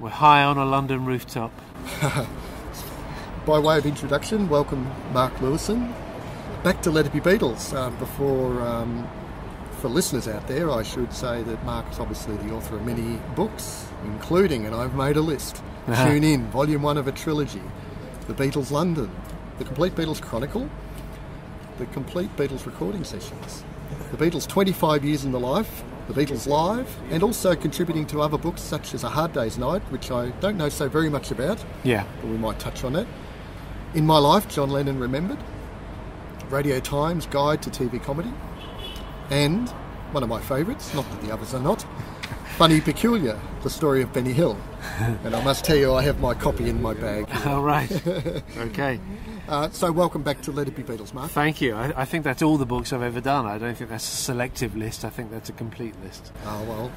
We're high on a London rooftop. By way of introduction, welcome Mark Lewisohn. Back to Let It Be Beatles. For listeners out there, I should say that Mark is obviously the author of many books, including, and I've made a list, Tune In, Volume 1 of a trilogy, The Beatles London, The Complete Beatles Chronicle, The Complete Beatles Recording Sessions, The Beatles 25 Years in the Life, The Beatles Live, and also contributing to other books such as A Hard Day's Night, which I don't know so very much about, but we might touch on that. In My Life, John Lennon Remembered, Radio Times Guide to TV Comedy, and one of my favourites, not that the others are not, Funny Peculiar, The Story of Benny Hill. And I must tell you, I have my copy in my bag. All right. Okay. So welcome back to Let It Be Beatles, Mark. Thank you. I think that's all the books I've ever done. I don't think that's a selective list. I think that's a complete list. Oh, well,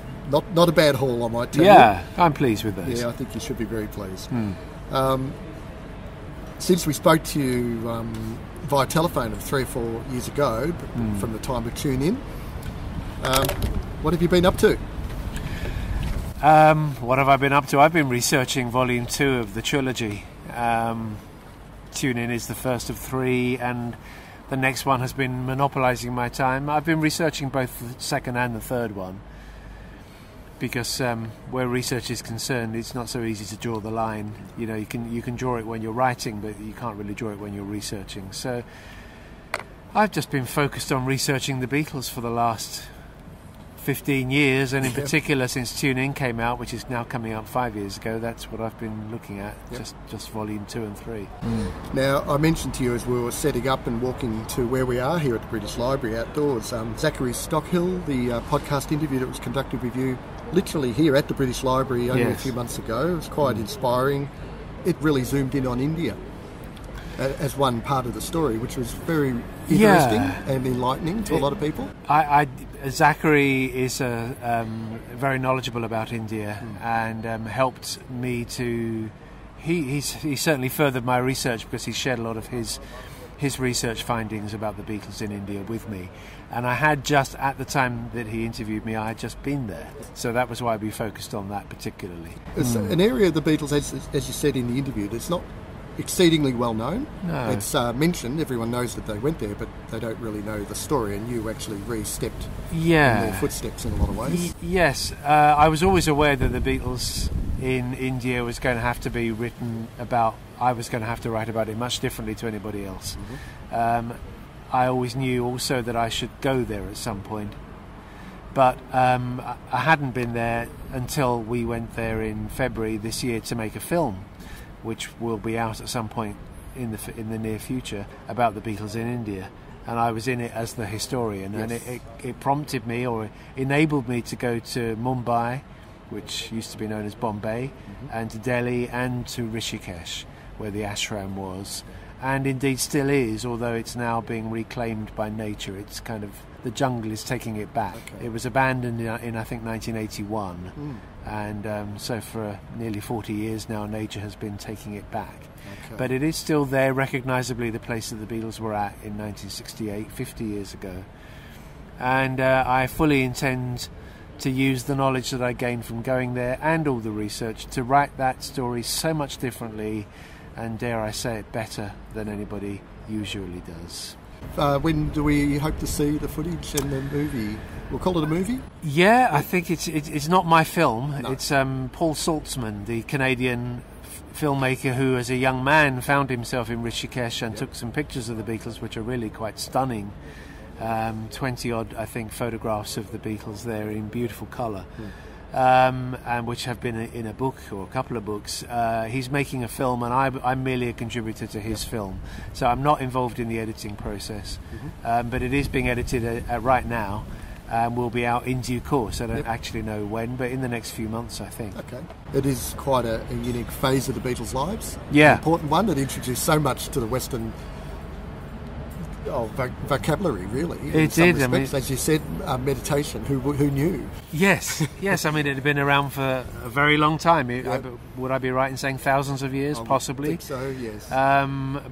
not a bad haul, I might tell you. Yeah, I'm pleased with those. Yeah, I think you should be very pleased. Since we spoke to you via telephone 3 or 4 years ago, from the time of Tune In, what have you been up to? What have I been up to? I've been researching Volume 2 of the trilogy. Tune In is the first of 3, and the next one has been monopolising my time. I've been researching both the second and the third one, because where research is concerned, it's not so easy to draw the line. You know, you can draw it when you're writing, but you can't really draw it when you're researching. So I've just been focused on researching the Beatles for the last 15 years, and in particular since Tune In came out, which is now coming up 5 years ago. That's what I've been looking at, just Volume 2 and 3. Now, I mentioned to you as we were setting up and walking to where we are here at the British Library outdoors, Zachary Stockhill, the podcast interview that was conducted with you literally here at the British Library only a few months ago. It was quite inspiring. It really zoomed in on India as one part of the story, which was very interesting and enlightening to a lot of people. Zachary is very knowledgeable about India and helped me to... He certainly furthered my research, because he shared a lot of his research findings about the Beatles in India with me. And I had just, at the time that he interviewed me, I had just been there. So that was why we focused on that particularly. It's an area of the Beatles, as you said in the interview, that's not exceedingly well known. No. It's mentioned, everyone knows that they went there, but they don't really know the story, and you actually re-stepped in their footsteps in a lot of ways. Yes, I was always aware that the Beatles in India was going to have to be written about. I was going to have to write about it much differently to anybody else. I always knew also that I should go there at some point, but I hadn't been there until we went there in February this year to make a film, which will be out at some point in the near future, about the Beatles in India. And I was in it as the historian, and it prompted me, or enabled me, to go to Mumbai, which used to be known as Bombay, and to Delhi, and to Rishikesh, where the ashram was, and indeed still is, although it's now being reclaimed by nature. It's kind of, the jungle is taking it back. It was abandoned in I think 1981, and so for nearly 40 years now nature has been taking it back. But it is still there, recognisably, the place that the Beatles were at in 1968, 50 years ago. And I fully intend to use the knowledge that I gained from going there and all the research to write that story so much differently, and dare I say it, better than anybody usually does. When do we hope to see the footage and the movie? We'll call it a movie? Yeah, I think it's not my film. No. It's Paul Saltzman, the Canadian filmmaker who, as a young man, found himself in Rishikesh and took some pictures of the Beatles, which are really quite stunning. 20-odd, I think, photographs of the Beatles there in beautiful colour. And which have been in a book or a couple of books. He's making a film, and I'm merely a contributor to his film, so I'm not involved in the editing process. But it is being edited right now, and will be out in due course. I don't actually know when, but in the next few months, I think. Okay. It is quite a unique phase of the Beatles' lives. Yeah. An important one that introduced so much to the Western vocabulary, really. It did. I mean, as you said, meditation. Who knew? Yes, yes. I mean, it had been around for a very long time. Would I be right in saying thousands of years? Possibly. I think so. Yes.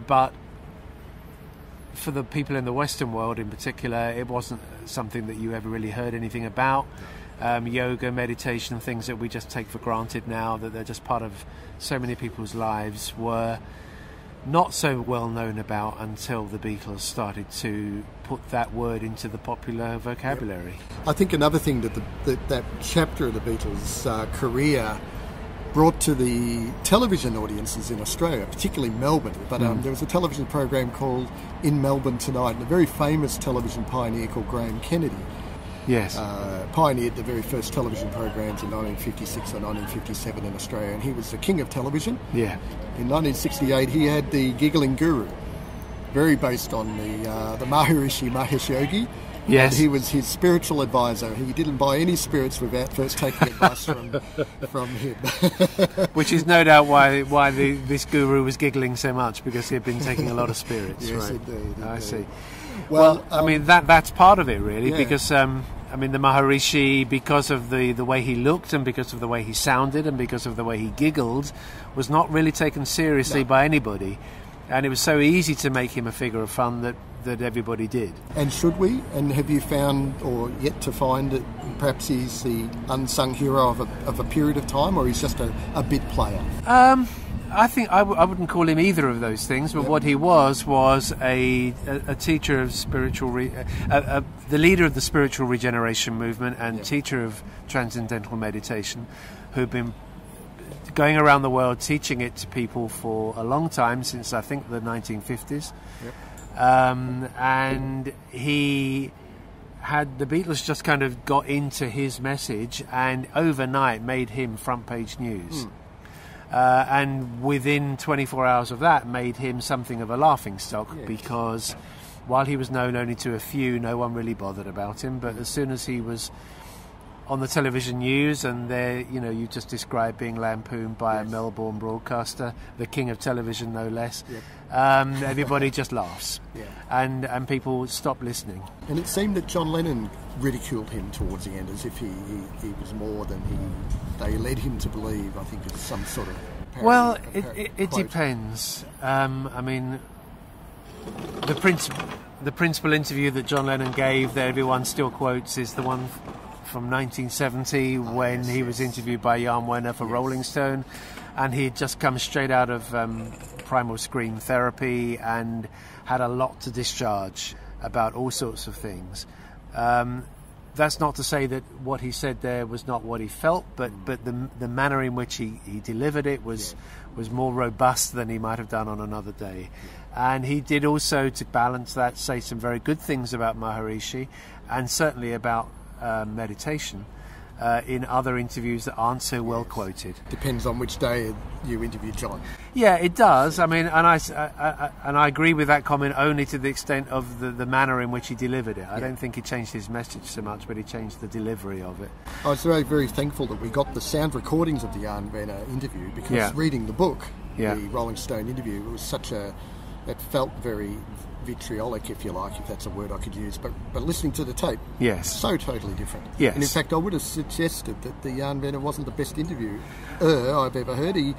But for the people in the Western world, in particular, it wasn't something that you ever really heard anything about. yoga, meditation, things that we just take for granted now, that they're just part of so many people's lives, were not so well known about until the Beatles started to put that word into the popular vocabulary. I think another thing that chapter of the Beatles' career brought to the television audiences in Australia, particularly Melbourne. But there was a television program called In Melbourne Tonight, and a very famous television pioneer called Graham Kennedy pioneered the very first television programs in 1956 or 1957 in Australia, and he was the king of television. Yeah. In 1968, he had the Giggling Guru, very based on the Maharishi Mahesh Yogi. Yes. And he was his spiritual advisor. He didn't buy any spirits without first taking advice from him. Which is no doubt why this guru was giggling so much, because he had been taking a lot of spirits. Yes, right? indeed. I see. Well, I mean, that's part of it, really, yeah. because, I mean, the Maharishi, because of the way he looked and because of the way he sounded and because of the way he giggled, was not really taken seriously by anybody. And it was so easy to make him a figure of fun that everybody did. And should we? And have you found, or yet to find, that perhaps he's the unsung hero of a period of time, or he's just a bit player? I think I wouldn't call him either of those things, but what he was a teacher of spiritual, the leader of the spiritual regeneration movement and teacher of transcendental meditation, who'd been going around the world teaching it to people for a long time, since I think the 1950s. Yep. And he had the Beatles just kind of got into his message and overnight made him front page news. And within 24 hours of that made him something of a laughingstock, because while he was known only to a few, no one really bothered about him. But as soon as he was on the television news, and there, you just described being lampooned by a Melbourne broadcaster, the king of television no less, everybody just laughs. And people stop listening. And it seemed that John Lennon ridiculed him towards the end, as if he was more than they led him to believe. I think it's some sort of parody, well, it depends. I mean, the principal interview that John Lennon gave that everyone still quotes is the one from 1970 when he was interviewed by Jan Wenner for Rolling Stone, and he had just come straight out of primal scream therapy and had a lot to discharge about all sorts of things. That's not to say that what he said there was not what he felt, but the manner in which he delivered it was more robust than he might have done on another day. And he did also, to balance that, say some very good things about Maharishi, and certainly about meditation in other interviews that aren't so well quoted. Depends on which day you interview John. Yeah, it does. I mean, and I agree with that comment only to the extent of the manner in which he delivered it. I don't think he changed his message so much, but he changed the delivery of it. I was very, very thankful that we got the sound recordings of the Jan Wenner interview, because reading the book, the Rolling Stone interview, it was it felt very vitriolic, if you like, if that's a word I could use, but listening to the tape, so totally different. Yes. And in fact, I would have suggested that the Jan Wenner wasn't the best interview I've ever heard. He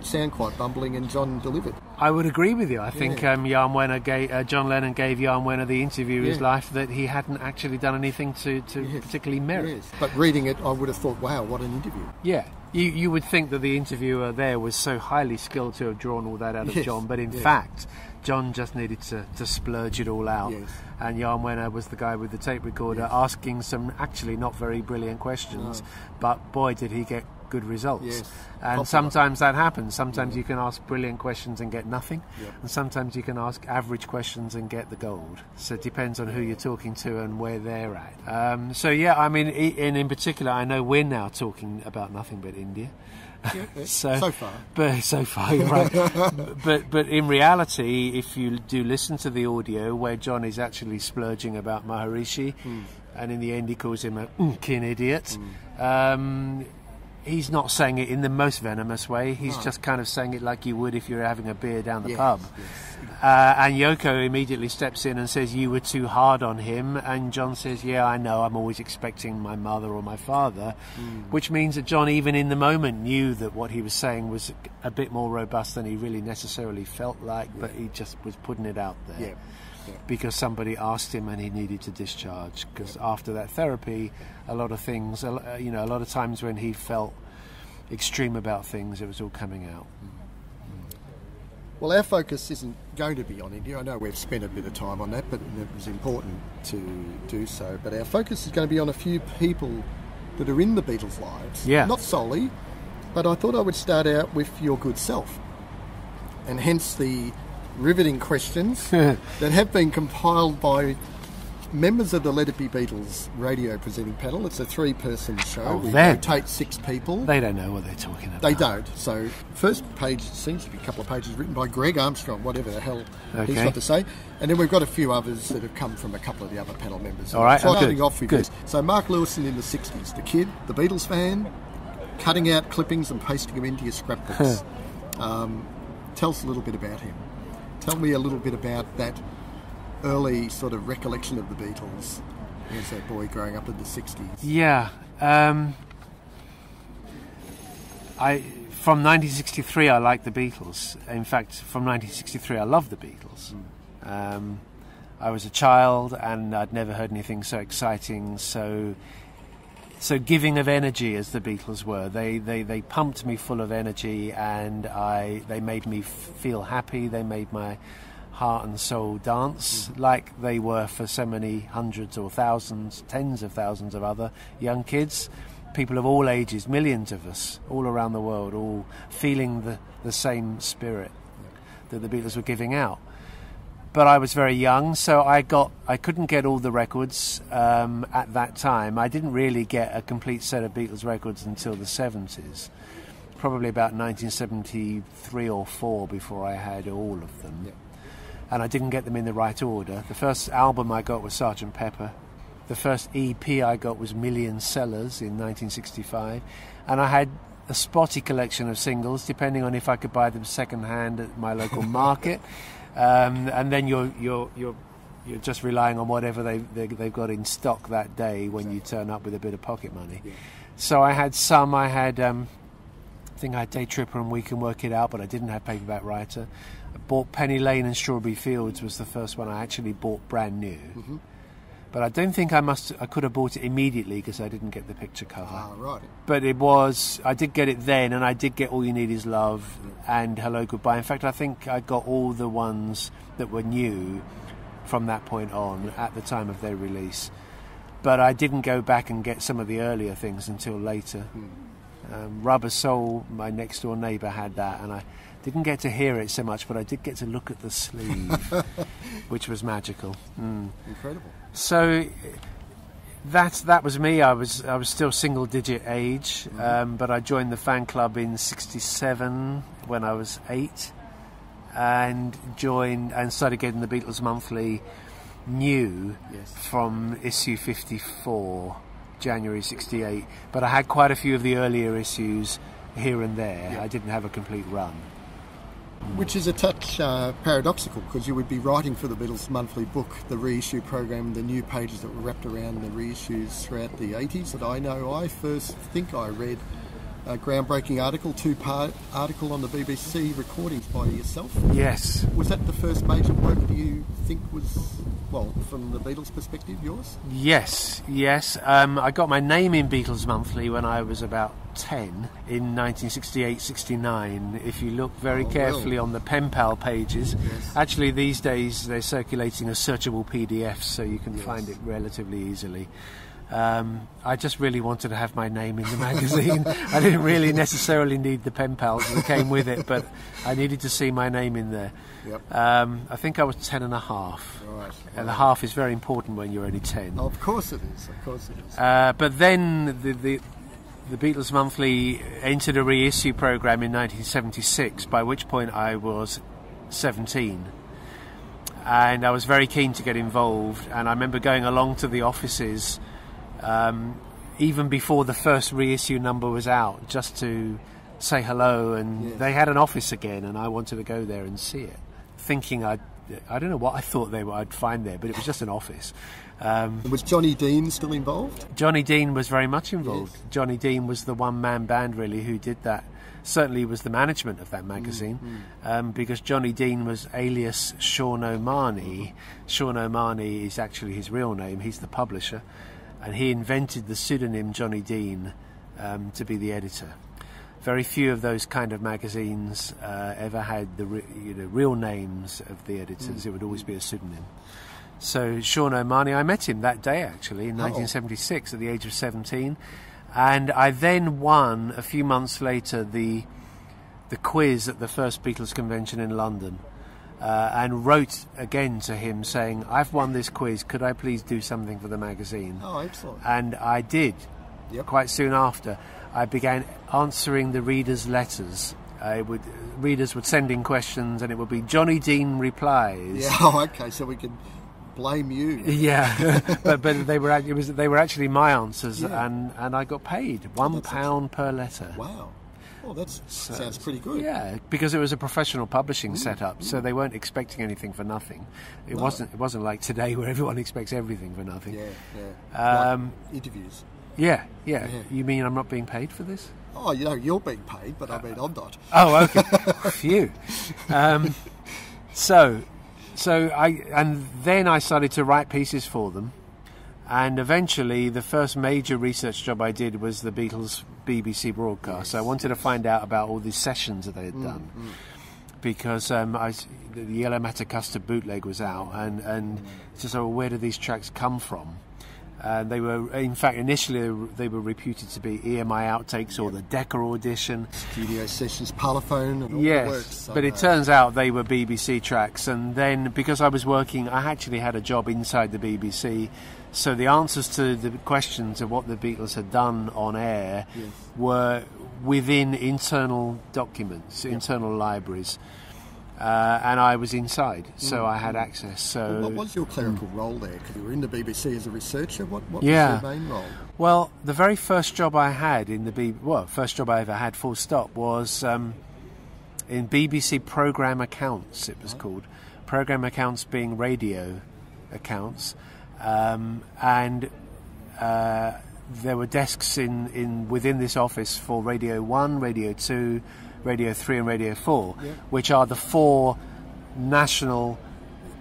sounded quite bumbling, and John delivered. I would agree with you. I think John Lennon gave Jan Wenner the interview his life that he hadn't actually done anything to particularly merit. Yes. But reading it, I would have thought, wow, what an interview. Yeah. You would think that the interviewer there was so highly skilled to have drawn all that out of John, but in fact, John just needed to splurge it all out. Yes. And Jan Wenner was the guy with the tape recorder asking some actually not very brilliant questions, but boy, did he get good results. Yes. And sometimes that happens. Sometimes you can ask brilliant questions and get nothing, and sometimes you can ask average questions and get the gold. So it depends on who you're talking to and where they're at. So yeah, I mean, in particular, I know we're now talking about nothing but India. So far, you're right. but in reality, if you do listen to the audio where John is actually splurging about Maharishi, and in the end he calls him a kin idiot, he's not saying it in the most venomous way. He's just kind of saying it like you would if you were having a beer down the pub. And Yoko immediately steps in and says, "You were too hard on him." And John says, "Yeah, I know, I'm always expecting my mother or my father," which means that John, even in the moment, knew that what he was saying was a bit more robust than he really necessarily felt like, but he just was putting it out there. because somebody asked him and he needed to discharge. Because after that therapy, a lot of things, a lot of times when he felt extreme about things, it was all coming out. Well, our focus isn't going to be on India. I know we've spent a bit of time on that, but it was important to do so. But our focus is going to be on a few people that are in the Beatles' lives. Yeah. Not solely, but I thought I would start out with your good self. And hence the riveting questions that have been compiled by members of the Let It Be Beatles radio presenting panel. It's a 3-person show. We rotate 6 people. They don't know what they're talking about. They don't. So first page seems to be a couple of pages written by Greg Armstrong, whatever the hell he's got to say. And then we've got a few others that have come from a couple of the other panel members. All right, starting off with this. So Mark Lewisohn in the 60s, the kid, the Beatles fan, cutting out clippings and pasting them into your scrapbooks. Tell us a little bit about him. Tell me a little bit about that early sort of recollection of the Beatles as a boy growing up in the 60s. Yeah. From 1963 I liked the Beatles. In fact, from 1963 I loved the Beatles. I was a child and I'd never heard anything so exciting, so giving of energy as the Beatles were. They pumped me full of energy, and they made me feel happy. They made my heart and soul dance like they were for so many hundreds or thousands, tens of thousands of other young kids, people of all ages, millions of us all around the world, all feeling the same spirit that the Beatles were giving out. But I was very young, so I couldn't get all the records at that time. I didn't really get a complete set of Beatles records until the 70s, probably about 1973 or 4 before I had all of them. Yeah. And I didn't get them in the right order. The first album I got was Sgt. Pepper. The first EP I got was Million Sellers in 1965. And I had a spotty collection of singles, depending on if I could buy them second-hand at my local market. And then you're just relying on whatever they've got in stock that day when you turn up with a bit of pocket money. Yeah. So I had some. I had I think I had Day Tripper and We Can Work It Out, but I didn't have Paperback Writer. I bought Penny Lane and Strawberry Fields was the first one I actually bought brand new. Mm-hmm. But I don't think I could have bought it immediately because I didn't get the picture cover. Ah, right. But I did get it then, and I did get All You Need Is Love and Hello Goodbye. In fact, I think I got all the ones that were new from that point on at the time of their release. But I didn't go back and get some of the earlier things until later. Rubber Soul, my next door neighbour, had that, and I didn't get to hear it so much, but I did get to look at the sleeve, which was magical. Incredible. So that was me. I was still single digit age, but I joined the fan club in '67 when I was 8, and started getting the Beatles Monthly new from issue 54, January '68. But I had quite a few of the earlier issues here and there. I didn't have a complete run. Which is a touch paradoxical, because you would be writing for the Beatles Monthly book, the reissue program, the new pages that were wrapped around the reissues throughout the 80s that I know. I first think I read a groundbreaking article, 2-part article on the BBC recordings by yourself. Yes. Was that the first major work do you think was, well, from the Beatles' perspective, yours? Yes. I got my name in Beatles Monthly when I was about 10 in 1968-69. If you look very carefully on the pen pal pages, actually these days they're circulating as searchable PDFs, so you can find it relatively easily. I just really wanted to have my name in the magazine. I didn't really necessarily need the pen pals that came with it, but I needed to see my name in there. I think I was 10 and a half. Right. And a half is very important when you're only 10. Of course it is. But then the Beatles Monthly entered a reissue program in 1976, by which point I was 17. And I was very keen to get involved, and I remember going along to the offices even before the first reissue number was out, just to say hello, and they had an office again, and I wanted to go there and see it, thinking I don't know what I thought I'd find there, but it was just an office. Was Johnny Dean still involved? Johnny Dean was very much involved. Johnny Dean was the one-man band really who did that certainly was the management of that magazine, because Johnny Dean was alias Sean O'Mahony. Sean O'Mahony is actually his real name. He's the publisher, and he invented the pseudonym Johnny Dean to be the editor. Very few of those kind of magazines ever had the real names of the editors. It would always be a pseudonym. So Sean O'Mahony, I met him that day actually in 1976 at the age of 17, and I then won a few months later the quiz at the first Beatles convention in London, and wrote again to him saying, "I've won this quiz, could I please do something for the magazine?" Oh, excellent. And I did. Yep. Quite soon after, I began answering the readers' letters. Readers would send in questions, and it would be Johnny Dean replies. Yeah. Oh, okay. So we could blame you. Yeah, but they were actually my answers, and I got paid £1 per letter. Wow. Well, that sounds pretty good. Yeah, because it was a professional publishing setup, so they weren't expecting anything for nothing. It wasn't like today where everyone expects everything for nothing. Yeah. Like interviews. Yeah. You mean I'm not being paid for this? Oh, you're being paid, but I mean I'm not. Oh, okay. Phew. And then I started to write pieces for them, and eventually the first major research job I did was the Beatles BBC Broadcast. Yes. So I wanted to find out about all these sessions that they had done, because the Yellow Matacasta bootleg was out, and just where do these tracks come from? They were, in fact, initially they were reputed to be EMI outtakes or the Decca audition, studio sessions, Parlophone, and all the works. So but it turns out they were BBC tracks. And then, because I was working, I actually had a job inside the BBC, so the answers to the questions of what the Beatles had done on air were within internal documents, internal libraries. And I was inside, so I had access. So, what was your clerical role there? Because you were in the BBC as a researcher. What was your main role? Well, the very first job I had in the first job I ever had, full stop, was in BBC Programme Accounts. It was called Programme Accounts, being radio accounts, and there were desks within this office for Radio 1, Radio 2. Radio 3 and Radio 4, which are the 4 national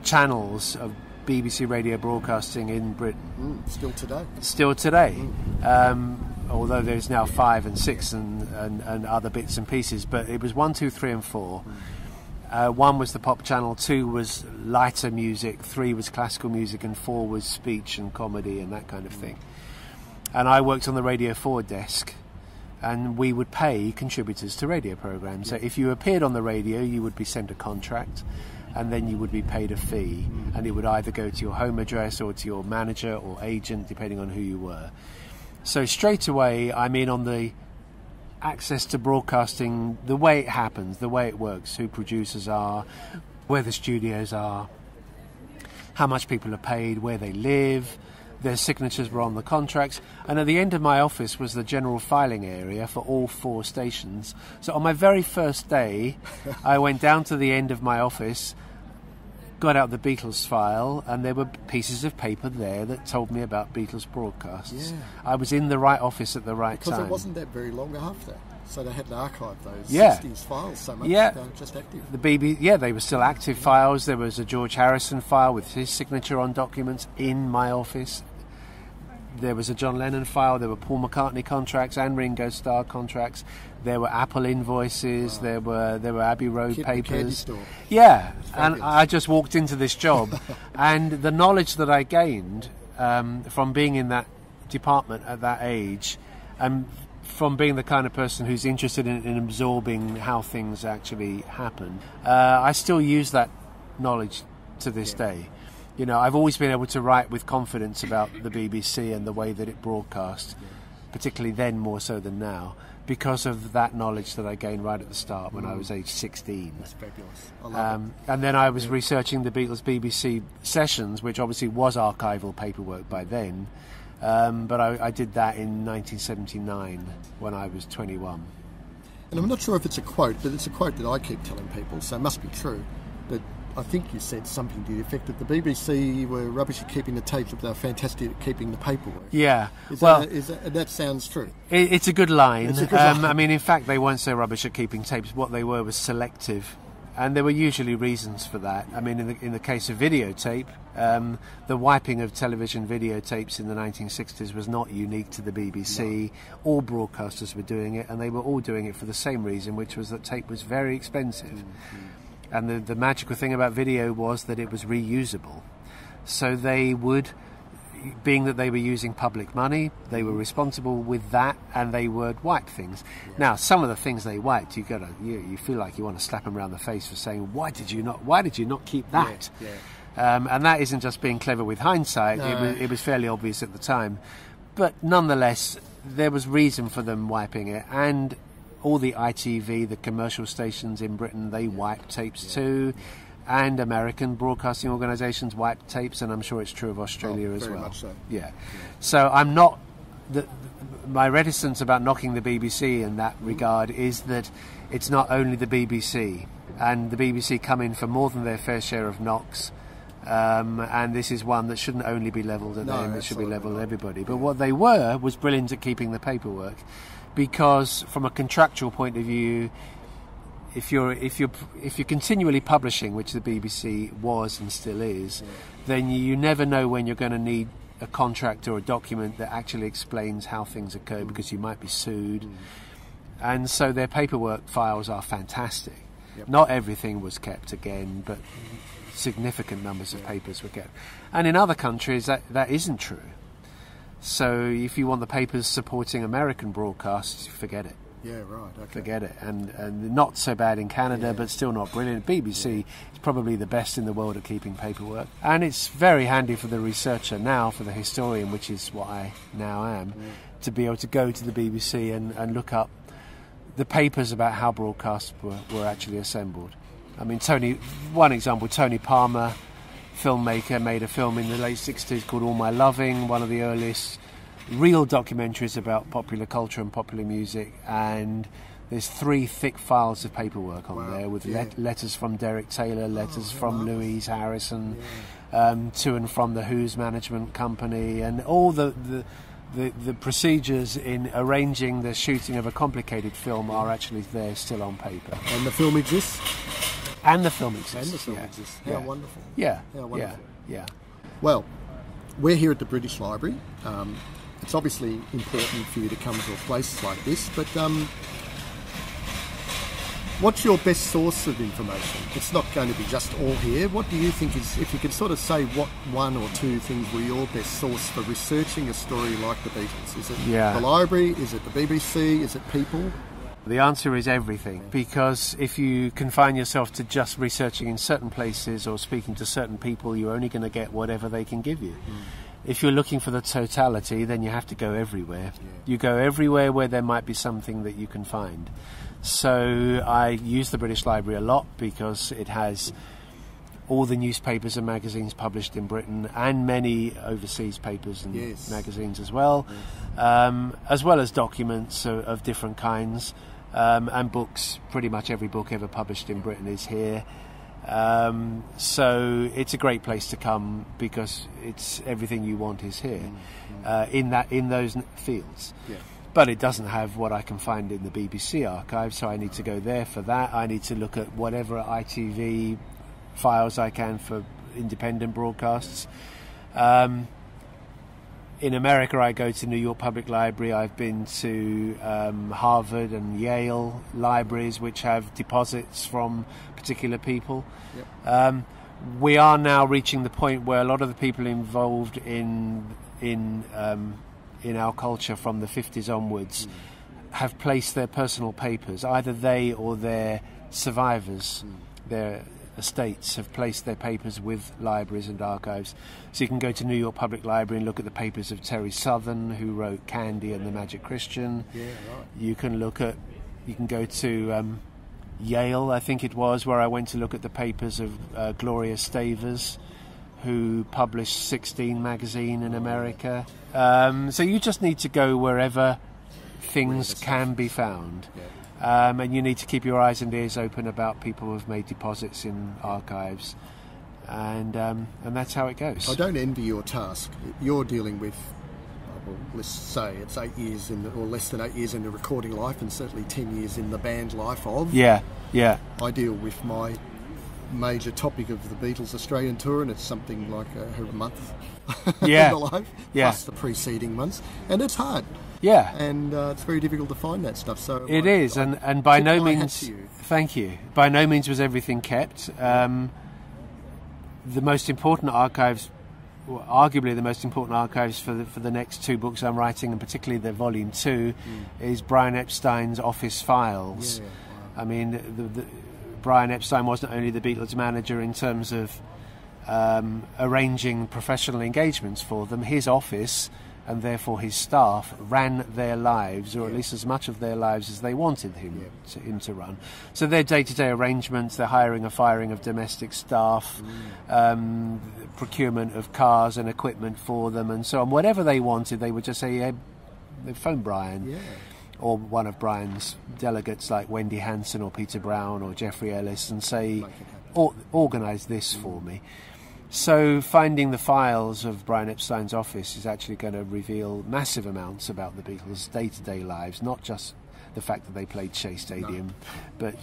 channels of BBC radio broadcasting in Britain. Still today. Although there's now 5 and 6 and other bits and pieces, but it was 1, 2, 3 and 4. 1 was the pop channel, 2 was lighter music, 3 was classical music, and 4 was speech and comedy and that kind of thing. And I worked on the Radio 4 desk, and we would pay contributors to radio programs. So if you appeared on the radio, you would be sent a contract, and then you would be paid a fee, and it would either go to your home address or to your manager or agent, depending on who you were. So straight away, I'm in on the access to broadcasting, the way it happens, the way it works, who producers are, where the studios are, how much people are paid, where they live. Their signatures were on the contracts, and at the end of my office was the general filing area for all 4 stations. So on my very first day, I went down to the end of my office, got out the Beatles file, and there were pieces of paper there that told me about Beatles broadcasts. I was in the right office at the right time. Because it wasn't that very long after. So they hadn't archived those 60s files so much. They were just active. The they were still active files. There was a George Harrison file with his signature on documents in my office. There was a John Lennon file. There were Paul McCartney contracts and Ringo Starr contracts. There were Apple invoices. There were Abbey Road papers. Yeah, and I just walked into this job, and the knowledge that I gained from being in that department at that age, and from being the kind of person who's interested in absorbing how things actually happen, I still use that knowledge to this day. You know, I've always been able to write with confidence about the BBC and the way that it broadcasts, particularly then more so than now, because of that knowledge that I gained right at the start when I was age 16. That's fabulous. I love it. And then I was researching the Beatles BBC Sessions, which obviously was archival paperwork by then, but I did that in 1979 when I was 21. And I'm not sure if it's a quote, but it's a quote that I keep telling people, so it must be true, that I think you said something to the effect that the BBC were rubbish at keeping the tapes, but they were fantastic at keeping the paperwork. Yeah. That sounds true. It's a good line. It's a good line. I mean, in fact, they weren't so rubbish at keeping tapes. What they were was selective. And there were usually reasons for that. I mean, in the case of videotape, the wiping of television videotapes in the 1960s was not unique to the BBC. No. All broadcasters were doing it, and they were all doing it for the same reason, which was that tape was very expensive. Mm-hmm. And the magical thing about video was that it was reusable. So they would, being that they were using public money, they were responsible with that, and they would wipe things. Yeah. Now, some of the things they wiped, you feel like you want to slap them around the face for saying, "Why did you not keep that?" Yeah, yeah. And that isn't just being clever with hindsight. No. It was fairly obvious at the time, but nonetheless, there was reason for them wiping it. And all the ITV, the commercial stations in Britain, they wiped tapes too. And American broadcasting organisations wipe tapes, and I'm sure it's true of Australia as well. Very much so. Yeah. So I'm not... my reticence about knocking the BBC in that regard is that it's not only the BBC, and the BBC come in for more than their fair share of knocks, and this is one that shouldn't only be levelled at them, it should be levelled at everybody. But what they were was brilliant at keeping the paperwork, because from a contractual point of view, if you're continually publishing, which the BBC was and still is, then you never know when you're going to need a contract or a document that actually explains how things occur, because you might be sued. And so their paperwork files are fantastic. Yep. Not everything was kept again, but significant numbers of papers were kept. And in other countries that isn't true. So if you want the papers supporting American broadcasts, forget it. Yeah, right. Okay. Forget it. And not so bad in Canada, but still not brilliant. BBC is probably the best in the world at keeping paperwork. And it's very handy for the researcher now, for the historian, which is what I now am, to be able to go to the BBC and look up the papers about how broadcasts were actually assembled. I mean, one example, Tony Palmer, filmmaker, made a film in the late 60s called All My Loving, one of the earliest real documentaries about popular culture and popular music, and there's 3 thick files of paperwork on there with letters from Derek Taylor, letters from Louise Harrison, to and from the Who's management company, and all the procedures in arranging the shooting of a complicated film are actually there still on paper. And the film exists? And the film exists. How wonderful. Yeah. How wonderful. Yeah. Well, we're here at the British Library. It's obviously important for you to come to a place like this, but what's your best source of information? It's not going to be just all here. What do you think is, if you could sort of say what 1 or 2 things were your best source for researching a story like the Beatles? Is it the library? Is it the BBC? Is it people? The answer is everything, because if you confine yourself to just researching in certain places or speaking to certain people, you're only going to get whatever they can give you. If you're looking for the totality, then you have to go everywhere. You go everywhere where there might be something that you can find. So I use the British Library a lot because it has all the newspapers and magazines published in Britain, and many overseas papers and magazines as well as documents of different kinds, and books. Pretty much every book ever published in Britain is here. So it's a great place to come because it's everything you want is here in those fields. But it doesn't have what I can find in the BBC archive, so I need to go there for that. I need to look at whatever ITV files I can for independent broadcasts. In America, I go to New York Public Library. I've been to Harvard and Yale libraries, which have deposits from particular people. We are now reaching the point where a lot of the people involved in our culture from the 50s onwards have placed their personal papers, either they or their survivors, their estates have placed their papers with libraries and archives. So you can go to New York Public Library and look at the papers of Terry Southern, who wrote Candy and the Magic Christian. You can go to Yale, I think it was, where I went to look at the papers of Gloria Stavers, who published 16 magazine in America. So you just need to go wherever things can be found. And you need to keep your eyes and ears open about people who have made deposits in archives, and that's how it goes. I don't envy your task. You're dealing with, well, let's say it's 8 years or less than 8 years in the recording life, and certainly 10 years in the band life of. Yeah. I deal with my major topic of the Beatles Australian tour, and it's something like a month in the life, plus the preceding months, and it's hard. Yeah, and it's very difficult to find that stuff. So it is, and by no means. Thank you. By no means was everything kept. The most important archives, arguably the most important archives for the next 2 books I'm writing, and particularly the volume 2, is Brian Epstein's office files. Yeah, wow. I mean, Brian Epstein wasn't only the Beatles manager in terms of arranging professional engagements for them. His office, and therefore his staff, ran their lives, or at least as much of their lives as they wanted him to run. So their day-to-day arrangements, their hiring and firing of domestic staff, procurement of cars and equipment for them, and so on. Whatever they wanted, they would just say, "Hey, phone Brian." Or one of Brian's delegates like Wendy Hansen or Peter Brown or Jeffrey Ellis, and say, organise this for me. So finding the files of Brian Epstein's office is actually going to reveal massive amounts about the Beatles' day-to-day lives, not just the fact that they played Shea Stadium, but,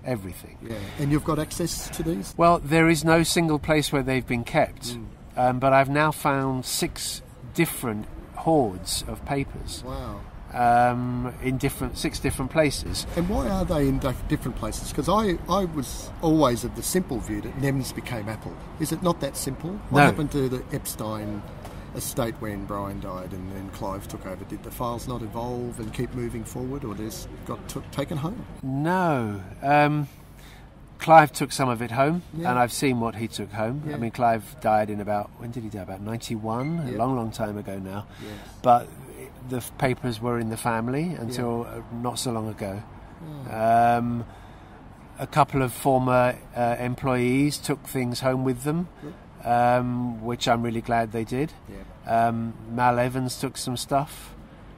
everything. Yeah. And you've got access to these? Well, there is no single place where they've been kept, but I've now found 6 different hoards of papers. Wow. In 6 different places. And why are they in different places? Because I was always of the simple view that NEMS became Apple. Is it not that simple? What happened to the Epstein estate when Brian died and Clive took over? Did the files not evolve and keep moving forward, or just got taken home? No. Clive took some of it home, and I've seen what he took home. I mean, Clive died in when did he die? About 91, a long time ago now. Yes. But the papers were in the family until not so long ago. A couple of former employees took things home with them, which I'm really glad they did. Mal Evans took some stuff,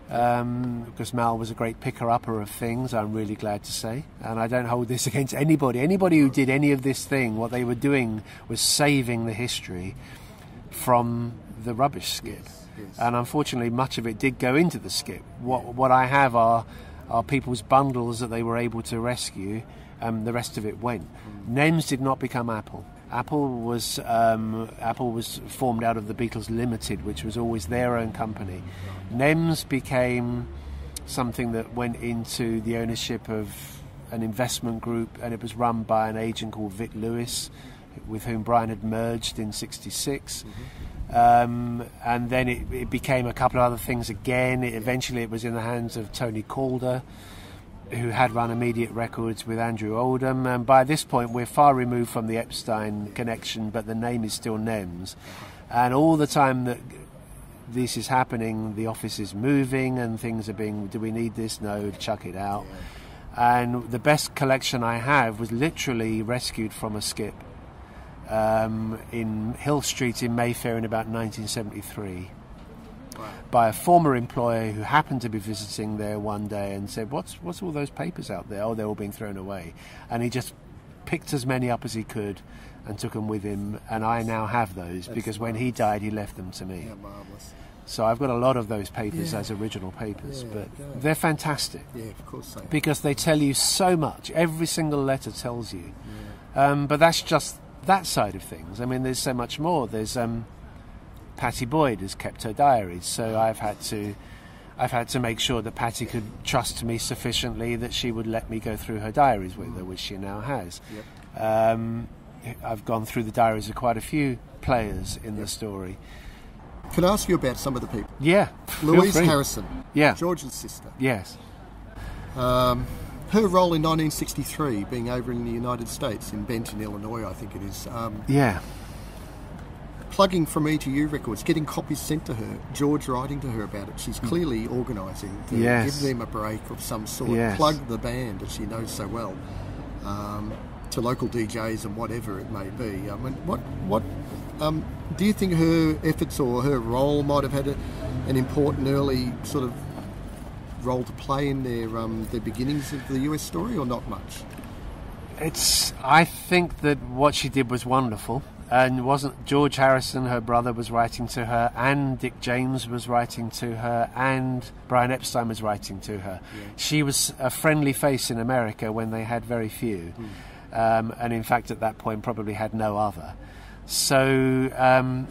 because Mal was a great picker-upper of things, I'm really glad to say. And I don't hold this against anybody. Anybody who did any of this thing, what they were doing was saving the history from the rubbish skip. Yes. And unfortunately, much of it did go into the skip. What I have are people's bundles that they were able to rescue. The rest of it went. NEMS did not become Apple. Apple was formed out of the Beatles Limited, which was always their own company. NEMS became something that went into the ownership of an investment group, and it was run by an agent called Vic Lewis, with whom Brian had merged in '66. And then it became a couple of other things again. Eventually it was in the hands of Tony Calder, who had run Immediate Records with Andrew Oldham, and by this point we're far removed from the Epstein connection, but the name is still NEMS. And all the time that this is happening, the office is moving and things are being, do we need this? No, chuck it out. And the best collection I have was literally rescued from a skip in Hill Street in Mayfair in about 1973. By a former employee who happened to be visiting there one day and said, what's all those papers out there? Oh, they're all being thrown away. And he just picked as many up as he could and took them with him, and I now have those. That's because when he died he left them to me. Marvellous. So I've got a lot of those papers as original papers, but they're fantastic. Yeah, of course they are. Because they tell you so much. Every single letter tells you. But that's just that side of things. I mean, there's so much more. There's Pattie Boyd has kept her diaries, so I've had to make sure that Pattie could trust me sufficiently that she would let me go through her diaries with her, which she now has. I've gone through the diaries of quite a few players in the story. Can I ask you about some of the people? Yeah. Louise Harrison. Yeah. George's sister. Yes. Her role in 1963, being over in the United States, in Benton, Illinois, I think it is. Plugging From Me to You records, getting copies sent to her, George writing to her about it. She's clearly organising to give them a break of some sort, plug the band, as she knows so well, to local DJs and whatever it may be. I mean, what do you think her efforts or her role might have had an important early sort of role to play in their beginnings of the US story, or not much? I think that what she did was wonderful. And wasn't George Harrison, her brother, was writing to her, and Dick James was writing to her, and Brian Epstein was writing to her. Yeah. She was a friendly face in America when they had very few. And in fact at that point probably had no other. So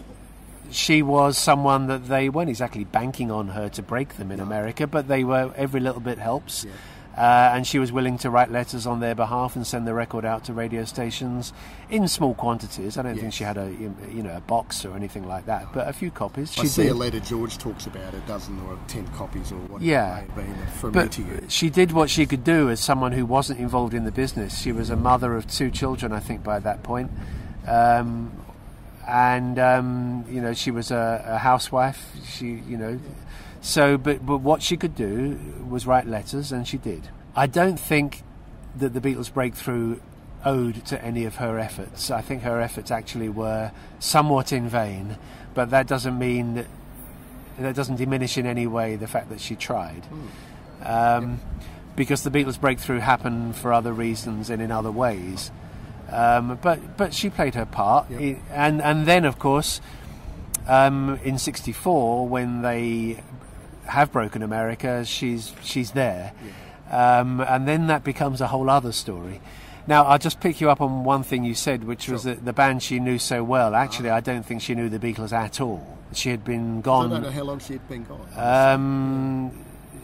she was someone that they weren't exactly banking on her to break them in America, but they were, every little bit helps. Yeah. And she was willing to write letters on their behalf and send the record out to radio stations in small quantities. I don't think she had a box or anything like that, but a few copies. I see a letter George talks about, a dozen or 10 copies or whatever it may have been from you to you. She did what she could do as someone who wasn't involved in the business. She was a mother of 2 children, I think, by that point. She was a housewife. So, but what she could do was write letters, and she did. I don't think that the Beatles' breakthrough owed to any of her efforts. I think her efforts actually were somewhat in vain, but that doesn't mean that doesn't diminish in any way the fact that she tried. Because the Beatles' breakthrough happened for other reasons and in other ways. But she played her part, and then of course in '64 when they have broken America, she's there, and then that becomes a whole other story. Now I'll just pick you up on one thing you said, which was that the band she knew so well. Actually, I don't think she knew the Beatles at all. She had been gone. I don't know how long she had been gone.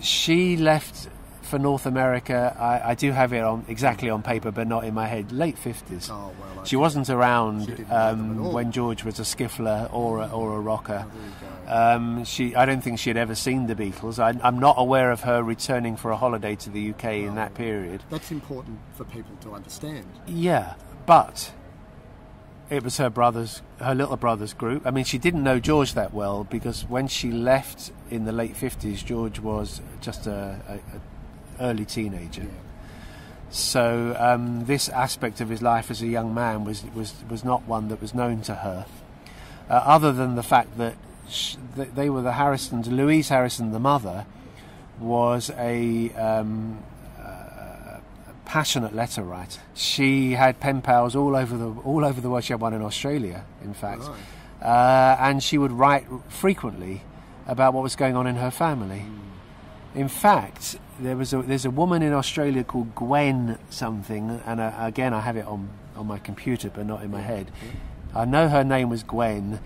She left for North America. I do have it exactly on paper, but not in my head. Late 50s. Oh, well, she wasn't around when George was a skiffler or a rocker. I don't think she had ever seen the Beatles. I'm not aware of her returning for a holiday to the UK in that period. That's important for people to understand. Yeah, but it was her little brother's group. I mean, she didn't know George that well, because when she left in the late 50s, George was just a early teenager. So this aspect of his life as a young man was not one that was known to her, other than the fact that they were the Harrisons. Louise Harrison, the mother, was a passionate letter writer. She had pen pals all over the world. She had one in Australia, in fact, and she would write frequently about what was going on in her family. In fact, there's a woman in Australia called Gwen something, and again I have it on my computer but not in my head. I know her name was Gwen.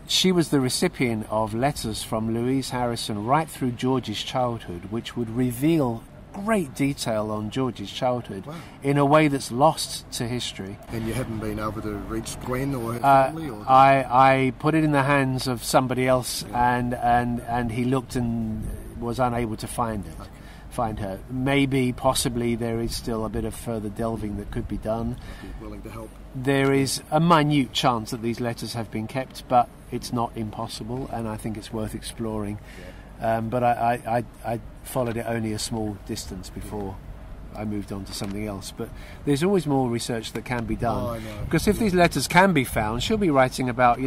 She was the recipient of letters from Louise Harrison right through George's childhood, which would reveal great detail on George's childhood in a way that's lost to history. And you haven't been able to reach Gwen or her family? I put it in the hands of somebody else, and he looked and was unable to find her. Maybe, possibly, there is still a bit of further delving that could be done. I'd be willing to help. There is a minute chance that these letters have been kept, but it's not impossible, and I think it's worth exploring. But I followed it only a small distance before I moved on to something else. But there's always more research that can be done. Because if these letters can be found, she'll be writing about,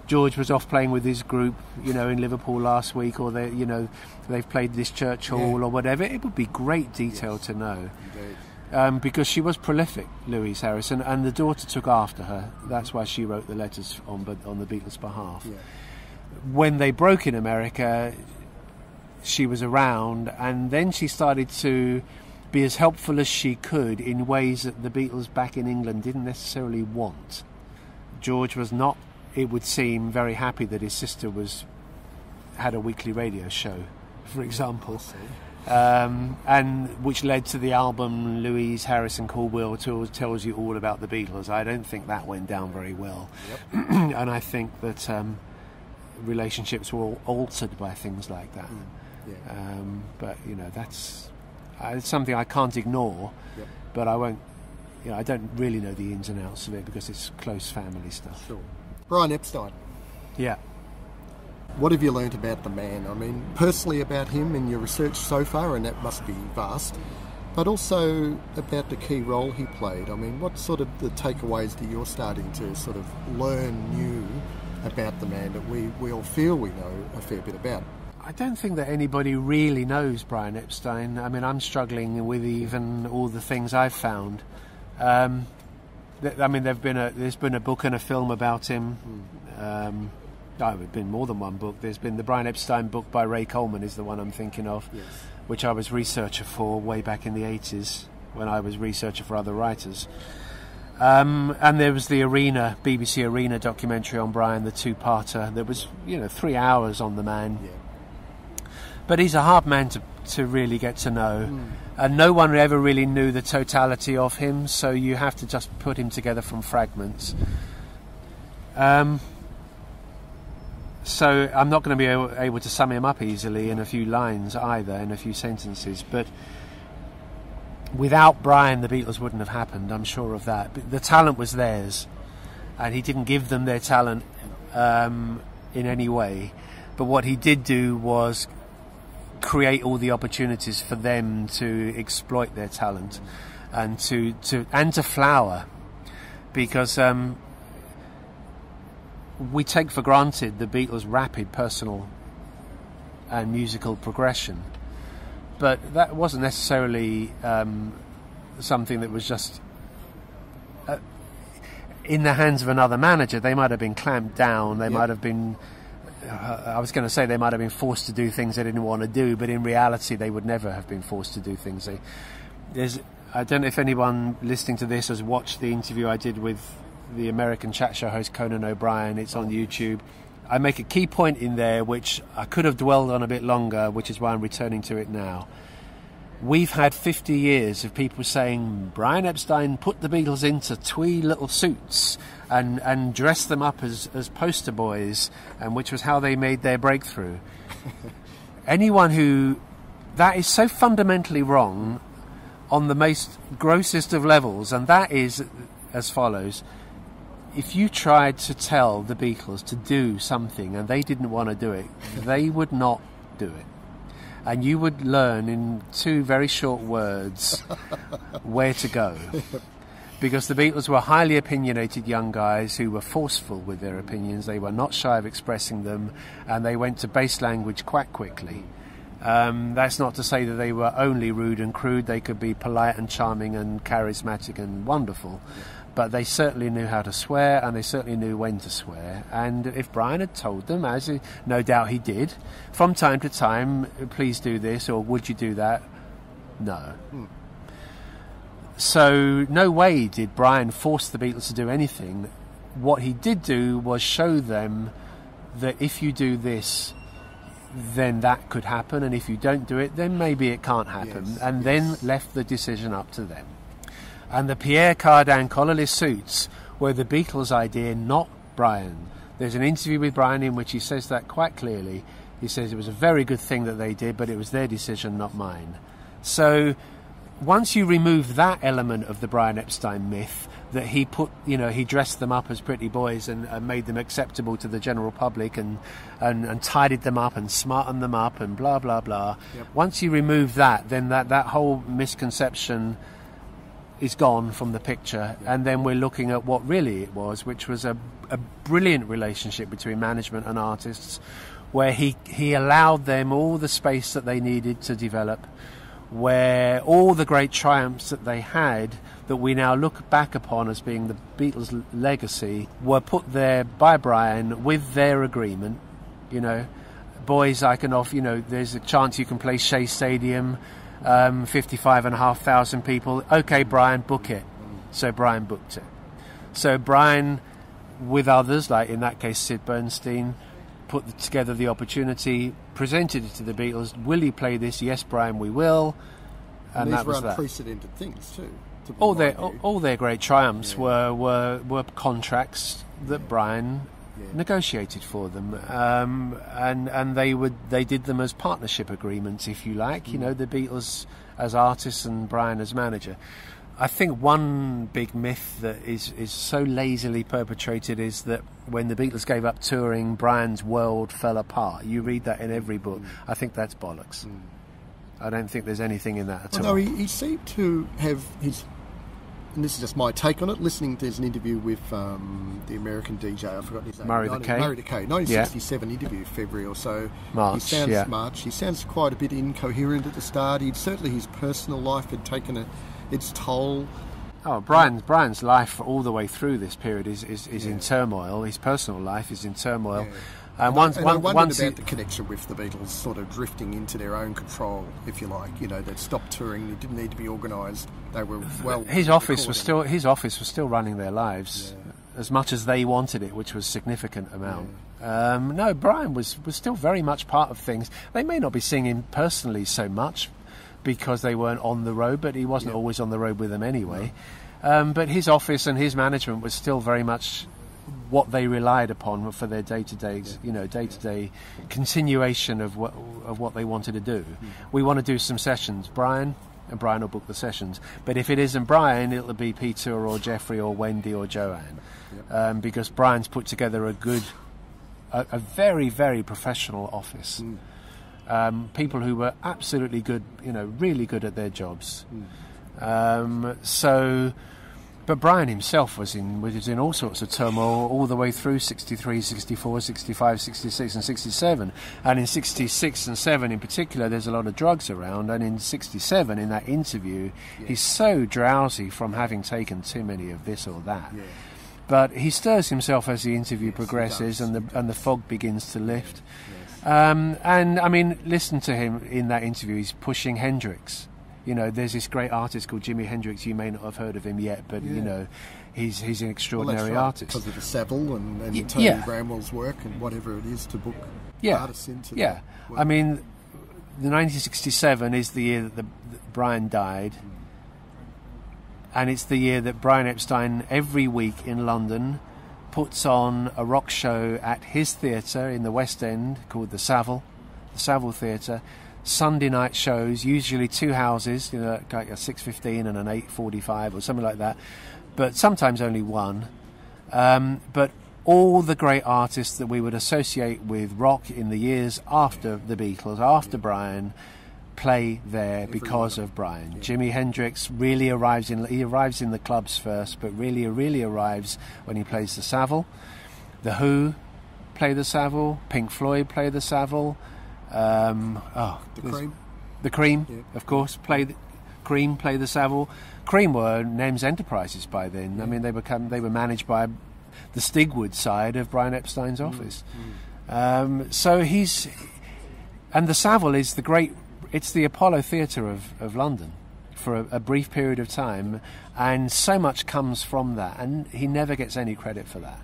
George was off playing with his group, in Liverpool last week, or they've played this church hall or whatever. It would be great detail to know. Because she was prolific, Louise Harrison, and the daughter took after her. That's why she wrote the letters on the Beatles' behalf. When they broke in America, she was around, and then she started to be as helpful as she could in ways that the Beatles back in England didn't necessarily want. George was not, it would seem, very happy that his sister had a weekly radio show, for example. And which led to the album Louise Harrison Caldwell tells you all about the Beatles. I don't think that went down very well. And I think that relationships were altered by things like that. But that's it's something I can't ignore. But I won't. I don't really know the ins and outs of it because it's close family stuff. Sure. Brian Epstein. Yeah. What have you learnt about the man? I mean, personally about him in your research so far, and that must be vast, but also about the key role he played. I mean, what sort of the takeaways that you're starting to sort of learn new about the man that we all feel we know a fair bit about? I don't think that anybody really knows Brian Epstein. I mean, I'm struggling with even all the things I've found. I mean, there's been a book and a film about him. There's been more than one book. There's been the Brian Epstein book by Ray Coleman is the one I'm thinking of, yes, which I was researcher for way back in the 80s when I was researcher for other writers. And there was the BBC Arena documentary on Brian, the two-parter. There was, 3 hours on the man. Yeah. But he's a hard man to really get to know. And no one ever really knew the totality of him, so you have to just put him together from fragments. So I'm not going to be able to sum him up easily in a few lines either, in a few sentences. But without Brian, the Beatles wouldn't have happened, I'm sure of that. But the talent was theirs, and he didn't give them their talent in any way. But what he did do was create all the opportunities for them to exploit their talent and to flower, because we take for granted the Beatles' rapid personal and musical progression, but that wasn't necessarily something that was just in the hands of another manager. They might have been clamped down, they might have been I was going to say they might have been forced to do things they didn't want to do, but in reality they would never have been forced to do things. I don't know if anyone listening to this has watched the interview I did with the American chat show host Conan O'Brien. It's on YouTube. I make a key point in there which I could have dwelled on a bit longer, which is why I'm returning to it now. We've had 50 years of people saying Brian Epstein put the Beatles into twee little suits and dressed them up as poster boys, and which was how they made their breakthrough. Anyone who... That is so fundamentally wrong on the most grossest of levels, and that is as follows. If you tried to tell the Beatles to do something and they didn't want to do it, they would not do it. And you would learn in 2 very short words where to go. Because the Beatles were highly opinionated young guys who were forceful with their opinions. They were not shy of expressing them, and they went to base language quite quickly. That's not to say that they were only rude and crude. They could be polite and charming and charismatic and wonderful. But they certainly knew how to swear, and they certainly knew when to swear. And if Brian had told them, as no doubt he did, from time to time, please do this, or would you do that? No. So no way did Brian force the Beatles to do anything. What he did do was show them that if you do this, then that could happen, and if you don't do it, then maybe it can't happen. Then left the decision up to them. And the Pierre Cardin collarless suits were the Beatles' idea, not Brian. There's an interview with Brian in which he says that quite clearly. He says it was a very good thing that they did, but it was their decision, not mine. So once you remove that element of the Brian Epstein myth, that he put, he dressed them up as pretty boys and made them acceptable to the general public and tidied them up and smartened them up and blah, blah, blah. Yep. Once you remove that, then that whole misconception is gone from the picture, and then we're looking at what really it was, which was a brilliant relationship between management and artists, where he allowed them all the space that they needed to develop, where all the great triumphs that they had that we now look back upon as being the Beatles' legacy were put there by Brian with their agreement. Boys, I can offer, there's a chance you can play Shea Stadium, 55,500 people. Okay, Brian, book it. So Brian booked it. So Brian, with others, like in that case Sid Bernstein, put together the opportunity, presented it to the Beatles. Will you play this? Yes, Brian, we will. And that was that. These were unprecedented things too. All their great triumphs were contracts that Brian negotiated for them, and they did them as partnership agreements, if you like. The Beatles as artists and Brian as manager. I think one big myth that is so lazily perpetrated is that when the Beatles gave up touring, Brian's world fell apart. You read that in every book. I think that's bollocks. I don't think there's anything in that at all. No, he seemed to have and this is just my take on it, listening, there's an interview with the American DJ, I've forgotten his name. Murray the K. 1967 interview, February or so. March. He sounds quite a bit incoherent at the start. Certainly his personal life had taken its toll. Oh, Brian's life all the way through this period is in turmoil. His personal life is in turmoil. Yeah. I wondered about the connection with the Beatles sort of drifting into their own control, if you like. You know, they'd stopped touring. They didn't need to be organised. They were well. His office was still running their lives as much as they wanted it, which was a significant amount. Yeah. No, Brian was still very much part of things. They may not be seeing him personally so much because they weren't on the road, but he wasn't always on the road with them anyway. No. But his office and his management was still very much what they relied upon for their day-to-day continuation of what they wanted to do. We want to do some sessions, Brian will book the sessions. But if it isn't Brian, it'll be Peter or Jeffrey or Wendy or Joanne, because Brian's put together a very, very professional office. People who were absolutely good, really good at their jobs. But Brian himself was in all sorts of turmoil all the way through 63, 64, 65, 66 and 67. And in 66 and 7 in particular, there's a lot of drugs around. And in 67, in that interview, he's so drowsy from having taken too many of this or that. Yeah. But he stirs himself as the interview progresses and the fog begins to lift. Yes. And, I mean, listen to him in that interview. He's pushing Hendrix. There's this great artist called Jimi Hendrix. You may not have heard of him yet, but he's an extraordinary artist. Because of the Savile and Tony Bramwell's work and whatever it is to book artists into. Yeah, I mean, the 1967 is the year that Brian died, and it's the year that Brian Epstein every week in London puts on a rock show at his theatre in the West End called the Savile Theatre. Sunday night shows, usually two houses, like a 6:15 and an 8:45 or something like that, but sometimes only one. But all the great artists that we would associate with rock in the years after the Beatles, after Brian, play there because of Brian. Yeah. Jimi Hendrix really arrives in the clubs first, but really arrives when he plays the Savile. The Who play the Savile. Pink Floyd play the Savile. The Cream, of course, play the Savile. Cream were NEMS Enterprises by then. Yeah. I mean, they were managed by the Stigwood side of Brian Epstein's office. So and the Savile is it's the Apollo Theatre of London for a brief period of time, and so much comes from that, and he never gets any credit for that.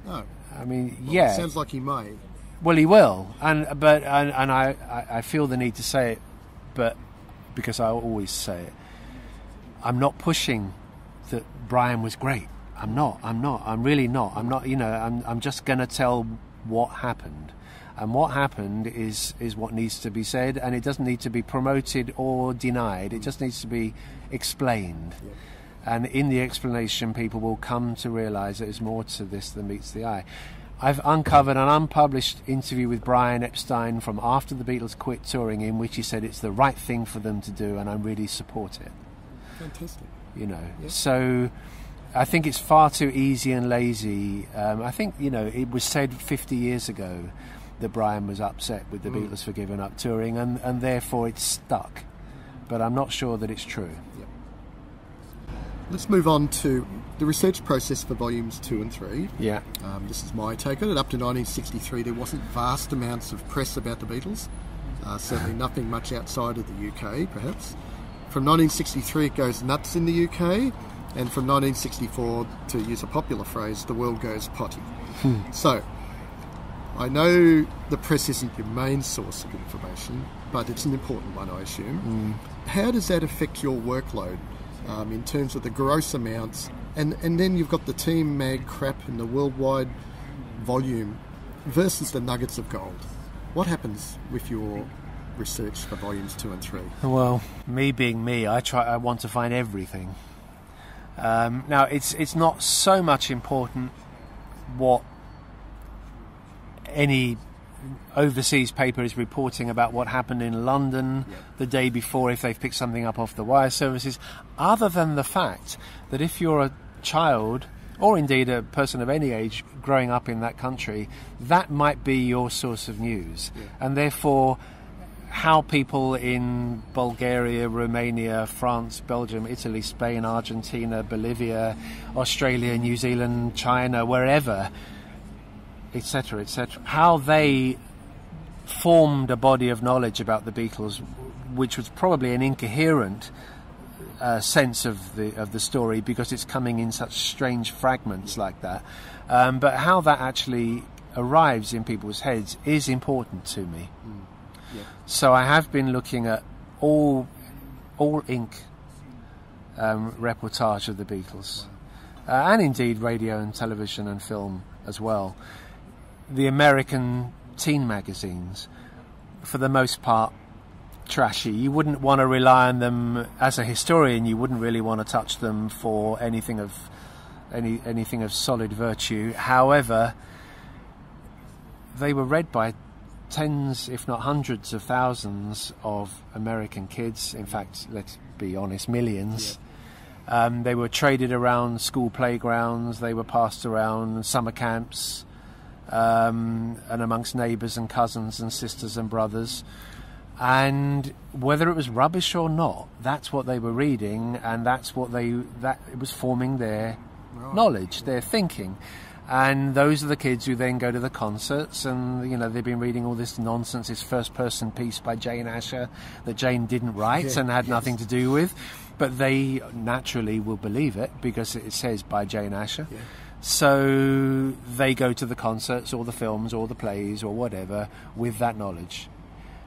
No, I mean, it sounds like he may. Well, he will, and I feel the need to say it, but because I always say it, I'm not pushing that Brian was great. I'm really not. I'm just going to tell what happened, and what happened is what needs to be said, and it doesn't need to be promoted or denied. It just needs to be explained. Yeah. And in the explanation, people will come to realise that there's more to this than meets the eye. I've uncovered an unpublished interview with Brian Epstein from after the Beatles quit touring, in which he said it's the right thing for them to do, and I really support it. Fantastic. So I think it's far too easy and lazy. I think, it was said 50 years ago that Brian was upset with the Beatles for giving up touring, and therefore it's stuck. But I'm not sure that it's true. Yep. Let's move on to the research process for volumes 2 and 3. Yeah. This is my take on it. Up to 1963, there wasn't vast amounts of press about the Beatles. Certainly nothing much outside of the UK, perhaps. From 1963, it goes nuts in the UK. And from 1964, to use a popular phrase, the world goes potty. So, I know the press isn't your main source of information, but it's an important one, I assume. How does that affect your workload in terms of the gross amounts? And then you've got the team mag crap and the worldwide volume versus the nuggets of gold. What happens with your research for volumes 2 and 3? Well, me being me, I want to find everything. Now, it's not so much important what any overseas paper is reporting about what happened in London the day before, if they've picked something up off the wire services, other than the fact that if you're a child, or indeed a person of any age growing up in that country, that might be your source of news. Yeah. And therefore, how people in Bulgaria, Romania, France, Belgium, Italy, Spain, Argentina, Bolivia, Australia, New Zealand, China, wherever, etc., etc., how they formed a body of knowledge about the Beatles, which was probably an incoherent sense of the story, because it's coming in such strange fragments like that. But how that actually arrives in people's heads is important to me. Yeah. So I have been looking at all ink reportage of the Beatles, and indeed radio and television and film as well. The American teen magazines, for the most part, trashy. You wouldn't want to rely on them as a historian. You wouldn't really want to touch them for anything of solid virtue. However, they were read by tens, if not hundreds of thousands of American kids. In fact, let's be honest, millions. Yeah. They were traded around school playgrounds. They were passed around summer camps, and amongst neighbours and cousins and sisters and brothers. And whether it was rubbish or not, that's what they were reading, and that it was forming their knowledge, their thinking. And those are the kids who then go to the concerts, and they've been reading all this nonsense, this first-person piece by Jane Asher that Jane didn't write and had nothing to do with, but they naturally will believe it because it says by Jane Asher. Yeah. So they go to the concerts or the films or the plays or whatever with that knowledge.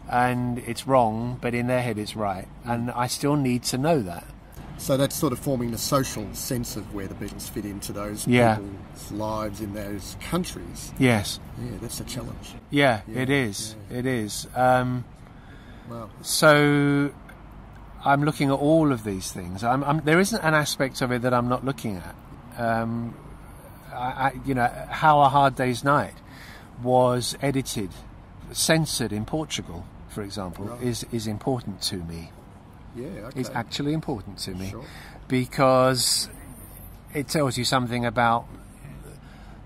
And it's wrong, but in their head it's right. And I still need to know that. So that's sort of forming the social sense of where the Beatles fit into those Yeah. people's lives in those countries. Yes. Yeah, that's a challenge. Yeah, Yeah, it is. yeah. It is. Wow. So I'm looking at all of these things. There isn't an aspect of it that I'm not looking at. How A Hard Day's Night was edited, censored in Portugal, for example, Right. is important to me. Yeah, okay. Is actually important to me, Sure. because it tells you something about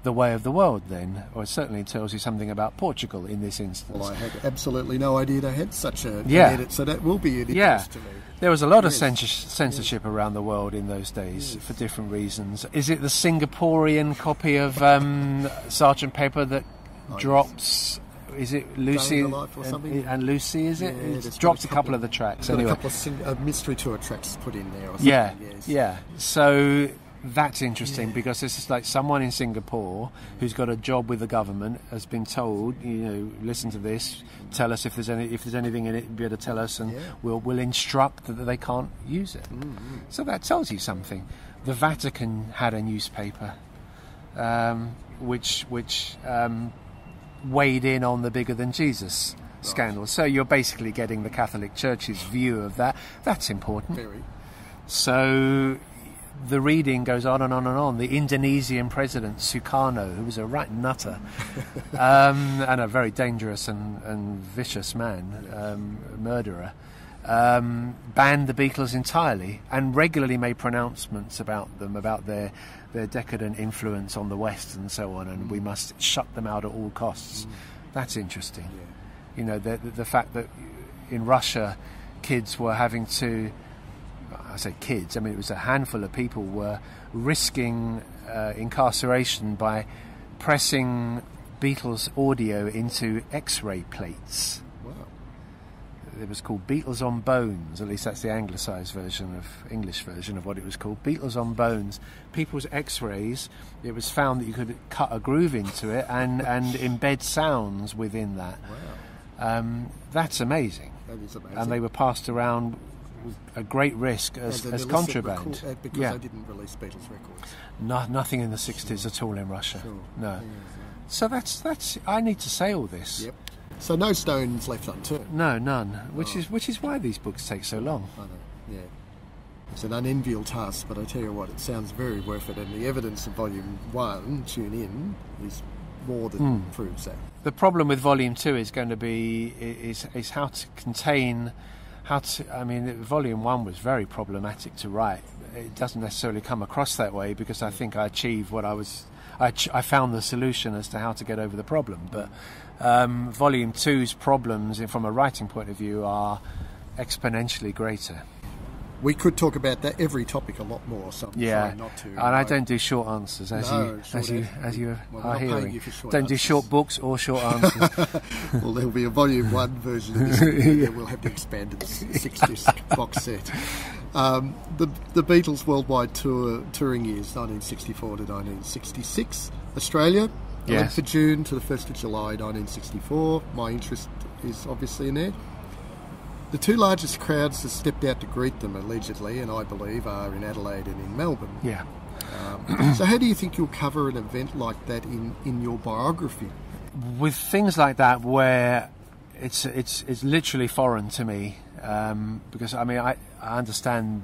the way of the world then, or it certainly tells you something about Portugal in this instance. Well, I had absolutely no idea they had such an Yeah. edit, so that will be an interest Yeah. to me. There was a lot of Yes. censorship around the world in those days, Yes. for different reasons. Is it the Singaporean copy of Sgt. Pepper that Oh, drops... Is it Lucy Day in the Life or something? and Lucy, is it? Yeah, It there's drops got a couple of the tracks. Got Anyway. a couple of mystery tour tracks put in there or something. Yeah, Yes. yeah. So that's interesting, because this is like someone in Singapore who's got a job with the government has been told, listen to this, tell us if there's anything in it, be able to tell us, and Yeah. we'll instruct that they can't use it. Mm-hmm. So that tells you something. The Vatican had a newspaper, which weighed in on the Bigger Than Jesus scandal. So you're basically getting the Catholic Church's view of that. That's important. Very. So the reading goes on and on and on. The Indonesian president, Sukarno, who was a right nutter, and a very dangerous and vicious man, murderer, banned the Beatles entirely and regularly made pronouncements about them, about their decadent influence on the West and so on, and we must shut them out at all costs. That's interesting. Yeah. The fact that in Russia kids were having to, I say kids, I mean it was a handful of people, were risking incarceration by pressing Beatles audio into X-ray plates. Wow. It was called Beatles on Bones, at least that's the anglicised version English version of what it was called, Beatles on Bones. People's X-rays, it was found that you could cut a groove into it and embed sounds within that. Wow. That's amazing. That is amazing. And they were passed around with a great risk as contraband. Because they didn't release Beatles records. Nothing in the 60s at all in Russia. Sure. No. Yeah, So that's I need to say all this. Yep. So no stones left unturned. No, none. Which is why these books take so long. I know. Yeah. It's an unenviable task, but I tell you what, it sounds very worth it, and the evidence of Volume 1, Tune In, is more than proves that. The problem with Volume 2 is going to be is how to contain Volume 1 was very problematic to write. It doesn't necessarily come across that way because I think I achieved what I found the solution as to how to get over the problem. But Volume 2's problems, from a writing point of view, are exponentially greater. We could talk about that every topic a lot more, so I'm trying not to. And I don't do short answers, as you are hearing. Don't do short books or short answers. Well, there'll be a Volume 1 version of this, and we'll have the expanded 6-disc box set. The Beatles' worldwide touring years, 1964 to 1966. Australia, 11th of June to the 1st of July, 1964. My interest is obviously in there. The two largest crowds that stepped out to greet them, allegedly, and I believe, are in Adelaide and in Melbourne. Yeah. So how do you think you'll cover an event like that in your biography? With things like that, where it's literally foreign to me, because I understand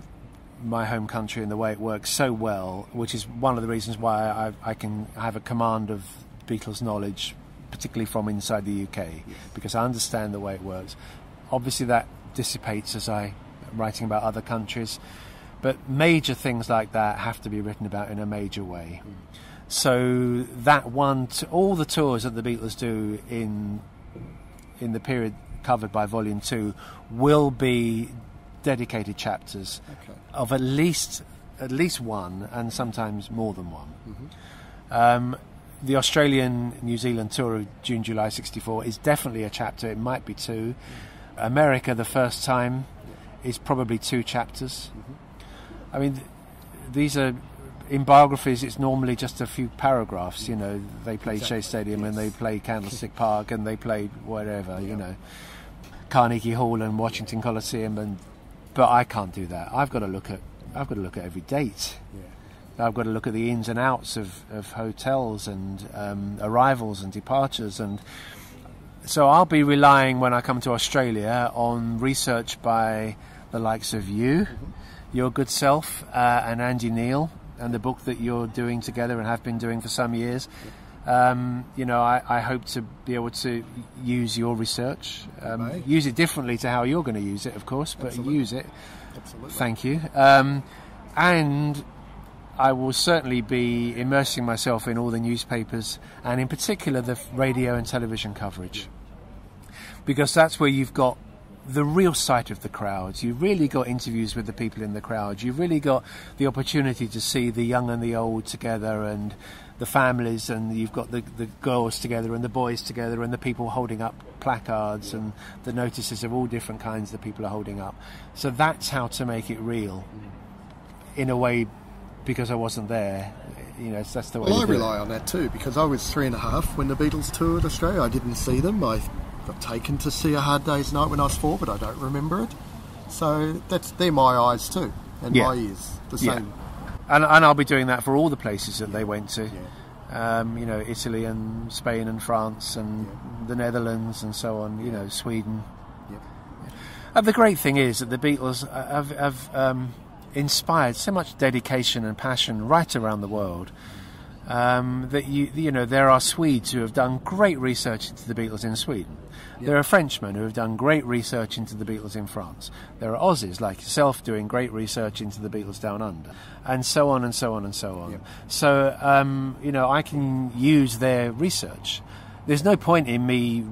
my home country and the way it works so well, which is one of the reasons why I can have a command of Beatles knowledge, particularly from inside the UK, because I understand the way it works. Obviously that dissipates as I'm writing about other countries, but major things like that have to be written about in a major way. So that all the tours that the Beatles do in the period covered by Volume 2 will be dedicated chapters of at least one, and sometimes more than one. The Australian-New Zealand tour of June-July 64 is definitely a chapter. It might be 2. America, the first time, is probably 2 chapters. I mean, these are, in biographies, it's normally just a few paragraphs. You know, they play Shea Stadium and they play Candlestick Park and they play whatever. You know, Carnegie Hall and Washington Coliseum, but I can't do that. I've got to look at every date. I've got to look at the ins and outs of hotels and arrivals and departures, and so I'll be relying, when I come to Australia, on research by the likes of you, your good self, and Andy Neal, and the book that you're doing together and have been doing for some years. I hope to be able to use your research, use it differently to how you're going to use it, of course, but use it. Absolutely. Thank you. And I will certainly be immersing myself in all the newspapers, and in particular the radio and television coverage, because that's where you've got the real sight of the crowds. You've really got interviews with the people in the crowd. You've really got the opportunity to see the young and the old together, and the families, and you've got the girls together and the boys together, and the people holding up placards and the notices of all different kinds that people are holding up. So that's how to make it real, in a way. Because I wasn't there, that's the way. Well, I rely on that too, because I was 3.5 when the Beatles toured Australia. I didn't see them. I got taken to see A Hard Day's Night when I was 4, but I don't remember it. So they're my eyes too, and my ears, the same. And I'll be doing that for all the places that they went to. Italy and Spain and France and the Netherlands and so on. Sweden. And the great thing is that the Beatles have inspired so much dedication and passion right around the world, that there are Swedes who have done great research into the Beatles in Sweden. There are Frenchmen who have done great research into the Beatles in France. There are Aussies like yourself doing great research into the Beatles down under, and so on and so on and so on. So I can use their research. There's no point in me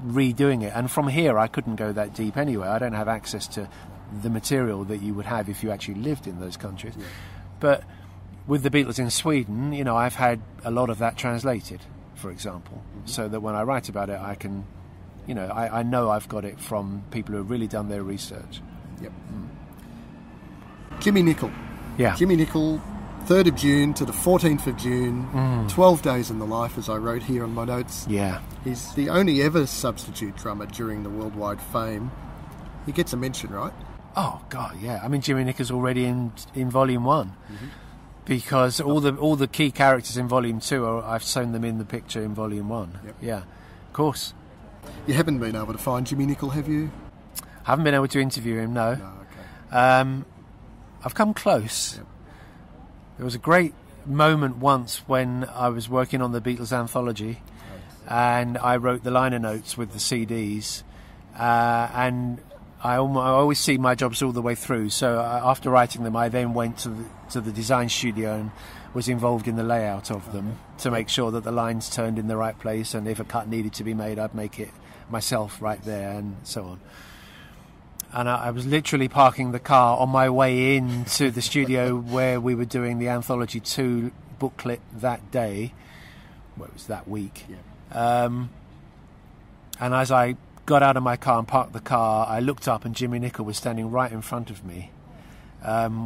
redoing it, and from here I couldn't go that deep anyway. I don't have access to the material that you would have if you actually lived in those countries. But with the Beatles in Sweden, I've had a lot of that translated, for example, so that when I write about it, I can, I know I've got it from people who have really done their research. Jimmy Nicol. Jimmy Nicol, 3rd of June to the 14th of June, 12 days in the life, as I wrote here on my notes. He's the only ever substitute drummer during the worldwide fame. He gets a mention, right? Oh God, yeah. I mean, Jimmy Niccol's already in Volume 1, because all the key characters in Volume 2 I've sewn them in the picture in Volume 1. Yeah, of course. You haven't been able to find Jimmy Nicol, have you? I haven't been able to interview him. No. Okay. I've come close. There was a great moment once when I was working on the Beatles anthology, and I wrote the liner notes with the CDs, and I always see my jobs all the way through. So after writing them, I then went to the design studio and was involved in the layout of them to make sure that the lines turned in the right place, and if a cut needed to be made, I'd make it myself right there, and so on. And I was literally parking the car on my way into the studio where we were doing the Anthology 2 booklet that day. Well, it was that week. Yeah. And as I got out of my car and parked the car, I looked up and Jimmy Nicol was standing right in front of me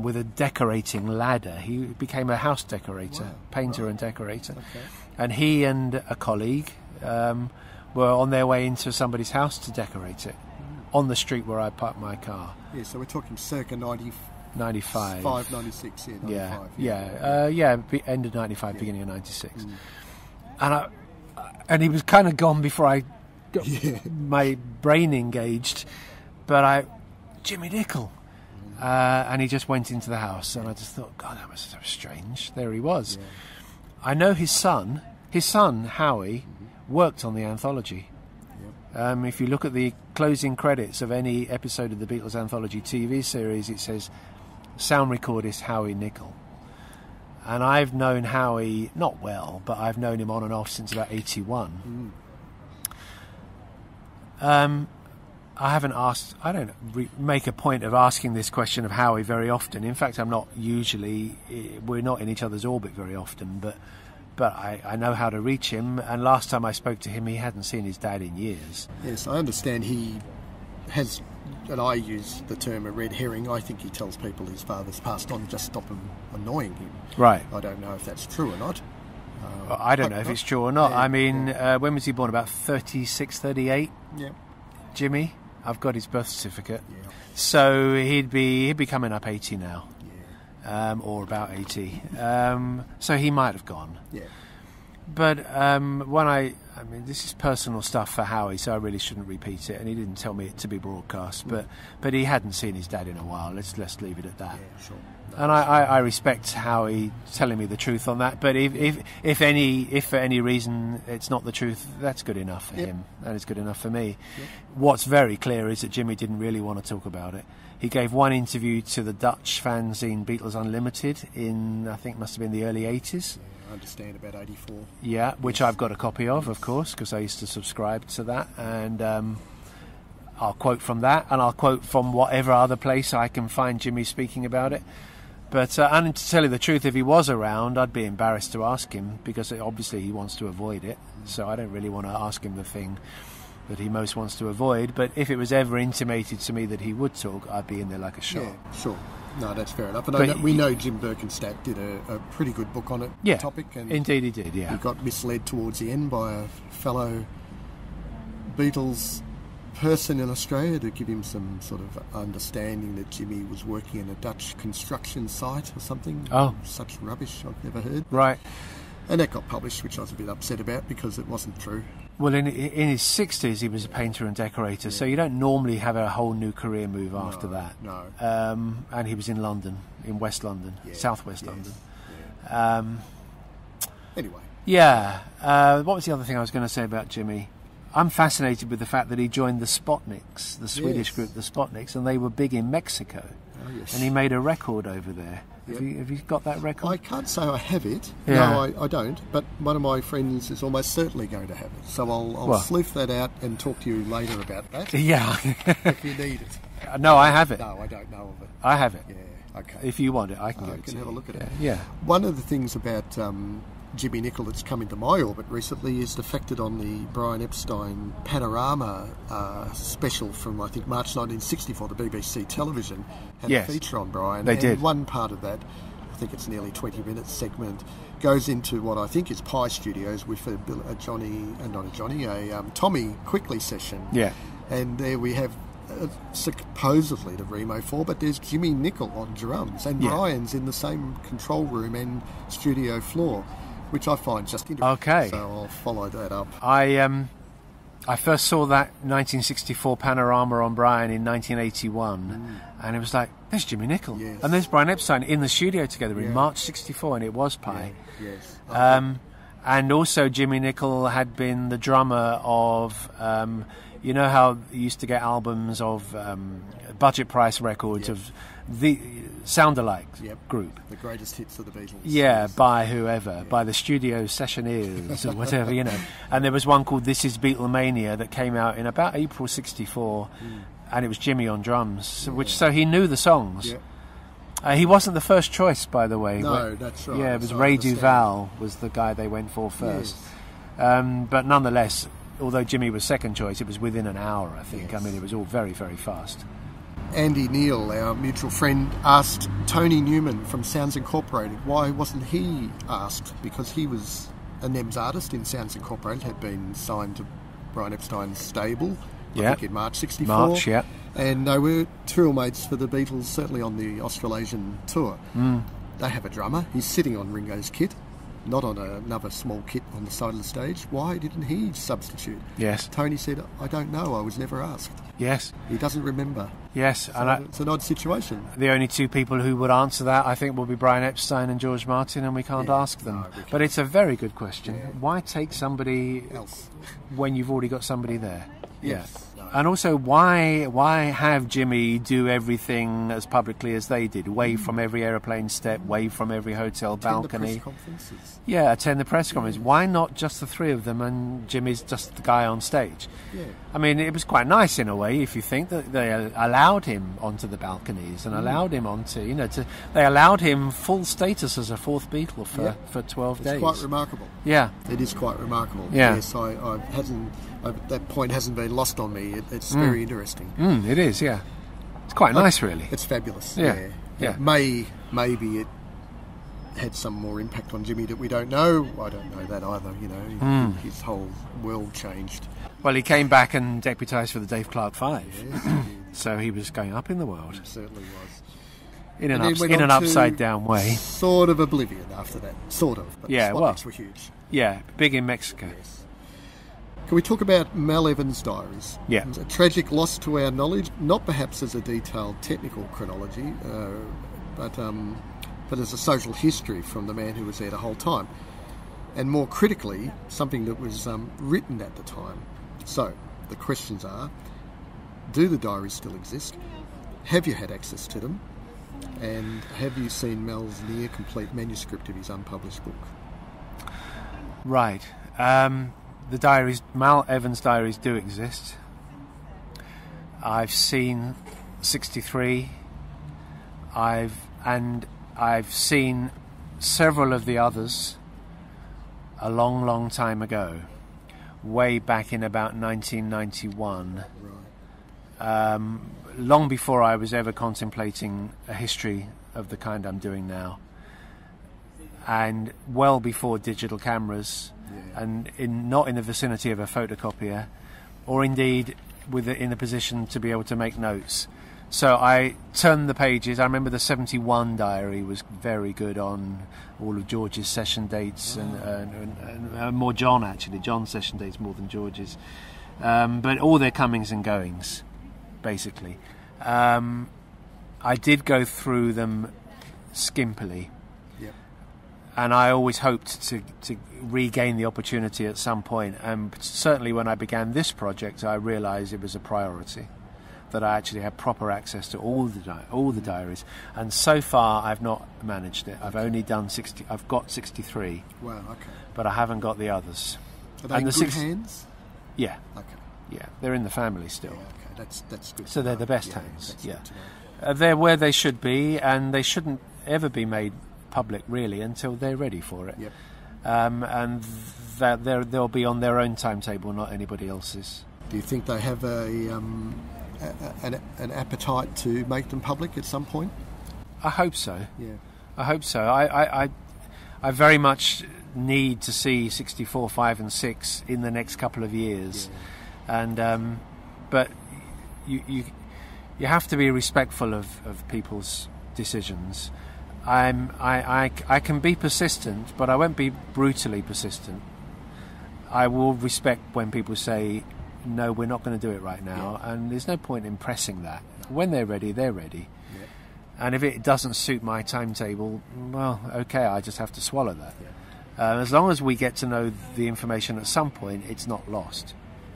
with a decorating ladder. He became a house decorator, painter and decorator. Okay. And he and a colleague were on their way into somebody's house to decorate it on the street where I parked my car. Yeah, so we're talking circa 95. 96, yeah, 95. End of 95, beginning of 96. And he was kind of gone before I got my brain engaged, but Jimmy Nicol. And he just went into the house, and I just thought, God, that was so strange. There he was. Yeah. I know his son, Howie, worked on the anthology. Yep. If you look at the closing credits of any episode of the Beatles Anthology TV series, it says, sound recordist Howie Nicol. And I've known Howie, not well, but I've known him on and off since about 81. I don't make a point of asking this question of Howie very often. In fact, we're not in each other's orbit very often, but I know how to reach him, and last time I spoke to him, he hadn't seen his dad in years. Yes, I understand he has, and I use the term a red herring. I think he tells people his father's passed on, just stop him annoying him. Right. I don't know if that's true or not. I don't know if it's true or not. Yeah, I mean, when was he born? About 36, 38? Yeah. Jimmy? I've got his birth certificate. Yeah. So he'd be coming up 80 now. Yeah. Or about 80. So he might have gone. Yeah. But this is personal stuff for Howie, so I really shouldn't repeat it. And he didn't tell me it to be broadcast, but he hadn't seen his dad in a while. Let's leave it at that. Yeah, sure. And I respect Howie telling me the truth on that. But if for any reason it's not the truth, that's good enough for him. That is good enough for me. Yep. What's very clear is that Jimmy didn't really want to talk about it. He gave one interview to the Dutch fanzine Beatles Unlimited in, I think, must have been the early 80s. Yeah, I understand, about 84. Yeah, which I've got a copy of course, because I used to subscribe to that. And I'll quote from that, and I'll quote from whatever other place I can find Jimmy speaking about it. But and to tell you the truth, if he was around, I'd be embarrassed to ask him, because obviously he wants to avoid it. So I don't really want to ask him the thing that he most wants to avoid. But if it was ever intimated to me that he would talk, I'd be in there like a shot. Yeah, sure. No, that's fair enough. And we know Jim Birkenstadt did a pretty good book on it. Yeah, topic. And indeed he did, yeah. He got misled towards the end by a fellow Beatles person in Australia to give him some sort of understanding that Jimmy was working in a Dutch construction site or something. Oh. Such rubbish I've never heard. Right. And that got published, which I was a bit upset about because it wasn't true. Well, in his 60s he was a painter and decorator, so you don't normally have a whole new career move after that. No. And he was in London, in West London, southwest London. Yeah. Anyway. Yeah. What was the other thing I was going to say about Jimmy? I'm fascinated with the fact that he joined the Spotniks, the Swedish group, the Spotniks, and they were big in Mexico. Oh, yes. And he made a record over there. Yep. Have you got that record? I can't say I have it. Yeah. No, I don't. But one of my friends is almost certainly going to have it. So I'll sleuth that out and talk to you later about that. Yeah. If you need it. No, I have it. No, I don't know of it. I have it. Yeah, okay. If you want it, I can give it to you. have a look at it. Yeah. One of the things about Jimmy Nicol that's come into my orbit recently is defected on the Brian Epstein Panorama special from, I think, March 1964, the BBC television, had a feature on Brian. They did. One part of that, I think it's nearly 20 minutes segment, goes into what I think is Pye Studios with a Tommy Quickly session. Yeah. And there we have supposedly the Remo 4, but there's Jimmy Nicol on drums, and Brian's in the same control room and studio floor, which I find just interesting. Okay. So I'll follow that up. I first saw that 1964 Panorama on Brian in 1981, and it was like, there's Jimmy Nicol. Yes. And there's Brian Epstein in the studio together in March 64, and it was Pye. Yeah. Yes. And also Jimmy Nicol had been the drummer of You know how you used to get albums of budget price records of the sound-alike group. The greatest hits of the Beatles. Yeah, by whoever, by the studio sessioneers or whatever, you know. And there was one called This Is Beatlemania that came out in about April 64, and it was Jimmy on drums, so he knew the songs. Yeah. He wasn't the first choice, by the way. No, that's right. Yeah, it was Ray Duval was the guy they went for first. Yes. But nonetheless, although Jimmy was second choice, it was within an hour, I think. Yes. I mean, it was all very, very fast. Andy Neal, our mutual friend, asked Tony Newman from Sounds Incorporated why wasn't he asked, because he was a NEMS artist in Sounds Incorporated, had been signed to Brian Epstein's stable, I think in March 64. March, yeah. And they were tour mates for the Beatles, certainly on the Australasian tour. They have a drummer. He's sitting on Ringo's kit, not on another small kit on the side of the stage. Why didn't he substitute? Yes. Tony said, I don't know, I was never asked. Yes. He doesn't remember. Yes. So it's an odd situation. The only two people who would answer that, I think, will be Brian Epstein and George Martin, and we can't ask them. No, but it's a very good question. Yeah. Why take somebody else when you've already got somebody there? Yes. Yeah. And also, why have Jimmy do everything as publicly as they did? Wave from every aeroplane step, wave from every hotel balcony. Attend the press conferences. Yeah, attend the press conference. Why not just the three of them and Jimmy's just the guy on stage? Yeah. I mean, it was quite nice in a way, if you think that they allowed him onto the balconies and allowed him onto, they allowed him full status as a fourth Beatle for 12 days. It's quite remarkable. Yeah. It is quite remarkable. Yeah. Yes, that point hasn't been lost on me. It's very interesting. It is, yeah. It's quite nice, really. It's fabulous. Yeah. Maybe it had some more impact on Jimmy that we don't know. I don't know that either. His whole world changed. Well, he came back and deputised for the Dave Clark Five. Yes, so he was going up in the world. He certainly was. In an upside down way. Sort of oblivion after that. Sort of. But the spotlights were huge. Yeah, big in Mexico. Yes. Can we talk about Mal Evans' diaries? Yeah. A tragic loss to our knowledge, not perhaps as a detailed technical chronology, but as a social history from the man who was there the whole time. And more critically, something that was written at the time. So, the questions are, do the diaries still exist? Have you had access to them? And have you seen Mal's near-complete manuscript of his unpublished book? Right. The diaries, Mal Evans' diaries, do exist. I've seen 63. I've seen several of the others a long, long time ago, way back in about 1991. Right. Long before I was ever contemplating a history of the kind I'm doing now, and well before digital cameras. And not in the vicinity of a photocopier, or indeed in a position to be able to make notes. So I turned the pages. I remember the 71 diary was very good on all of George's session dates, and more John's session dates more than George's, but all their comings and goings, basically. I did go through them skimpily. And I always hoped to regain the opportunity at some point. And certainly when I began this project, I realised it was a priority, that I actually had proper access to all the diaries. And so far, I've not managed it. I've only done 60. I've got 63. Wow. Okay. But I haven't got the others. Are they in good hands? Yeah. Okay. Yeah, they're in the family still. Yeah, okay. That's good. So they're the best hands. Yeah. They're where they should be, and they shouldn't ever be made public really until they're ready for it. Yep. And that they'll be on their own timetable, not anybody else's. Do you think they have an appetite to make them public at some point? I hope so. Yeah. I hope so. I very much need to see 64, 5 and 6 in the next couple of years. Yeah. And but you have to be respectful of people's decisions. I can be persistent, but I won't be brutally persistent. I will respect when people say, no, we're not going to do it right now, and there's no point in pressing that. When they're ready, they're ready. Yeah. And if it doesn't suit my timetable, well, okay, I just have to swallow that. Yeah. As long as we get to know the information at some point, it's not lost.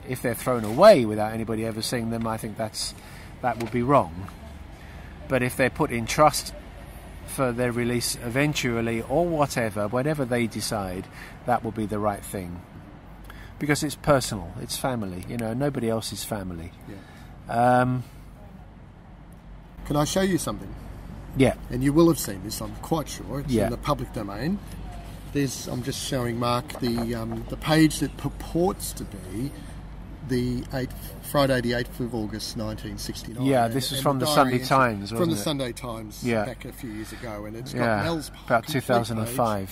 If they're thrown away without anybody ever seeing them, I think that would be wrong. But if they're put in trust for their release eventually, or whatever they decide, that will be the right thing. Because it's personal, it's family, nobody else is family. Yeah. Can I show you something? Yeah. And you will have seen this, I'm quite sure. It's in the public domain. I'm just showing Mark the page that purports to be Friday the 8th of August 1969. Yeah, this is from the Sunday Times, wasn't it? From the Sunday Times back a few years ago, and it's got Mel's about 2005,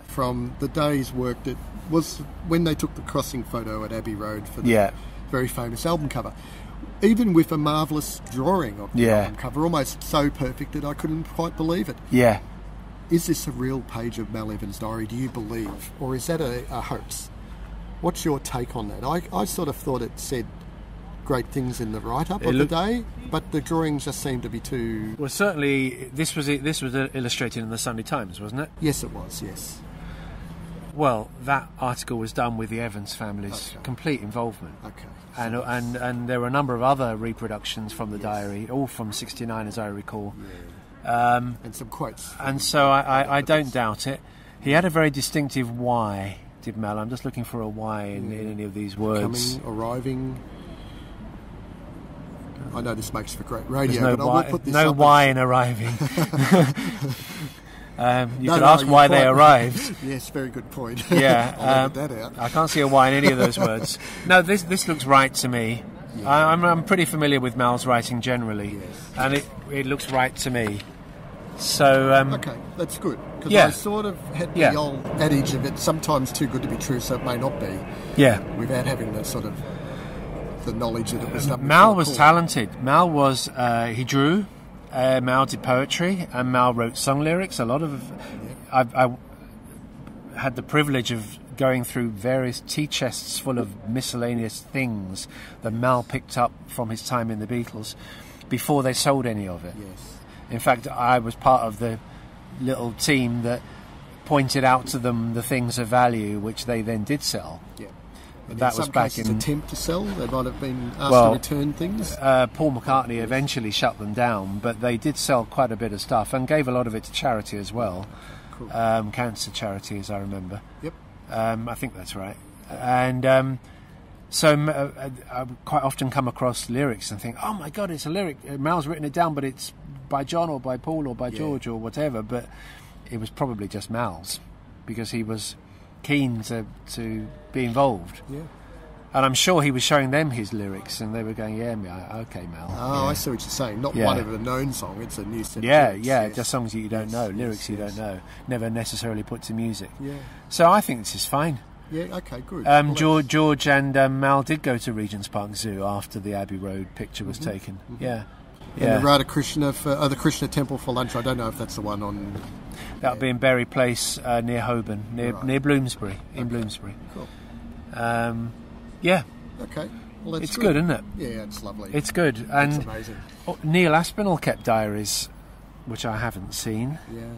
from the day's work that was when they took the crossing photo at Abbey Road for the very famous album cover. Even with a marvellous drawing of the album cover, almost so perfect that I couldn't quite believe it. Yeah. Is this a real page of Mal Evans' diary, do you believe? Or is that a hoax? What's your take on that? I sort of thought it said great things in the write-up of the day, but the drawings just seemed to be too... Well, certainly, this was illustrated in the Sunday Times, wasn't it? Yes, it was, yes. Well, that article was done with the Evans family's complete involvement. Okay. And there were a number of other reproductions from the diary, all from 69 as I recall. Yeah. And some quotes. And so I don't doubt it. He had a very distinctive Y, did Mal. I'm just looking for a Y in any of these words. Coming, arriving. I know this makes for great radio, no but I will put this no up Y in arriving. You could ask why they arrived. Yes, very good point. Yeah, I'll edit that out. I can't see a Y in any of those words. No, this looks right to me. Yeah. I'm pretty familiar with Mal's writing generally, and it looks right to me. So okay, that's good, because I sort of had the old adage of it's sometimes too good to be true, so it may not be. Yeah, without having the sort of the knowledge that it was something. Mal was talented. Mal was he drew. Mal did poetry, and Mal wrote song lyrics. A lot of I had the privilege of going through various tea chests full of miscellaneous things that Mal picked up from his time in the Beatles before they sold any of it. Yes. In fact, I was part of the little team that pointed out to them the things of value which they then did sell. Yeah. And that was back in attempt to sell. They might have been asked to return things. Paul McCartney eventually shut them down, but they did sell quite a bit of stuff and gave a lot of it to charity as well. Cool. Cancer charity, as I remember. Yep. I think that's right. And so I quite often come across lyrics and think, oh my God, it's a lyric. Mal's written it down, but it's by John or by Paul or by George or whatever. But it was probably just Mal's, because he was keen to be involved. Yeah. And I'm sure he was showing them his lyrics, and they were going, okay, Mal. Oh, I see what you're saying. Not one of a known song, it's a new set of lyrics. Just songs that you don't know, lyrics you don't know, never necessarily put to music. Yeah. So I think this is fine. Yeah, okay, good. George and Mal did go to Regent's Park Zoo after the Abbey Road picture was taken. Mm-hmm. Yeah. And the Radha Krishna the Krishna Temple for lunch. I don't know if that's the one on. That would be in Berry Place, near Holborn, near Bloomsbury, in Bloomsbury. Cool. Yeah. Okay. Well, that's it's good, isn't it? Yeah, it's lovely. It's good. And it's amazing. Neil Aspinall kept diaries, which I haven't seen. Yeah.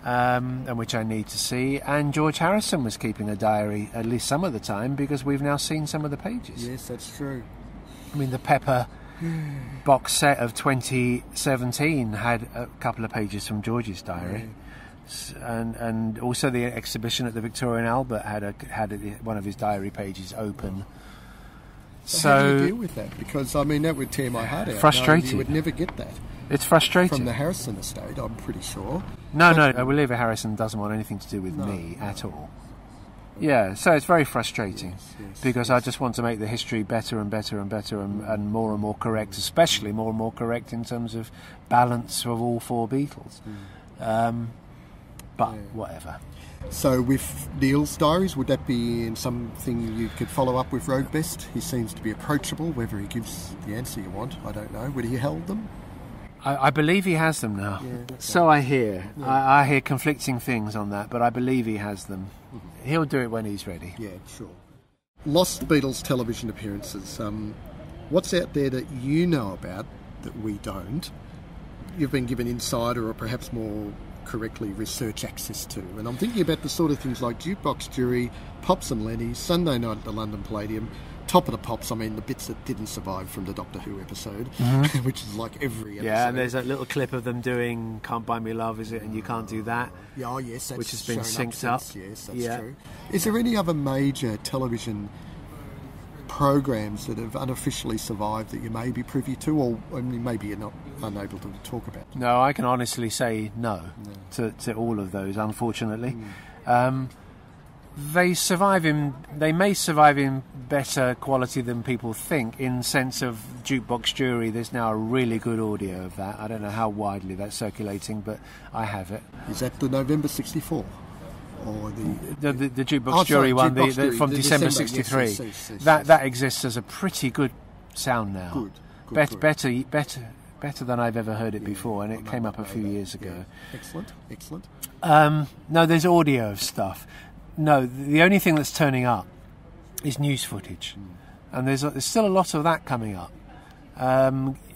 And which I need to see. And George Harrison was keeping a diary at least some of the time, because we've now seen some of the pages. Yes, that's true. I mean, the Pepper box set of 2017 had a couple of pages from George's diary. And also the exhibition at the Victoria and Albert had one of his diary pages open. So how do you deal with that? Because I mean, that would tear my heart out. Frustrating. You would never get that. It's frustrating. From the Harrison estate, I'm pretty sure. No, Olivia Harrison doesn't want anything to do with me at all. Yeah, so it's very frustrating, because I just want to make the history better and better and better and more correct, especially more and more correct in terms of balance of all four Beatles. But whatever. So with Neil's diaries, would that be something you could follow up with Rogue Best? He seems to be approachable. Whether he gives the answer you want, I don't know. Would he hold them? I believe he has them now. Yeah, so I hear. Yeah. I hear conflicting things on that, but I believe he has them. Mm-hmm. He'll do it when he's ready. Yeah, sure. Lost Beatles television appearances. What's out there that you know about that we don't? You've been given insider or perhaps more correctly research access to. And I'm thinking about the sort of things like Jukebox Jury, Pops and Lenny, Sunday Night at the London Palladium, top of the pops, I mean, the bits that didn't survive from the Doctor Who episode, which is like every episode. Yeah, and there's a little clip of them doing Can't Buy Me Love, is it? And You Can't Do That. Yeah, oh, yes, that's which has been synced up. Yes, that's true. Is there any other major television programs that have unofficially survived that you may be privy to, or I mean, maybe you're not unable to talk about? No, I can honestly say no. To all of those, unfortunately. They may survive in better quality than people think. In sense of Jukebox Jury, there's now a really good audio of that. I don't know how widely that's circulating, but I have it. Is that the November 64? Or the Jukebox Jury one, from December 63. Yes. That exists as a pretty good sound now. Good. Better than I've ever heard it before, and it came up a few years ago. Excellent. No, there's audio of stuff. No, the only thing that's turning up is news footage, and there's still a lot of that coming up.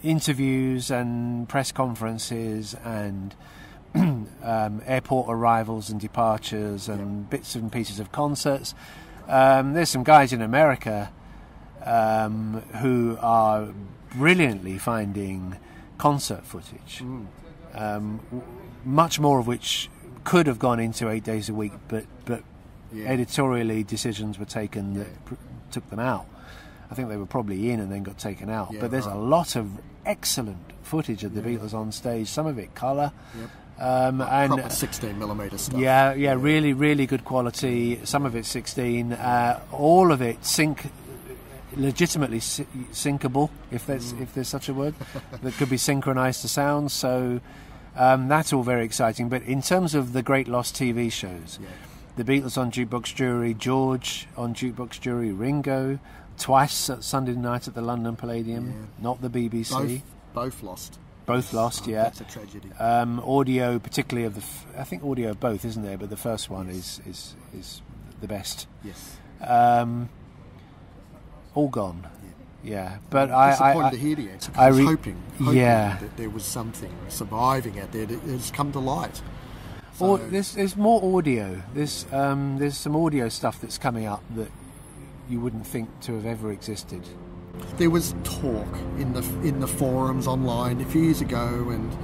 Interviews and press conferences and airport arrivals and departures and bits and pieces of concerts. There's some guys in America who are brilliantly finding concert footage, much more of which could have gone into 8 days a week, but editorially decisions were taken that took them out. I think they were probably in and then got taken out. But there's a lot of excellent footage of the Beatles on stage, some of it colour. And proper 16mm stuff. Yeah, really good quality. Some of it 16, all of it legitimately syncable, if there's such a word, that could be synchronised to sound. So that's all very exciting. But in terms of the great lost TV shows, the Beatles on Jukebox Jury, George on Jukebox Jury, Ringo, twice at Sunday night at the London Palladium, not the BBC. Both lost. Both lost, yeah. That's a tragedy. Audio, particularly of I think audio of both, isn't there? But the first one is the best. Yes. All gone. Yeah. But disappointed to hear the answer. I was hoping that there was something surviving out there that has come to light. So, there's more audio. There's some audio stuff that's coming up that you wouldn't think to have ever existed. There was talk in the forums online a few years ago, and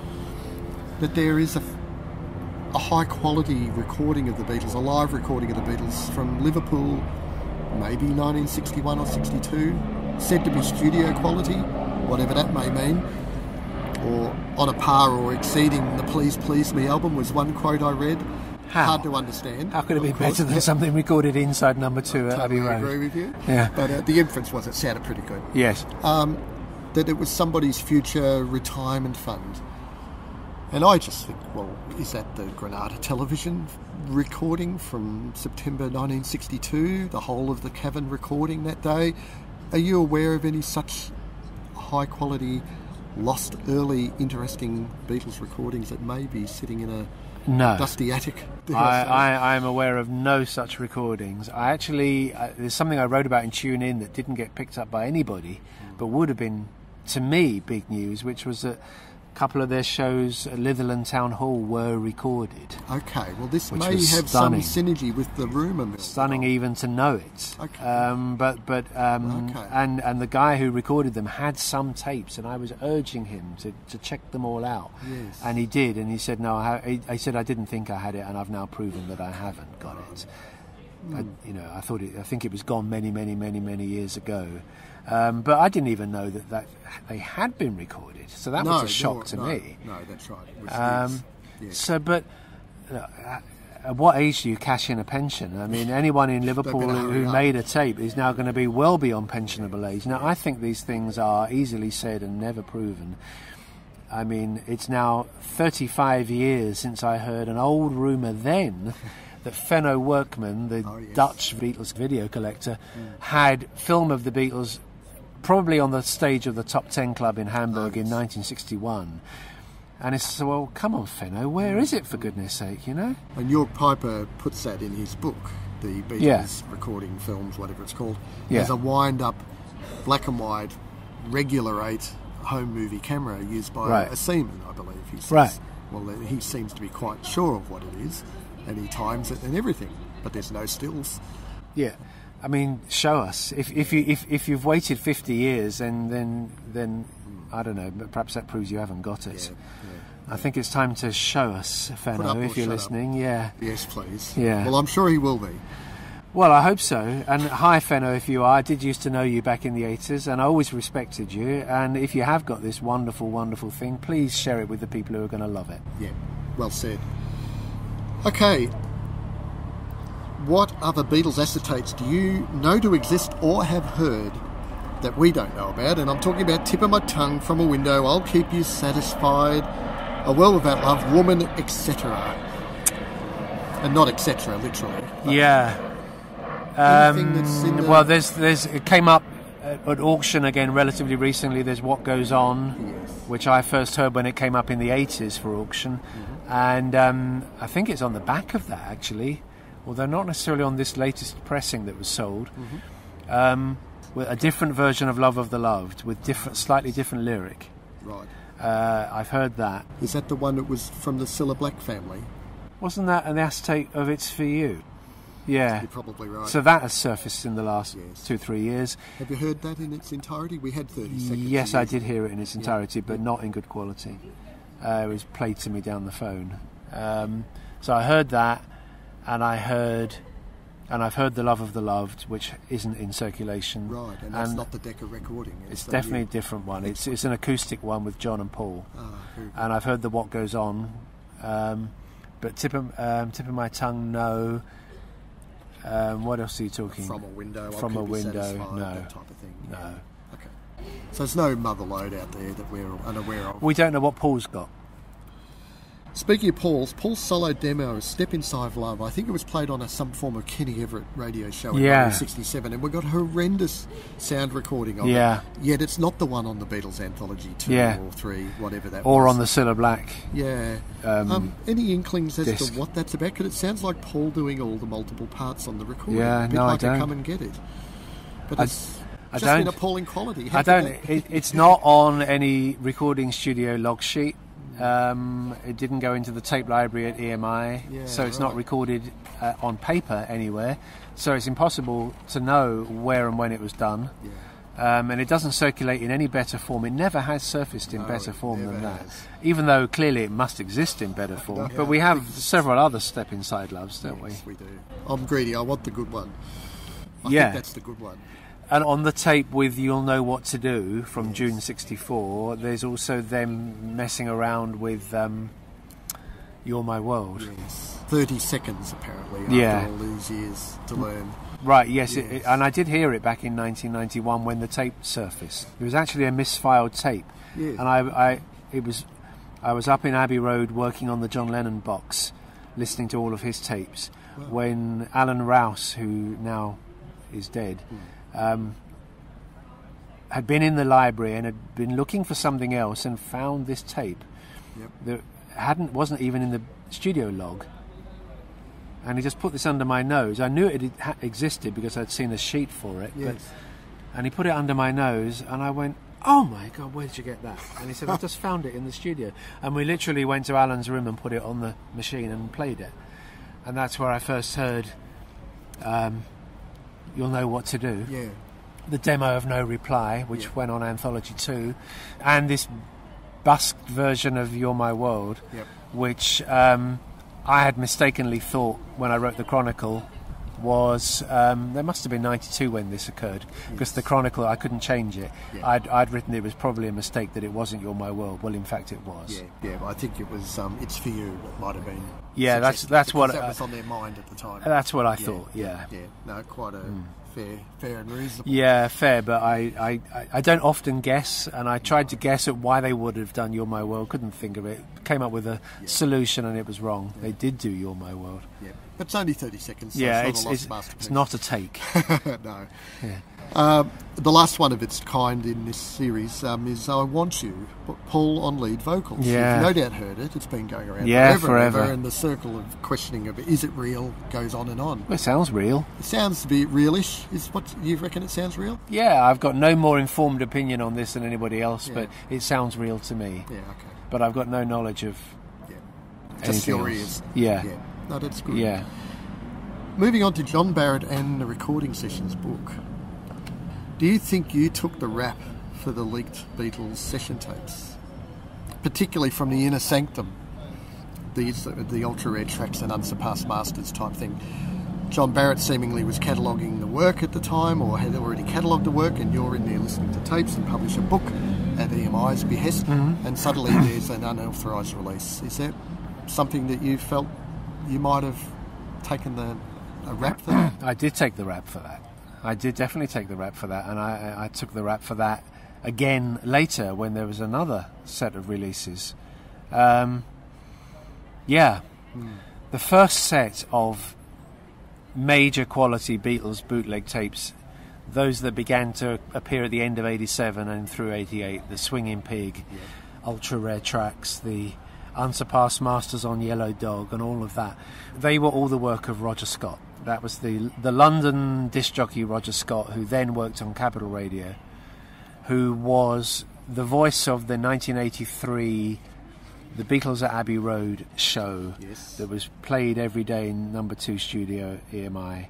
that there is a high quality recording of the Beatles, a live recording of the Beatles from Liverpool, maybe 1961 or 62, said to be studio quality, whatever that may mean, or on a par or exceeding the Please Please Me album was one quote I read. How? Hard to understand. How could it be better than something recorded inside number 2 at Abbey Road? I agree with you. Yeah. But the inference was it sounded pretty good. Yes. That it was somebody's future retirement fund. And I just think, well, is that the Granada television recording from September 1962, the whole of the cavern recording that day? Are you aware of any such high-quality, lost, early, interesting Beatles recordings that may be sitting in a dusty attic? I am aware of no such recordings. I actually, there's something I wrote about in Tune In that didn't get picked up by anybody, but would have been, to me, big news, which was that a couple of their shows at Litherland Town Hall were recorded. Okay, well this may have some synergy with the rumour mill. Stunning even to know it. Okay. And the guy who recorded them had some tapes, and I was urging him to check them all out. Yes. And he did, and he said, no, I said I didn't think I had it, and I've now proven that I haven't got it. I think it was gone many years ago. But I didn't even know that they had been recorded. So that was a shock to me. No, that's right. Yes. So, but at what age do you cash in a pension? I mean, anyone in Liverpool who made a tape is now going to be well beyond pensionable age. Now, I think these things are easily said and never proven. I mean, it's now 35 years since I heard an old rumour then that Fenno Workman, the Dutch Beatles video collector, had film of the Beatles probably on the stage of the Top 10 Club in Hamburg in 1961. And it's, well, come on, Fenno, where is it, for goodness sake, you know? And your Piper puts that in his book, the Beatles recording films, whatever it's called, as a wind-up, black and white, regular 8 home movie camera used by a seaman, I believe he says. Right. Well, he seems to be quite sure of what it is, and he times it and everything, but there's no stills. Yeah. I mean, show us. If you've waited 50 years, then I don't know. But perhaps that proves you haven't got it. I think it's time to show us, Fenno, if you're listening. Yeah. Yes, please. Yeah. Well, I'm sure he will be. Well, I hope so. And hi, Fenno, if you are. I did used to know you back in the 80s, and I always respected you. And if you have got this wonderful, wonderful thing, please share it with the people who are going to love it. Yeah. Well said. Okay. What other Beatles acetates do you know to exist or have heard that we don't know about? And I'm talking about Tip of My Tongue, From a Window, I'll Keep You Satisfied, A World Without Love, Woman, etc. And not etc. literally. Yeah. Anything that's in the... Well, it came up at auction again relatively recently. There's What Goes On, which I first heard when it came up in the 80s for auction. And I think it's on the back of that, actually, although not necessarily on this latest pressing that was sold. With a different version of Love of the Loved, with slightly different lyric. Right. I've heard that. Is that the one that was from the Cilla Black family? Wasn't that an acetate of It's For You? Yeah. You're probably right. So that has surfaced in the last 2-3 years. Have you heard that in its entirety? We had 30 seconds. Yes, I did hear it in its entirety, but not in good quality. It was played to me down the phone. So I heard that, and I've heard The Love of the Loved, which isn't in circulation. Right, and that's not the Decca recording. It's definitely a different one. It's an acoustic one with John and Paul. And I've heard the What Goes On, but Tip of My Tongue, no. What else are you talking? From a Window. From a Window, no. That type of thing. No. Okay. So there's no Motherlode out there that we're unaware of. We don't know what Paul's got. Speaking of Paul's solo demo, Step Inside Love, I think it was played on some form of Kenny Everett radio show in 1967, and we got a horrendous sound recording of it. Yet it's not the one on the Beatles Anthology 2 or 3, whatever that was. Or on the Cilla Black. Yeah. Any inklings as to what that's about? Because it sounds like Paul doing all the multiple parts on the recording. Yeah, a bit like a Come and Get It. But it's just an appalling quality. It's not on any recording studio log sheet. It didn't go into the tape library at EMI, so it's not recorded on paper anywhere, so it's impossible to know where and when it was done. And it doesn't circulate in any better form. It never has surfaced in better form than that, even though clearly it must exist in better form. But we have several other Step Inside Loves, don't we? Yes, we do. I'm greedy, I want the good one. I think that's the good one. And on the tape with You'll Know What to Do from June 64, there's also them messing around with You're My World. Yes. 30 seconds, apparently, after all these years to learn. Right, yes. And I did hear it back in 1991 when the tape surfaced. It was actually a misfiled tape. Yes. And I was up in Abbey Road working on the John Lennon box, listening to all of his tapes, when Alan Rouse, who now is dead... had been in the library and had been looking for something else and found this tape that wasn't even in the studio log, and he just put this under my nose. I knew it existed because I'd seen a sheet for it, and he put it under my nose, and I went, "Oh my God, where did you get that?" And he said, "I just found it in the studio." And we literally went to Alan's room and put it on the machine and played it, and that's where I first heard You'll Know What to Do. Yeah. The demo of No Reply, which went on Anthology 2, and this busked version of You're My World, which I had mistakenly thought when I wrote the Chronicle was, there must have been 92 when this occurred, because the Chronicle, I couldn't change it. I'd written it was probably a mistake that it wasn't You're My World. Well, in fact it was. Yeah, I think it was It's For You that might have been. Yeah, that's what... that was on their mind at the time. That's what I thought, Yeah, no, quite a fair and reasonable. Yeah, fair, but I don't often guess, and I tried to guess at why they would have done You're My World, couldn't think of it, came up with a solution and it was wrong. They did do You're My World. Yeah, but it's only 30 seconds, so it's not a take. No. Yeah. The last one of its kind in this series is I Want You, Paul on lead vocals. Yeah. You've no doubt heard it. It's been going around forever. And the circle of questioning of is it real goes on and on. Well, it sounds real. It sounds to be realish. Is what you reckon it sounds real? Yeah, I've got no more informed opinion on this than anybody else, but it sounds real to me. Yeah, okay. But I've got no knowledge of just your ears. Yeah. No, that's good. Yeah. moving on to John Barrett and the Recording Sessions book. Do you think you took the rap for the leaked Beatles session tapes? Particularly from the inner sanctum, the ultra-rare tracks and unsurpassed masters type thing. John Barrett seemingly was cataloguing the work at the time, or had already catalogued the work, and you're in there listening to tapes and publish a book at EMI's behest, and suddenly there's an unauthorised release. Is that something that you felt you might have taken a rap for that? I did take the rap for that. I did definitely take the rap for that, and I took the rap for that again later when there was another set of releases. The first set of major quality Beatles bootleg tapes, those that began to appear at the end of 87 and through 88, the Swinging Pig, ultra rare tracks, the unsurpassed masters on Yellow Dog and all of that, they were all the work of Roger Scott. That was the London disc jockey Roger Scott, who then worked on Capital Radio, who was the voice of the 1983 The Beatles at Abbey Road show that was played every day in number 2 studio, EMI,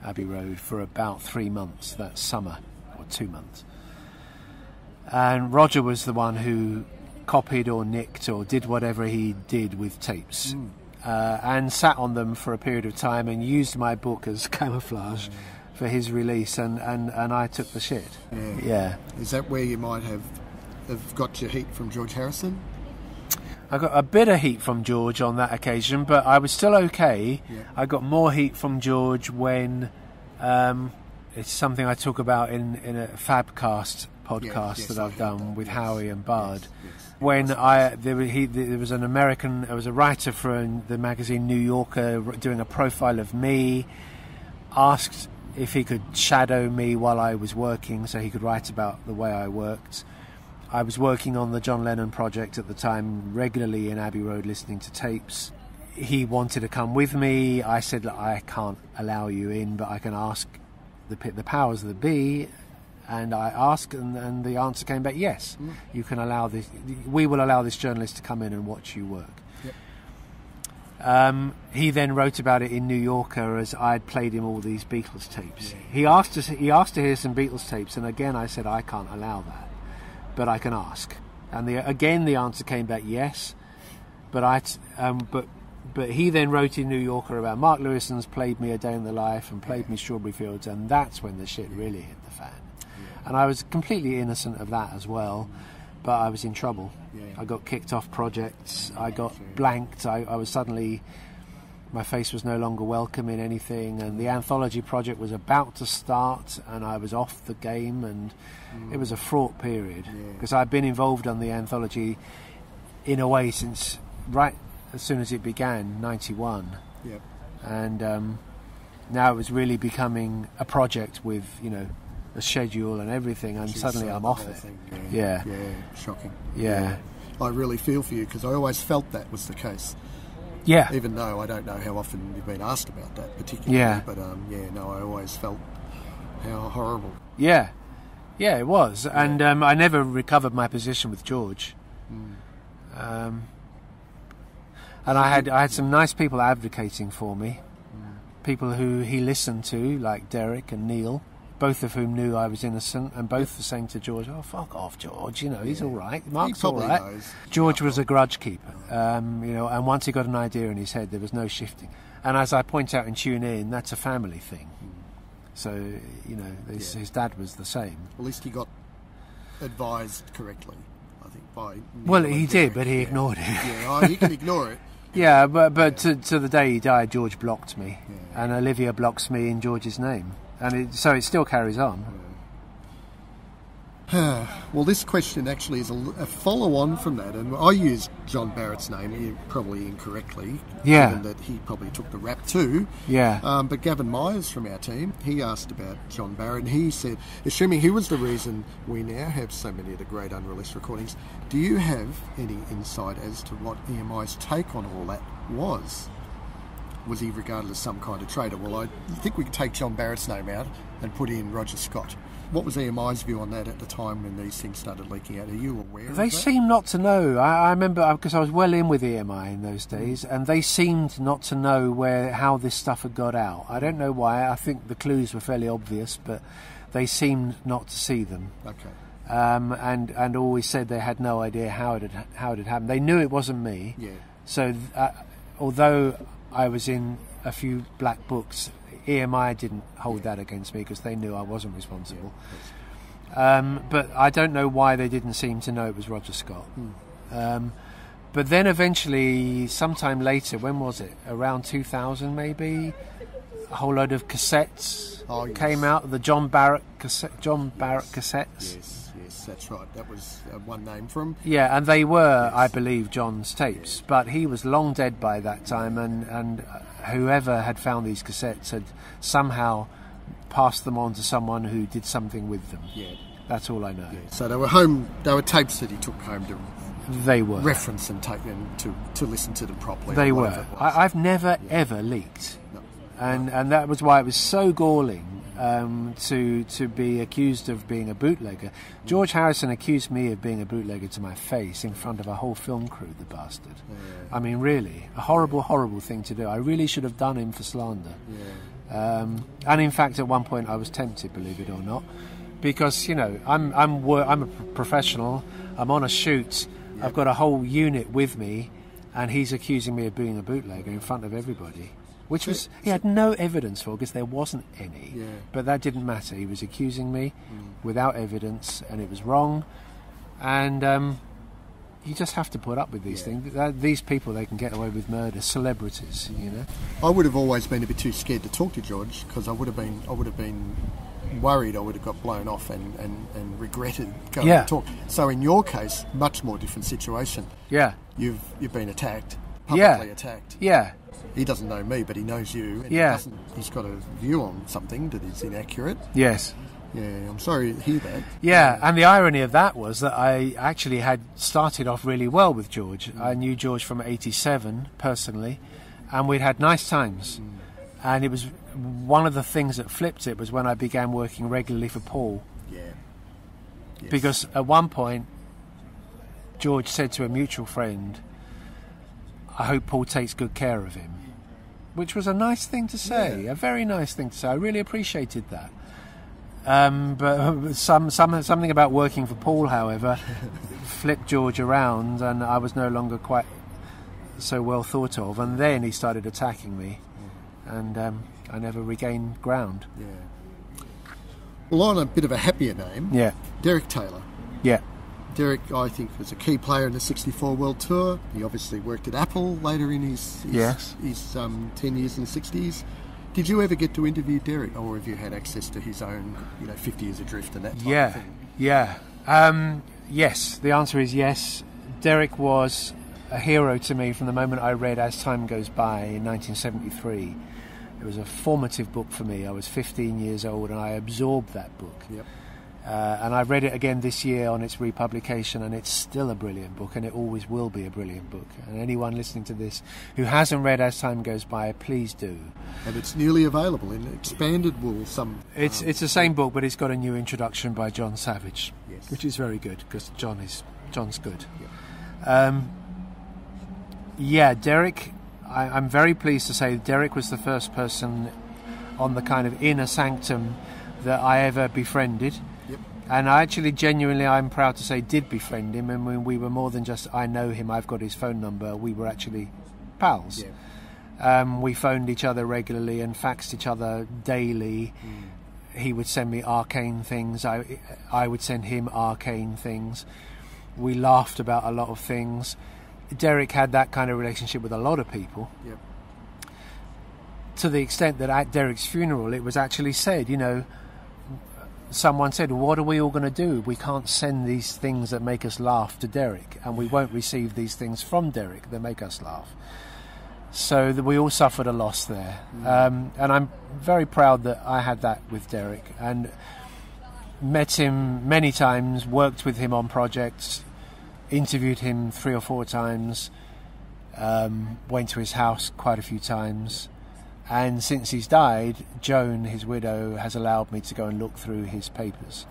Abbey Road, for about 3 months that summer, or 2 months. And Roger was the one who copied or nicked or did whatever he did with tapes, and sat on them for a period of time and used my book as camouflage for his release, and I took the shit. Yeah. Is that where you might have got your heat from George Harrison? I got a bit of heat from George on that occasion, but I was still okay. I got more heat from George when it's something I talk about in a Fabcast podcast that I've done with Howie and Bard. When there was an American, there was a writer for the magazine New Yorker doing a profile of me, asked if he could shadow me while I was working so he could write about the way I worked. I was working on the John Lennon project at the time, regularly in Abbey Road listening to tapes. He wanted to come with me. I said, look, I can't allow you in, but I can ask the powers that be. And I asked, and the answer came back, yes, you can allow this. We will allow this journalist to come in and watch you work. He then wrote about it in New Yorker as I'd played him all these Beatles tapes. He asked to hear some Beatles tapes, and again I said, I can't allow that, but I can ask. And again the answer came back, yes, but he then wrote in New Yorker about Mark Lewisohn's Played Me a Day in the Life and Played Me Strawberry Fields, and that's when the shit really hit the fan. And I was completely innocent of that as well, but I was in trouble. I got kicked off projects, I got blanked, I was suddenly, my face was no longer welcome in anything, and the anthology project was about to start and I was off the game, and it was a fraught period, because I'd been involved on the anthology in a way since right as soon as it began, 91. And now it was really becoming a project with, a schedule and everything, and suddenly I'm off it. Yeah, shocking. Yeah. I really feel for you, because I always felt that was the case. Yeah. Even though I don't know how often you've been asked about that particularly, but I always felt how horrible. Yeah, it was, and I never recovered my position with George. And I had some nice people advocating for me, people who he listened to, like Derek and Neil, both of whom knew I was innocent, and both were saying to George, "Oh, fuck off, George. He's all right. Mark's all right." George was a grudge keeper, and once he got an idea in his head, there was no shifting. And as I point out in Tune In, that's a family thing. So, his dad was the same. At least he got advised correctly, I think, by... Well, he did, but he ignored it. He can ignore it. Yeah, but to the day he died, George blocked me, and Olivia blocks me in George's name. And so it still carries on. Well, this question actually is a follow-on from that, and I used John Barrett's name probably incorrectly, given that he probably took the rap too. But Gavin Myers from our team, he asked about John Barrett, and he said, assuming he was the reason we now have so many of the great unreleased recordings, do you have any insight as to what EMI's take on all that was? was he regarded as some kind of traitor? Well, I think we could take John Barrett's name out and put in Roger Scott. What was EMI's view on that at the time when these things started leaking out? Are you aware of that? They seem not to know. I remember, because I was well in with EMI in those days, and they seemed not to know how this stuff had got out. I don't know why. I think the clues were fairly obvious, but they seemed not to see them. Okay. And always said they had no idea how it had happened. They knew it wasn't me. Yeah. So although I was in a few black books, EMI didn't hold that against me because they knew I wasn't responsible. But I don't know why they didn't seem to know it was Roger Scott. But then eventually, sometime later, when was it? Around 2000 maybe? A whole load of cassettes came out, the John Barrett cassettes. Yes, that's right. That was one name from... Yeah, and they were, I believe, John's tapes. Yeah. But he was long dead by that time, and whoever had found these cassettes had somehow passed them on to someone who did something with them. Yeah. That's all I know. Yeah. So they were tapes that he took home to reference and take them to listen to them properly. They were. I've never, ever leaked. No. And that was why it was so galling to be accused of being a bootlegger. George Harrison accused me of being a bootlegger to my face in front of a whole film crew, the bastard. Yeah. I mean, really, a horrible, horrible thing to do. I really should have done him for slander. Yeah. And in fact, at one point I was tempted, believe it or not, because, you know, I'm a professional, I'm on a shoot, yeah. I've got a whole unit with me, and he's accusing me of being a bootlegger in front of everybody. Which was, he had no evidence for, because there wasn't any. Yeah. But that didn't matter. He was accusing me without evidence, and it was wrong. And you just have to put up with these things. These people, they can get away with murder. Celebrities, you know. I would have always been a bit too scared to talk to George, because I would have been worried I would have got blown off and regretted going to talk. So in your case, much more different situation. Yeah. You've been attacked, publicly attacked. Yeah. He doesn't know me, but he knows you. And he's got a view on something that is inaccurate. Yes. Yeah, I'm sorry to hear that. Yeah, and the irony of that was that I actually had started off really well with George. I knew George from '87 personally, and we'd had nice times. And it was one of the things that flipped it was when I began working regularly for Paul. Yeah. Yes. Because at one point, George said to a mutual friend, "I hope Paul takes good care of him," which was a nice thing to say, a very nice thing to say. I really appreciated that. But something about working for Paul, however, flipped George around, and I was no longer quite so well thought of. And then he started attacking me, and I never regained ground. Yeah. Well, on a bit of a happier name, Derek Taylor. Yeah. Derek, I think, was a key player in the '64 World Tour. He obviously worked at Apple later in his 10 years in the '60s. Did you ever get to interview Derek, or have you had access to his own, 50 Years Adrift and that type of thing? Yeah. Yes, the answer is yes. Derek was a hero to me from the moment I read As Time Goes By in 1973. It was a formative book for me. I was 15 years old and I absorbed that book. Yep. And I read it again this year on its republication, and it's still a brilliant book, and it always will be a brilliant book. And anyone listening to this who hasn't read As Time Goes By, please do. And it's newly available in expanded It's the same book, but it's got a new introduction by John Savage, which is very good, because John's good. Yeah. Derek, I'm very pleased to say Derek was the first person on the kind of inner sanctum that I ever befriended. And I actually, genuinely, I'm proud to say, did befriend him. And when we were more than just, I know him, I've got his phone number, we were actually pals. Yeah. We phoned each other regularly and faxed each other daily. He would send me arcane things. I would send him arcane things. We laughed about a lot of things. Derek had that kind of relationship with a lot of people. Yep. To the extent that at Derek's funeral, it was actually said, someone said, what are we all going to do? We can't send these things that make us laugh to Derek, and we won't receive these things from Derek that make us laugh. So we all suffered a loss there. And I'm very proud that I had that with Derek, and met him many times, worked with him on projects, interviewed him 3 or 4 times, Went to his house quite a few times. And since he's died, Joan, his widow, has allowed me to go and look through his papers,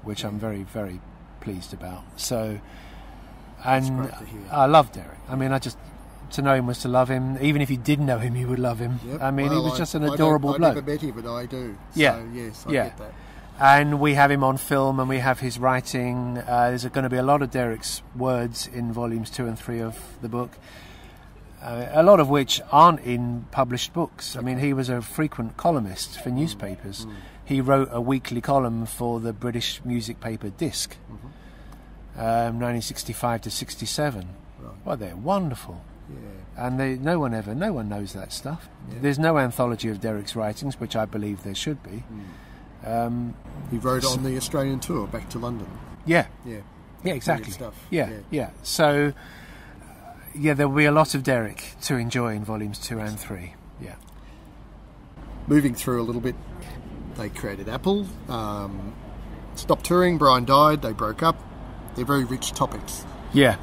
which I'm very, very pleased about. So, and I love Derek. I mean, to know him was to love him. Even if you didn't know him, you would love him. Yep. I mean, he was just an adorable bloke. I never met him, but I do. Yeah. So, yes, I get that. And we have him on film, and we have his writing. There's going to be a lot of Derek's words in volumes 2 and 3 of the book. A lot of which aren't in published books. I mean, he was a frequent columnist for newspapers. He wrote a weekly column for the British music paper Disc, 1965 to 67. Right. Well, they're wonderful. Yeah. And no one knows that stuff. Yeah. There's no anthology of Derek's writings, which I believe there should be. He wrote on the Australian tour back to London. Yeah. Yeah. Yeah, exactly. Yeah. So... yeah, there will be a lot of Derek to enjoy in volumes 2 and 3. Yeah. Moving through a little bit, they created Apple, stopped touring, Brian died, they broke up. They're very rich topics. Yeah.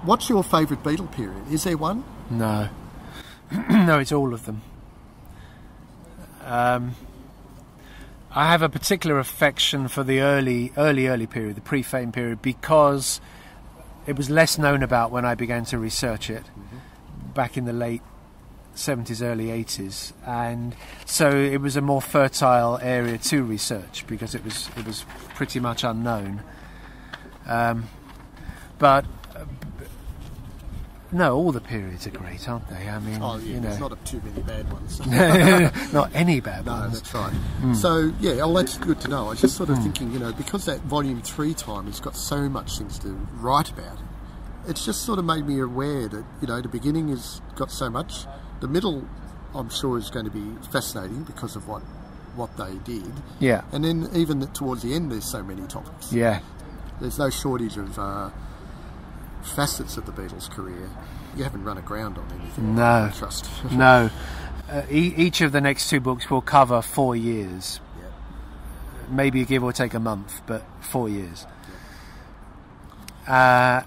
What's your favourite Beatle period? Is there one? No. No, it's all of them. I have a particular affection for the early period, the pre-fame period, because it was less known about when I began to research it back in the late 70s, early 80s, and so it was a more fertile area to research because it was pretty much unknown. But no, all the periods are great, aren't they? I mean, there's not too many bad ones. Not any bad ones. No, that's right. So, that's good to know. I was just sort of thinking, because that volume 3 time has got so much things to write about, it's just sort of made me aware that, the beginning has got so much. The middle, I'm sure, is going to be fascinating because of what they did. Yeah. And then even towards the end, there's so many topics. Yeah. There's no shortage of facets of the Beatles' career. You haven't run aground on anything. No. I trust. No. Each of the next 2 books will cover 4 years. Yeah. Maybe give or take a month, but 4 years. Yeah.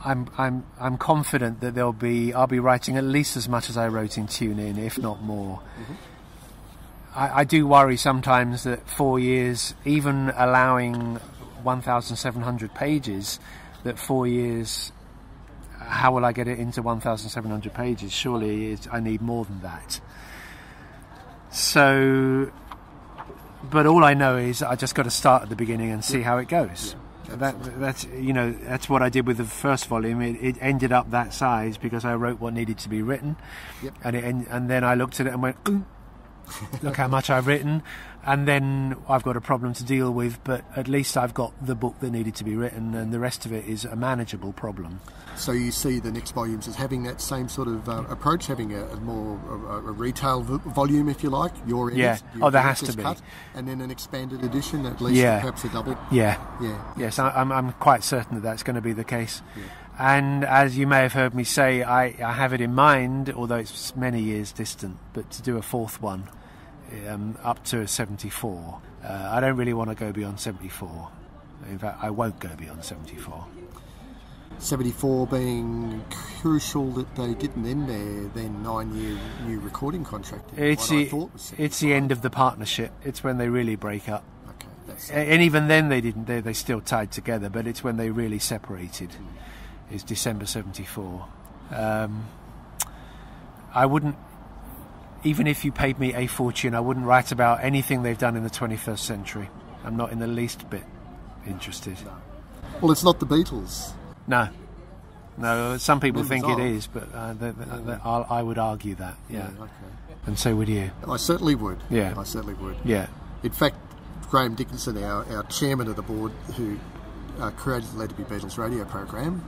I'm confident that I'll be writing at least as much as I wrote in Tune In, if not more. I do worry sometimes that 4 years, even allowing 1,700 pages, that 4 years, how will I get it into 1,700 pages? Surely I need more than that. So, but all I know is I just got to start at the beginning and see how it goes. Yeah. That's what I did with the first volume. It ended up that size because I wrote what needed to be written, and then I looked at it and went, ooh, look how much I've written, and then I've got a problem to deal with, but at least I've got the book that needed to be written, and the rest of it is a manageable problem. So you see the next volumes as having that same sort of approach, having a more a retail volume, if you like. There has to be, cut, and then an expanded edition, at least perhaps a double. Yes, I'm quite certain that's going to be the case. Yeah. And as you may have heard me say, I have it in mind, although it's many years distant, but to do a 4th one, up to 74. I don't really want to go beyond 74. In fact, I won't go beyond 74. 74 being crucial that they didn't end their 9-year new recording contract. It's the end of the partnership. It's when they really break up. Okay, and even then they didn't. They still tied together, but it's when they really separated. Is December 74. I wouldn't, even if you paid me a fortune, I wouldn't write about anything they've done in the 21st century. I'm not in the least bit interested. No. Well, it's not the Beatles. No. Some people think it is, but I would argue that. Yeah. Okay. And so would you. I certainly would. Yeah. I certainly would. Yeah. In fact, Graham Dickinson, our chairman of the board, who created the Let It Be Beatles radio program,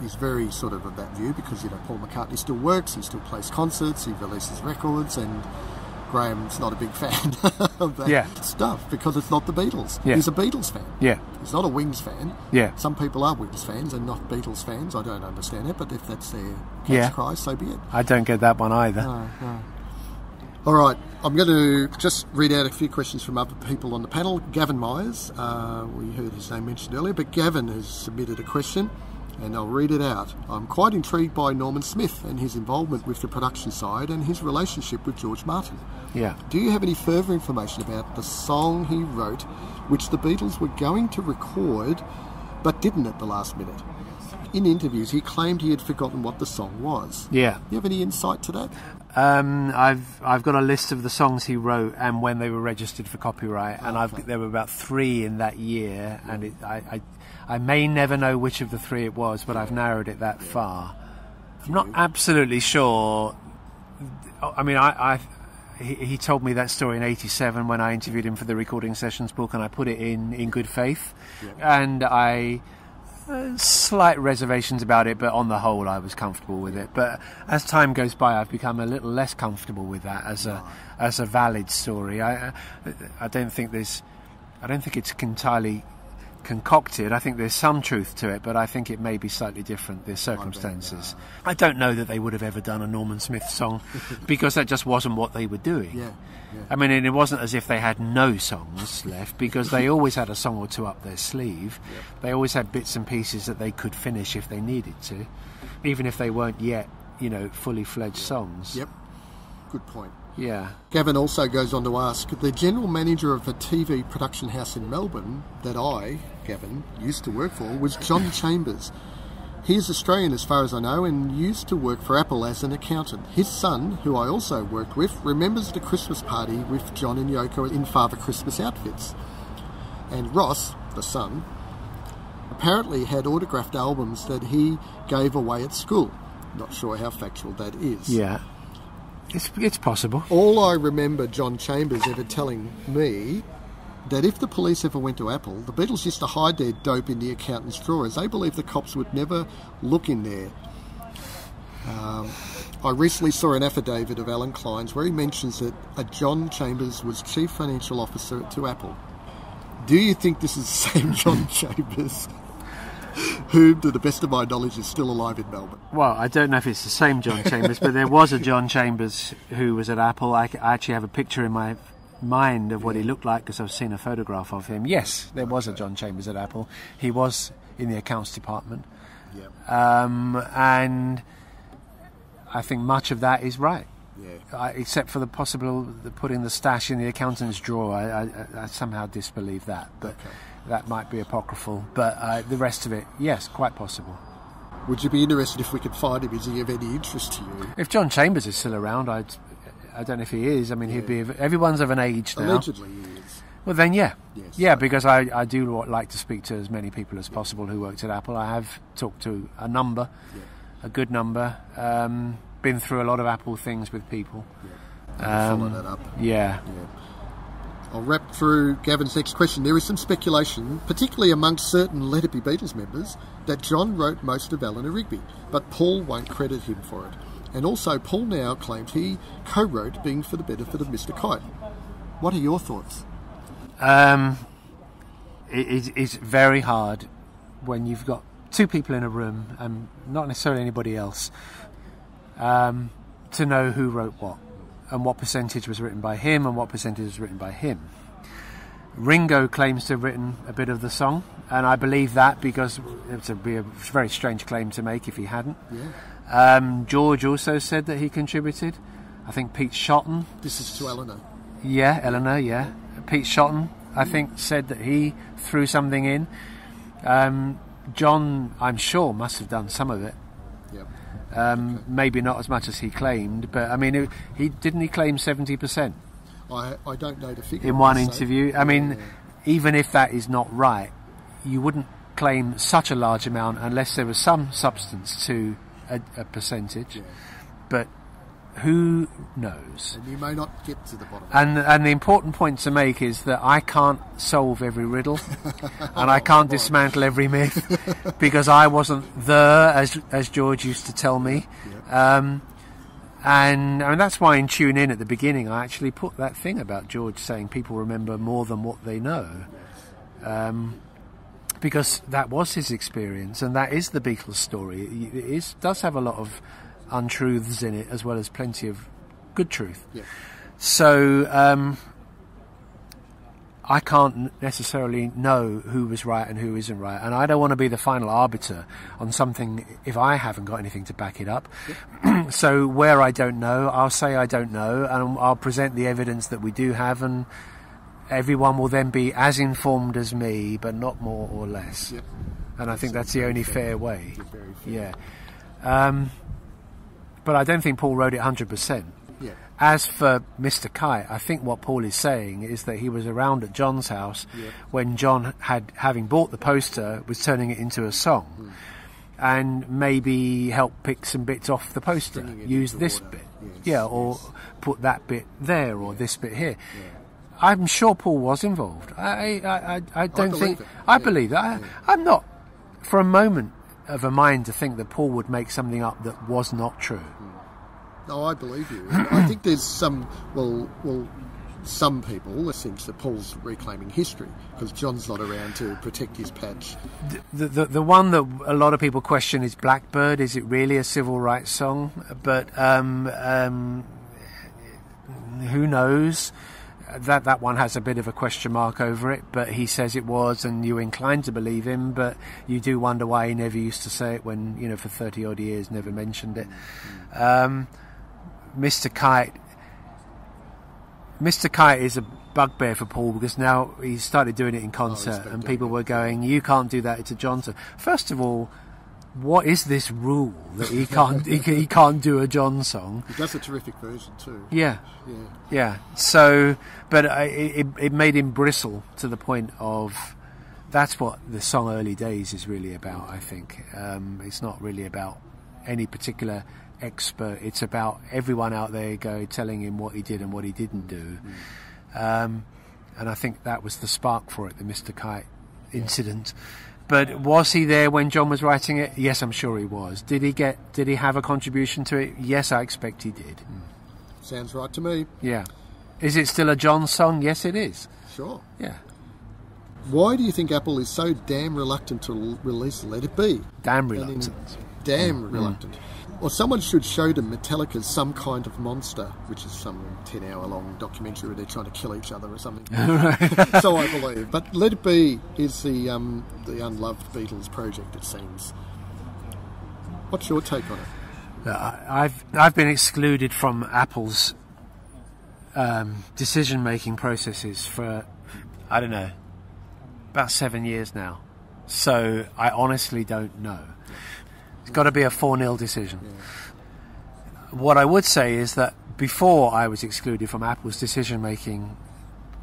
is very sort of that view because Paul McCartney still works, he still plays concerts, he releases records, and Graham's not a big fan of that stuff because it's not the Beatles. Yeah. He's a Beatles fan. Yeah. He's not a Wings fan. Yeah. Some people are Wings fans and not Beatles fans. I don't understand it, but if that's their cat's cry, so be it. I don't get that one either. No. All right, I'm going to just read out a few questions from other people on the panel. Gavin Myers, we heard his name mentioned earlier, but Gavin has submitted a question. and I'll read it out. I'm quite intrigued by Norman Smith and his involvement with the production side and his relationship with George Martin. Yeah. Do you have any further information about the song he wrote, which the Beatles were going to record, but didn't at the last minute? In interviews, he claimed he had forgotten what the song was. Yeah. Do you have any insight to that? I've got a list of the songs he wrote and when they were registered for copyright, and there were about 3 in that year, and I may never know which of the 3 it was, but I've narrowed it that far. I'm not absolutely sure. I mean, he told me that story in '87 when I interviewed him for the Recording Sessions book, and I put it in good faith, and I slight reservations about it, but on the whole I was comfortable with it. But as time goes by, I've become a little less comfortable with that as a valid story. I don't think it's entirely concocted. I think there's some truth to it, but I think it may be slightly different, the circumstances. I don't know that they would have ever done a Norman Smith song because that just wasn't what they were doing. I mean, and it wasn't as if they had no songs left, because they always had a song or two up their sleeve. They always had bits and pieces that they could finish if they needed to, even if they weren't yet, fully fledged songs. Good point. Gavin also goes on to ask, the general manager of a TV production house in Melbourne that Gavin, used to work for was John Chambers. He is Australian as far as I know, and used to work for Apple as an accountant. His son, who I also worked with, remembers the Christmas party with John and Yoko in Father Christmas outfits. And Ross, the son, apparently had autographed albums that he gave away at school. Not sure how factual that is. It's possible. All I remember John Chambers ever telling me, that if the police ever went to Apple, the Beatles used to hide their dope in the accountant's drawers. They believed the cops would never look in there. I recently saw an affidavit of Alan Klein's where he mentions that John Chambers was Chief Financial Officer to Apple. Do you think this is the same John Chambers, who, to the best of my knowledge, is still alive in Melbourne? Well, I don't know if it's the same John Chambers, but there was a John Chambers who was at Apple. I actually have a picture in my mind of what he looked like because I've seen a photograph of him. Yes, there was a John Chambers at Apple. He was in the accounts department. And I think much of that is right. Except for the putting the stash in the accountant's drawer. I somehow disbelieve that, but that might be apocryphal. But the rest of it, yes, quite possible. Would you be interested if we could find him? Is he of any interest to you? If John Chambers is still around, I don't know if he is. I mean, he'd be. Everyone's of an age now. Allegedly he is. Well, then, because I do like to speak to as many people as possible who worked at Apple. I have talked to a good number. Been through a lot of Apple things with people. Follow that up. I'll wrap through Gavin's next question. There is some speculation, particularly amongst certain Let It Be Beatles members, that John wrote most of Eleanor Rigby, but Paul won't credit him for it. And also, Paul now claims he co-wrote Being for the Benefit of Mr. Kite. What are your thoughts? It's very hard when you've got 2 people in a room, and not necessarily anybody else, to know who wrote what, and what percentage was written by him and what percentage was written by him. Ringo claims to have written a bit of the song, and I believe that because it would be a very strange claim to make if he hadn't. George also said that he contributed. I think Pete Shotton. This is to Eleanor. Eleanor. Pete Shotton, I think, said that he threw something in. John, I'm sure, must have done some of it. Maybe not as much as he claimed, but I mean, he claim 70%? I don't know the figure. In one interview. I mean, even if that is not right, you wouldn't claim such a large amount unless there was some substance to a percentage. But who knows? And you may not get to the bottom. And the important point to make is that I can't solve every riddle, and I can't dismantle every myth because I wasn't there, as George used to tell me. And I mean, that's why in Tune In at the beginning I actually put that thing about George saying people remember more than what they know, because that was his experience, and that is the Beatles story. It does have a lot of untruths in it as well as plenty of good truth. So I can't necessarily know who was right and who isn't right, and I don't want to be the final arbiter on something if I haven't got anything to back it up. So where I don't know, I'll say I don't know, and I'll present the evidence that we do have, and everyone will then be as informed as me, but not more or less. Yep. And I think that's the only fair way. Very fair. Yeah. But I don't think Paul wrote it 100%. Yeah. As for Mr. Kite, I think what Paul is saying is that he was around at John's house when John, having bought the poster, was turning it into a song, and maybe help pick some bits off the poster, use this bit, or put that bit there, or this bit here. Yeah. I'm sure Paul was involved. I don't think... I believe that. I'm not, for a moment, of a mind to think that Paul would make something up that was not true. No, I believe you. I think there's some... some people think that Paul's reclaiming history because John's not around to protect his patch. The one that a lot of people question is Blackbird. Is it really a civil rights song? But who knows? That one has a bit of a question mark over it, but he says it was, and you're inclined to believe him, but you do wonder why he never used to say it when, for 30 odd years never mentioned it. Mr. Kite is a bugbear for Paul because now he's started doing it in concert, and people were going, you can't do that, it's a Johnson. First of all, what is this rule that he can't he can't do a John song? He does a terrific version too. Yeah. So, but it made him bristle to the point of that's what the song Early Days is really about. I think it's not really about any particular expert. It's about everyone out there telling him what he did and what he didn't do. And I think that was the spark for it, the Mr. Kite incident. But was he there when John was writing it? Yes, I'm sure he was. Did he have a contribution to it? Yes, I expect he did. Sounds right to me. Yeah. Is it still a John song? Yes, it is. Sure. Yeah. Why do you think Apple is so damn reluctant to release Let It Be? Damn reluctant. Reluctant. Or someone should show them Metallica's Some Kind of Monster, which is some 10-hour-long documentary where they're trying to kill each other or something. So I believe. But Let It Be is the unloved Beatles project, it seems. What's your take on it? I've been excluded from Apple's decision-making processes for, I don't know, about 7 years now. So I honestly don't know. It's got to be a 4-0 decision. Yeah. What I would say is that before I was excluded from Apple's decision-making,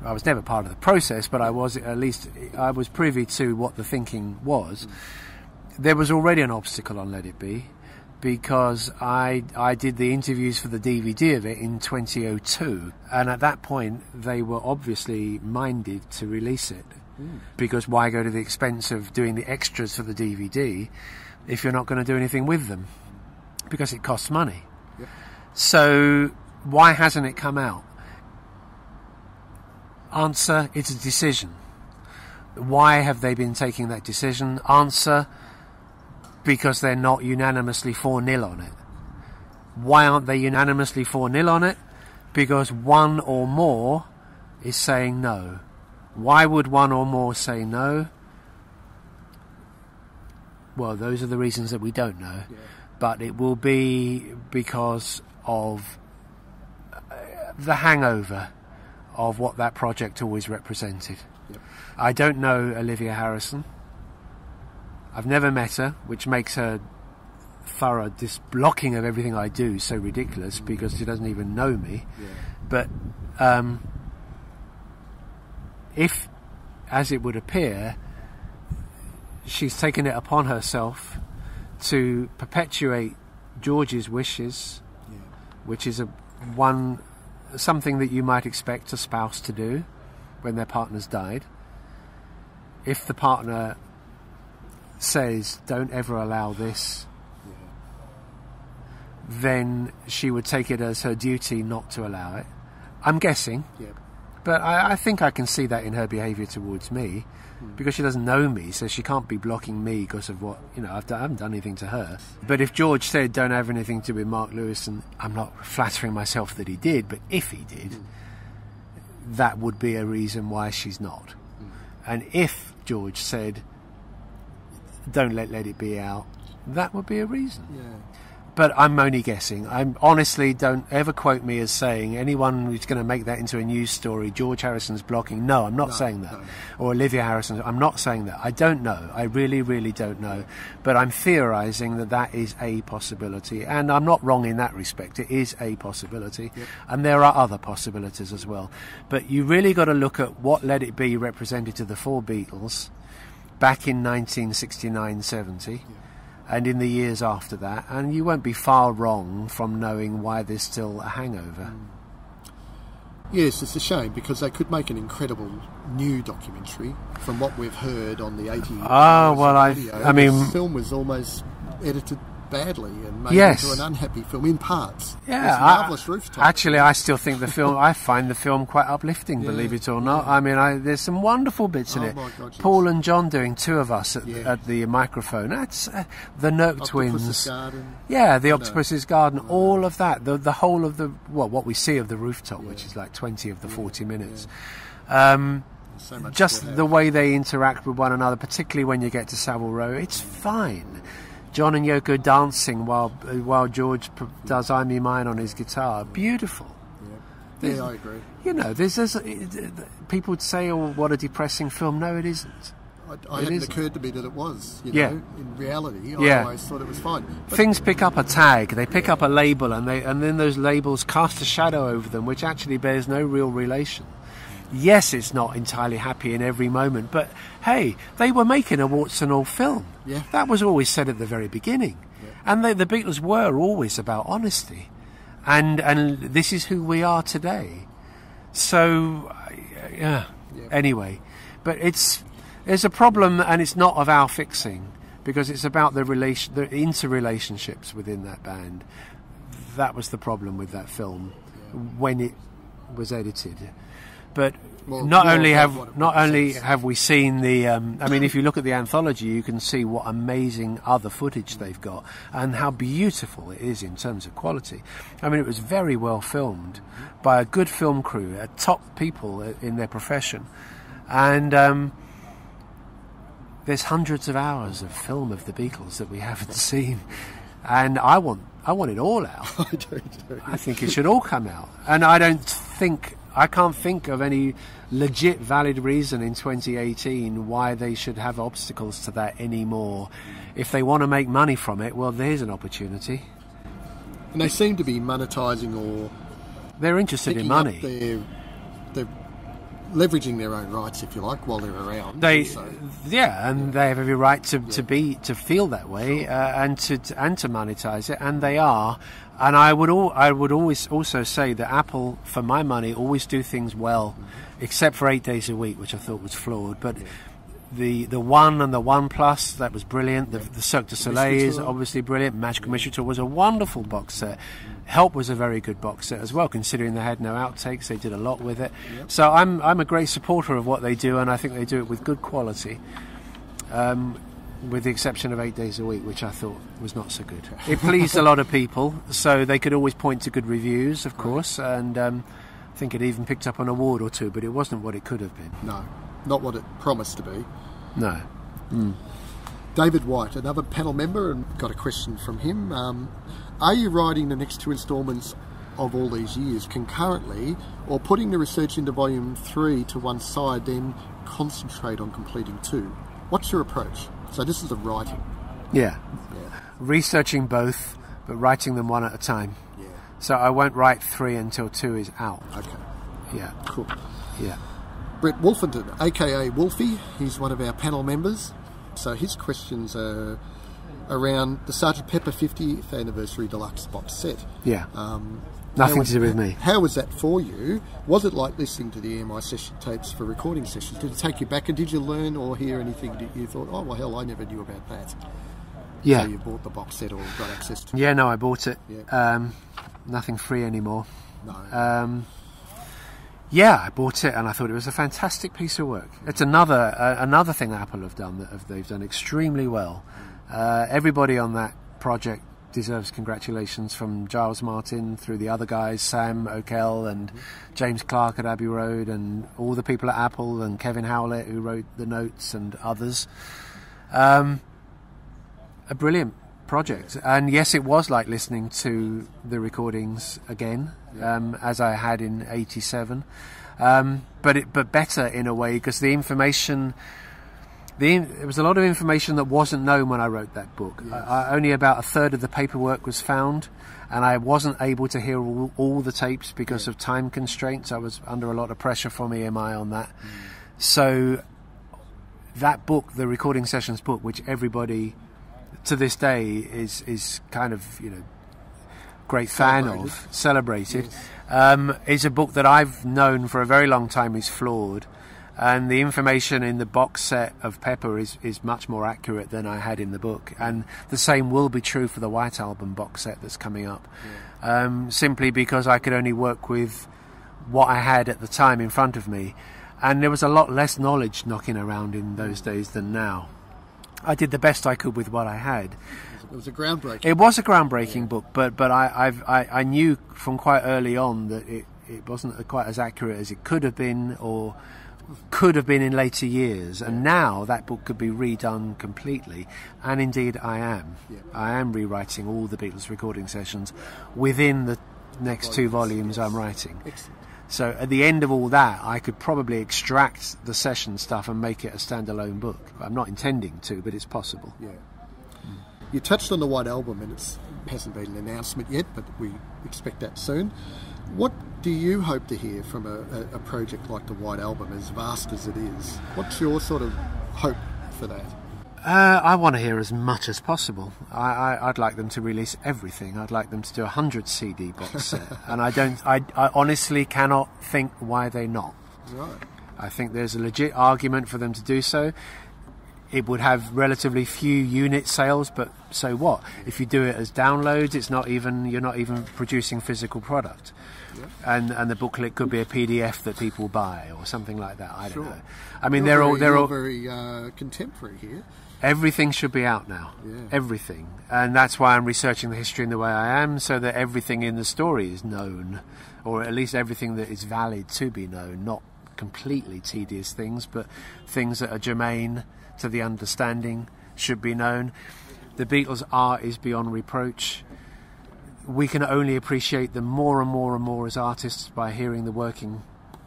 I was never part of the process, but I was privy to what the thinking was. There was already an obstacle on Let It Be because I did the interviews for the DVD of it in 2002, and at that point they were obviously minded to release it because why go to the expense of doing the extras for the DVD if you're not going to do anything with them, because it costs money. Yep. So why hasn't it come out? Answer, it's a decision. Why have they been taking that decision? Answer, because they're not unanimously 4-0 on it. Why aren't they unanimously 4-0 on it? Because one or more is saying no. Why would one or more say no? Well, those are the reasons that we don't know, but it will be because of the hangover of what that project always represented. Yep. I don't know Olivia Harrison. I've never met her, which makes her thorough blocking of everything I do so ridiculous because she doesn't even know me. Yeah. But if, as it would appear, she's taken it upon herself to perpetuate George's wishes, which is something that you might expect a spouse to do when their partner's died. If the partner says, don't ever allow this, then she would take it as her duty not to allow it. I'm guessing. Yep. But I think I can see that in her behaviour towards me, because she doesn't know me, so she can't be blocking me because of what, I haven't done anything to her. But if George said, don't have anything to do with Mark Lewisohn, I'm not flattering myself that he did, but if he did, that would be a reason why she's not. And if George said, don't let It Be out, that would be a reason. Yeah. But I'm only guessing. I'm honestly, don't ever quote me as saying anyone who's going to make that into a news story, George Harrison's blocking. No, I'm not saying that. No. Or Olivia Harrison, I'm not saying that. I don't know. I really, really don't know. But I'm theorising that that is a possibility. And I'm not wrong in that respect. It is a possibility. Yep. And there are other possibilities as well. But you really got to look at what Let It Be represented to the four Beatles back in 1969-70. Yep. And in the years after that, and you won't be far wrong from knowing why there's still a hangover. Yes, it's a shame because they could make an incredible new documentary from what we've heard on the 80. Oh well, I mean, the film was almost edited badly and made into an unhappy film in parts. Yeah, Marvellous Rooftop. Actually, I still think the film. I find the film quite uplifting, believe it or not. I mean, there's some wonderful bits in it. My God, yes. Paul and John doing two of us at the microphone. That's the Nook Twins. Garden. Yeah, the Octopus's Garden. All of that. The whole of the what we see of the rooftop, which is like 20 of the 40 minutes. So just the way they interact with one another, particularly when you get to Savile Row, it's fine. John and Yoko dancing while George does "I'm Me Mine" on his guitar. Beautiful. Yeah, I agree. You know, there's people would say, "Oh, what a depressing film." No, it isn't. It hadn't occurred to me that it was. You know, in reality, I always thought it was fine. But things pick up a tag, they pick up a label, and then those labels cast a shadow over them, which actually bears no real relation. Yes, it's not entirely happy in every moment, but hey, they were making a warts and all film. Yeah. That was always said at the very beginning. Yeah. And the Beatles were always about honesty. And this is who we are today. So, anyway. But there's a problem, and it's not of our fixing, because it's about the interrelationships within that band. That was the problem with that film when it was edited. But not only have we seen the I mean, if you look at the anthology, you can see what amazing other footage they've got and how beautiful it is in terms of quality. I mean, it was very well filmed by a good film crew, top people in their profession, and there's hundreds of hours of film of the Beatles that we haven't seen, and I want it all out. I think it should all come out, and I can't think of any legit valid reason in 2018 why they should have obstacles to that anymore. If they want to make money from it, well, there's an opportunity. And they seem to be monetizing, or they're interested in money. They're leveraging their own rights, if you like, while they're around. They have every right to feel that way, and to monetize it, and they are. And I would always also say that Apple, for my money, always do things well, except for 8 days a week, which I thought was flawed. But the One and the One Plus, that was brilliant. The Cirque du Soleil is obviously brilliant. Magical Mystery Tour was a wonderful box set. Help was a very good box set as well, considering they had no outtakes. They did a lot with it. Yep. So I'm a great supporter of what they do, and I think they do it with good quality. With the exception of 8 days a week, which I thought was not so good. It pleased a lot of people, so they could always point to good reviews, of course, and I think it even picked up an award or two, but it wasn't what it could have been. No, not what it promised to be. No. David White, another panel member, and got a question from him. Are you writing the next two instalments of all these years concurrently, or putting the research into Volume 3 to one side, then concentrate on completing 2? What's your approach? So this is the writing. Yeah. Researching both, but writing them one at a time. Yeah. So I won't write 3 until 2 is out. Okay. Yeah. Cool. Yeah. Brett Wolfenden, aka Wolfie, he's one of our panel members. So his questions are around the Sgt. Pepper 50th Anniversary Deluxe box set. Yeah. Nothing to do with me. How was that for you? Was it like listening to the EMI session tapes for recording sessions? Did it take you back, and did you learn or hear anything that you thought, oh, well, hell, I never knew about that? Yeah. So you bought the box set or got access to it? Yeah, no, I bought it. Yeah. Nothing free anymore. No. Yeah, I bought it, and I thought it was a fantastic piece of work. It's another thing Apple have done that they've done extremely well. Everybody on that project deserves congratulations from Giles Martin through the other guys, Sam O'Kell and James Clark at Abbey Road, and all the people at Apple, and Kevin Howlett who wrote the notes, and others. A brilliant project, and yes, it was like listening to the recordings again, as I had in '87, but better in a way, because the information. There was a lot of information that wasn't known when I wrote that book. Yes. Only about a third of the paperwork was found, and I wasn't able to hear all the tapes because of time constraints. I was under a lot of pressure from EMI on that. So that book, the Recording Sessions book, which everybody to this day is kind of, you know, great fan of, celebrated, is a book that I've known for a very long time is flawed. And the information in the box set of Pepper is much more accurate than I had in the book. And the same will be true for the White Album box set that's coming up. Simply because I could only work with what I had at the time in front of me. And there was a lot less knowledge knocking around in those days than now. I did the best I could with what I had. It was a groundbreaking. It was a groundbreaking book, but I knew from quite early on that it wasn't quite as accurate as it could have been, or could have been in later years, and now that book could be redone completely, and indeed I am. I am rewriting all the Beatles recording sessions within the next 2 volumes I'm writing. Excellent. So at the end of all that, I could probably extract the session stuff and make it a standalone book. I'm not intending to, but it's possible. You touched on the White Album, and it hasn't been an announcement yet, but we expect that soon. What do you hope to hear from a project like the White Album, as vast as it is? What's your sort of hope for that? I want to hear as much as possible. I'd like them to release everything. I'd like them to do a 100 CD box set, and I honestly cannot think why they're not. Right. I think there's a legit argument for them to do so. It would have relatively few unit sales, but so what? If you do it as downloads, you're not even producing physical product. And the booklet could be a PDF that people buy or something like that. I don't know. I mean, they're all very contemporary here. Everything should be out now. Everything, and that's why I'm researching the history in the way I am, so that everything in the story is known, or at least everything that is valid to be known. Not completely tedious things, but things that are germane to the understanding should be known. The Beatles' art is beyond reproach. We can only appreciate them more and more and more as artists by hearing the working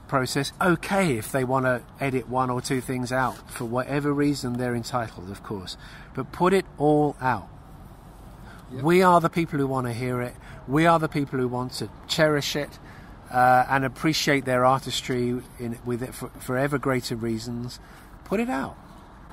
process. Okay, if they want to edit 1 or 2 things out for whatever reason, they're entitled, of course, but put it all out. We are the people who want to hear it. We are the people who want to cherish it and appreciate their artistry with it for ever greater reasons. Put it out.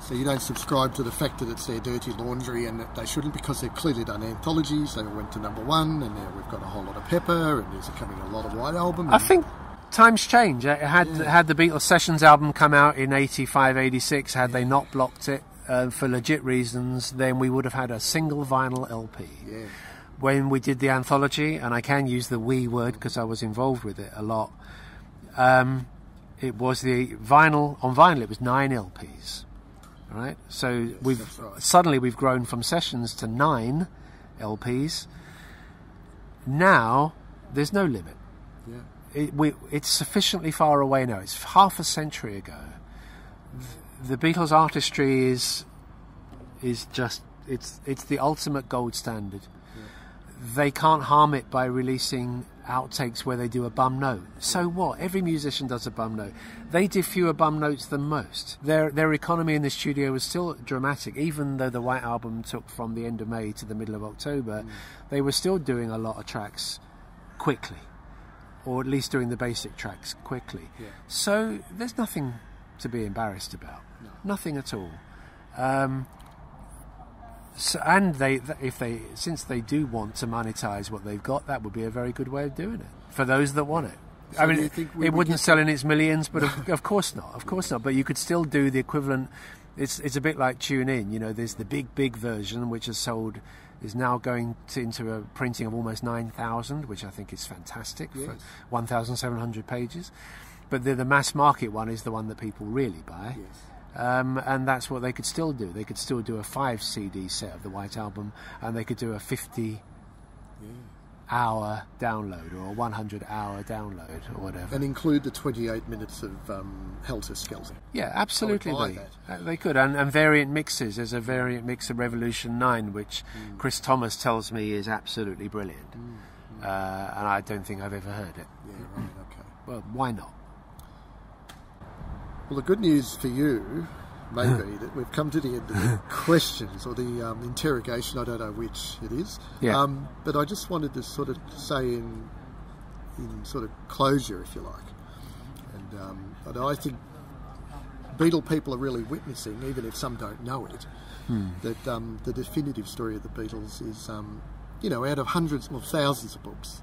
So you don't subscribe to the fact that it's their dirty laundry and that they shouldn't, because they've clearly done anthologies. They went to #1, and now we've got a whole lot of Pepper, and there's coming a lot of White Album. I think times change. Had the Beatles Sessions album come out in 85, 86, had they not blocked it for legit reasons, then we would have had a single vinyl LP. When we did the anthology, and I can use the we word because I was involved with it a lot, it was the vinyl. On vinyl, it was 9 LPs. Right, so suddenly we've grown from Sessions to 9 LPs. Now there's no limit. It's sufficiently far away now. It's half a century ago. The Beatles' artistry is just it's the ultimate gold standard. They can't harm it by releasing outtakes where they do a bum note. So what? Every musician does a bum note. They did fewer bum notes than most. Their economy in the studio was still dramatic, even though the White Album took from the end of May to the middle of October. They were still doing a lot of tracks quickly, or at least doing the basic tracks quickly. So there's nothing to be embarrassed about. Nothing at all. So, and since they do want to monetize what they've got, that would be a very good way of doing it for those that want it. So I mean, it wouldn't sell in its millions, but of course not. Of course not. But you could still do the equivalent. It's a bit like Tune In. You know, there's the big version which is now going into a printing of almost 9,000, which I think is fantastic for 1,700 pages. But the mass market one is the one that people really buy. And that's what they could still do. They could still do a 5 CD set of the White Album, and they could do a 50-hour download or a 100-hour download or whatever. And include the 28 minutes of Helter Skelter. Yeah, absolutely. They could. And variant mixes. There's a variant mix of Revolution 9, which Chris Thomas tells me is absolutely brilliant. And I don't think I've ever heard it. Yeah, right, okay. Well, why not? Well, the good news for you may be that we've come to the end of the questions, or the interrogation, I don't know which it is. Yeah. But I just wanted to sort of say in sort of closure, if you like, and I think Beatle people are really witnessing, even if some don't know it, that the definitive story of the Beatles is, out of hundreds or thousands of books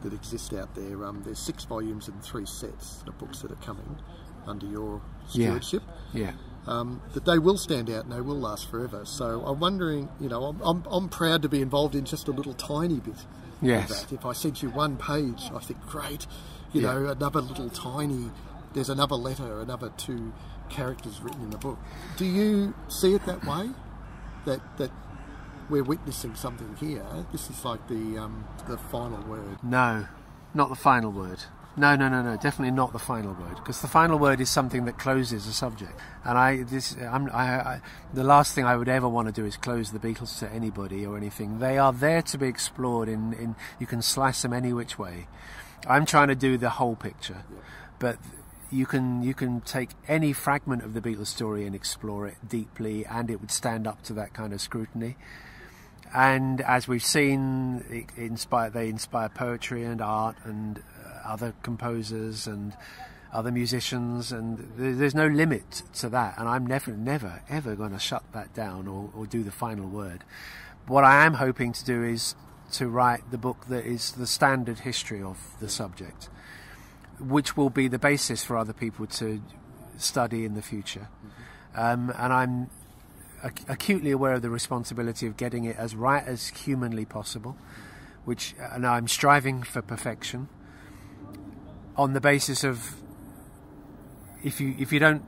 that exist out there, there's 6 volumes and 3 sets of books that are coming under your stewardship. Yeah. That they will stand out and they will last forever. So I'm wondering, I'm proud to be involved in just a little tiny bit of that. If I sent you one page, I think, great, another little tiny, there's another letter, another 2 characters written in the book. Do you see it that way? That we're witnessing something here? This is like the final word. No, not the final word. No, definitely not the final word, because the final word is something that closes a subject. And the last thing I would ever want to do is close the Beatles to anybody or anything. They are there to be explored in you can slice them any which way. I'm trying to do the whole picture, but you can take any fragment of the Beatles story and explore it deeply, and it would stand up to that kind of scrutiny. And as we've seen, they inspire poetry and art and other composers and other musicians, and there's no limit to that, and I'm never ever going to shut that down or do the final word. What I am hoping to do is to write the book that is the standard history of the subject, which will be the basis for other people to study in the future. And I'm acutely aware of the responsibility of getting it as right as humanly possible, and I'm striving for perfection, on the basis of if you don't,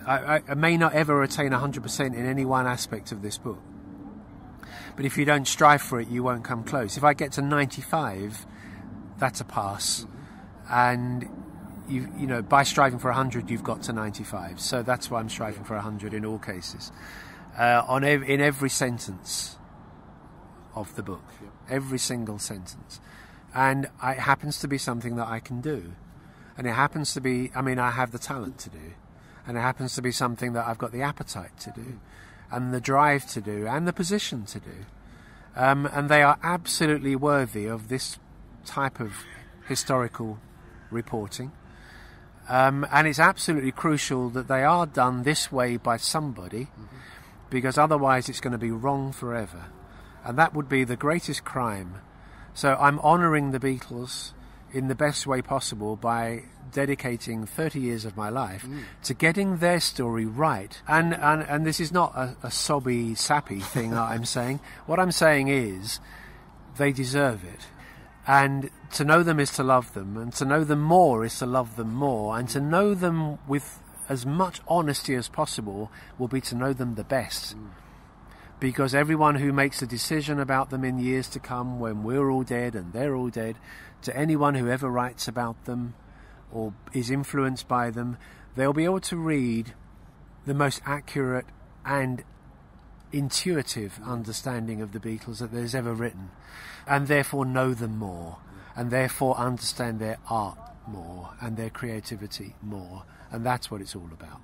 I may not ever attain 100% in any one aspect of this book, but if you don't strive for it, you won't come close. If I get to 95, that's a pass, and by striving for 100, you've got to 95. So that's why I'm striving for 100 in all cases, in every sentence of the book, every single sentence, and it happens to be something that I can do. And it happens to be, I have the talent to do, and it happens to be something that I've got the appetite to do, and the drive to do, and the position to do. And they are absolutely worthy of this type of historical reporting. And it's absolutely crucial that they are done this way by somebody, because otherwise it's going to be wrong forever. And that would be the greatest crime. So I'm honouring the Beatles in the best way possible by dedicating 30 years of my life to getting their story right. And this is not a sobby, sappy thing that I'm saying. What I'm saying is they deserve it. And to know them is to love them, and to know them more is to love them more, and to know them with as much honesty as possible will be to know them the best. Because everyone who makes a decision about them in years to come, when we're all dead and they're all dead, to anyone who ever writes about them or is influenced by them, they'll be able to read the most accurate and intuitive understanding of the Beatles that there's ever written, and therefore know them more, and therefore understand their art more and their creativity more. And that's what it's all about.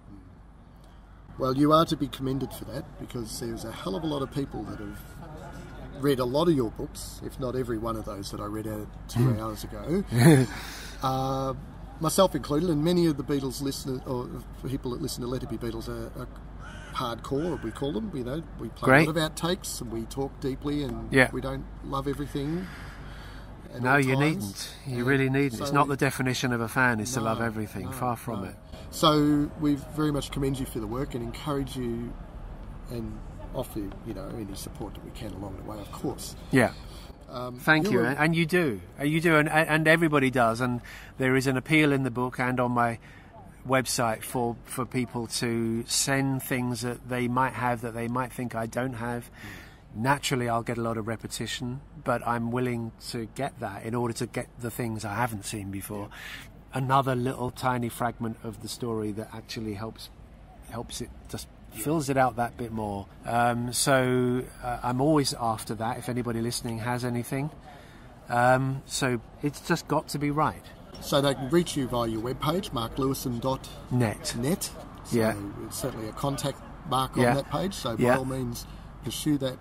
Well, you are to be commended for that, because there's a hell of a lot of people that have read a lot of your books, if not every one of those that I read out 2 hours ago, myself included, and many of the Beatles listeners, or people that listen to Let It Be Beatles, are hardcore, we call them. We play a lot of outtakes, and we talk deeply, and we don't love everything. No, you needn't. You really needn't. So it's not the definition of a fan is to love everything. Far from it. So we very much commend you for the work and encourage you and offer any support that we can along the way, of course. Yeah. Thank you. And you do. And everybody does. And there is an appeal in the book and on my website for people to send things that they might have that they might think I don't have. Naturally, I'll get a lot of repetition, but I'm willing to get that in order to get the things I haven't seen before. Another little tiny fragment of the story that actually helps it, just fills it out that bit more. So I'm always after that, if anybody listening has anything. So it's just got to be right. So they can reach you via your webpage, marklewisohn.net. So it's certainly a contact mark on that page, so by all means pursue that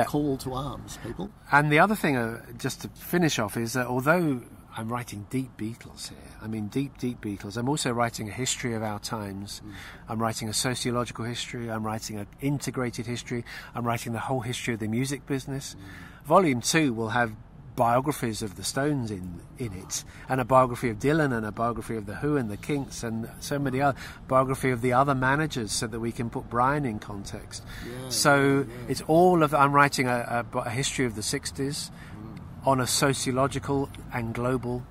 call to arms, people. And the other thing, just to finish off, is that although I'm writing deep Beatles here, I mean deep Beatles, I'm also writing a history of our times. I'm writing a sociological history, I'm writing an integrated history, I'm writing the whole history of the music business. Volume 2 will have biographies of the Stones in it, and a biography of Dylan, and a biography of the Who and the Kinks, and so many other biography of the other managers, so that we can put Brian in context. It's all of, I'm writing a history of the 60s on a sociological and global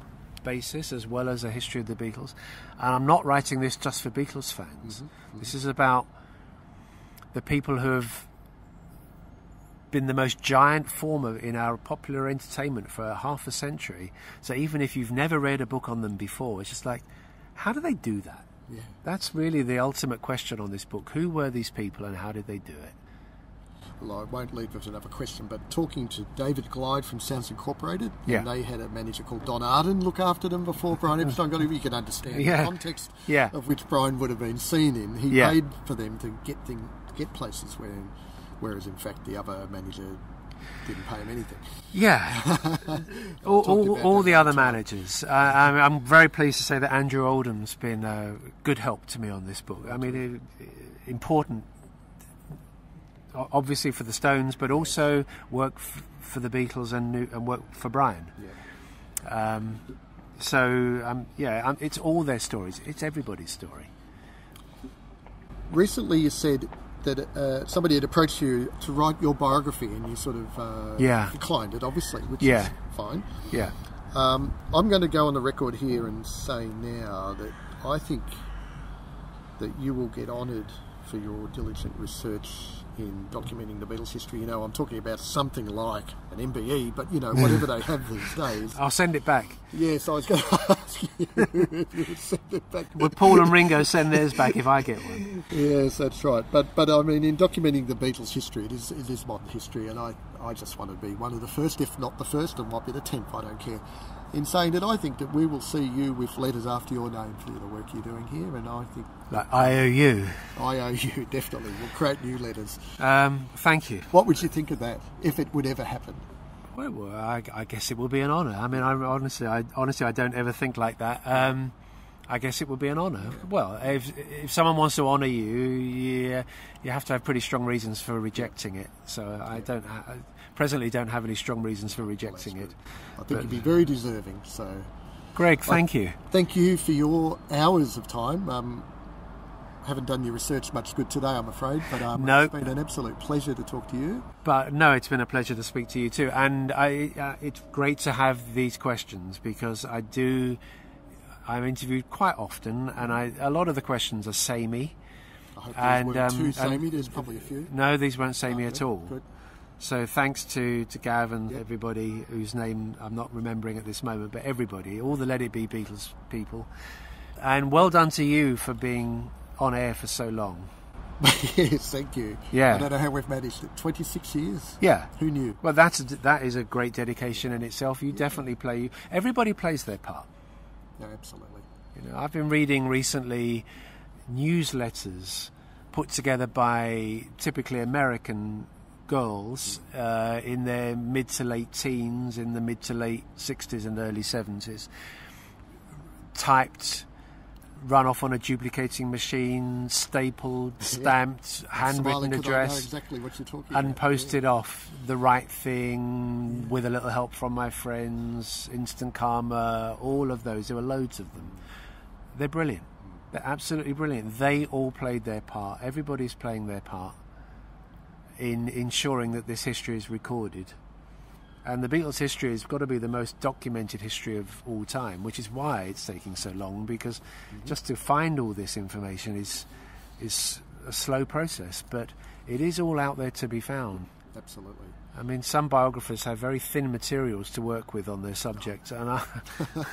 basis, as well as a history of the Beatles. And I'm not writing this just for Beatles fans. This is about the people who have been the most giant form in our popular entertainment for half a century. So even if you've never read a book on them before, it's just like, how do they do that? That's really the ultimate question on this book. Who were these people and how did they do it? Well, I won't leave with another question, but talking to David Glide from Sounds Incorporated, and they had a manager called Don Arden look after them before Brian Epstein got him. You can understand the context of which Brian would have been seen in. He paid for them to get places whereas in fact the other manager didn't pay him anything. All the other managers. I'm very pleased to say that Andrew Oldham's been a good help to me on this book. I mean, important, obviously for the Stones, but also work for the Beatles and work for Brian. It's all their stories. It's everybody's story. Recently you said that somebody had approached you to write your biography, and you sort of declined it, obviously, which is fine. I'm going to go on the record here and say now that I think that you will get honoured for your diligent research in documenting the Beatles' history. You know, I'm talking about something like an MBE, but, you know, whatever they have these days. I'll send it back. Yes, I was going to ask you if you would send it back. Would Paul and Ringo send theirs back if I get one? Yes, that's right. But I mean, in documenting the Beatles' history, it is modern history, and I just want to be one of the first, if not the first, and might be the 10th, I don't care, in saying that I think that we will see you with letters after your name for the work you're doing here, and I think... Like IOU? IOU, definitely. We'll create new letters. Thank you. What would you think of that, if it would ever happen? Well, I guess it will be an honour. I mean, honestly, I don't ever think like that. I guess it would be an honour. Well, if someone wants to honour you, you have to have pretty strong reasons for rejecting it. So I presently don't have any strong reasons for rejecting it. I think you'd be very deserving. So, Greg, thank you. Thank you for your hours of time. Haven't done your research much good today, I'm afraid, but it's been an absolute pleasure to talk to you. But no, it's been a pleasure to speak to you too, and it's great to have these questions, because I'm interviewed quite often, and a lot of the questions are samey. I hope these weren't too samey. There's probably a few. No, these weren't samey at all. Good. So thanks to Gav and everybody whose name I'm not remembering at this moment, but everybody, all the Let It Be Beatles people, and well done to you for being on air for so long. Yes, thank you. Yeah. I don't know how we've managed it. 26 years. Yeah. Who knew? Well, that is a great dedication in itself. You definitely everybody plays their part. No, absolutely. You know, I've been reading recently newsletters put together by typically American girls in their mid to late teens, in the mid to late 60s and early 70s, typed, run off on a duplicating machine, stapled, stamped, handwritten address, I know exactly what you're talking and about. posted off The Right Thing, With a Little Help from My Friends, Instant Karma, all of those. There were loads of them. They're brilliant. They're absolutely brilliant. They all played their part. Everybody's playing their part in ensuring that this history is recorded And the Beatles' history has got to be the most documented history of all time, which is why it's taking so long, because just to find all this information is a slow process, but it is all out there to be found. Absolutely. I mean, some biographers have very thin materials to work with on their subject, and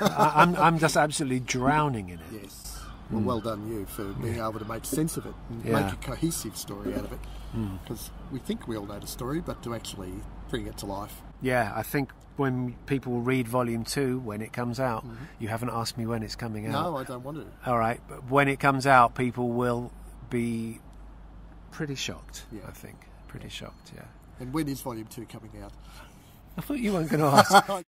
I'm just absolutely drowning in it. Yes. Well done you for being able to make sense of it and make a cohesive story out of it. Because we think we all know the story, but to actually bring it to life. Yeah, I think when people read Volume 2, when it comes out, you haven't asked me when it's coming out. No, I don't want to. All right, but when it comes out, people will be pretty shocked, I think. Pretty shocked, yeah. And when is Volume 2 coming out? I thought you weren't going to ask.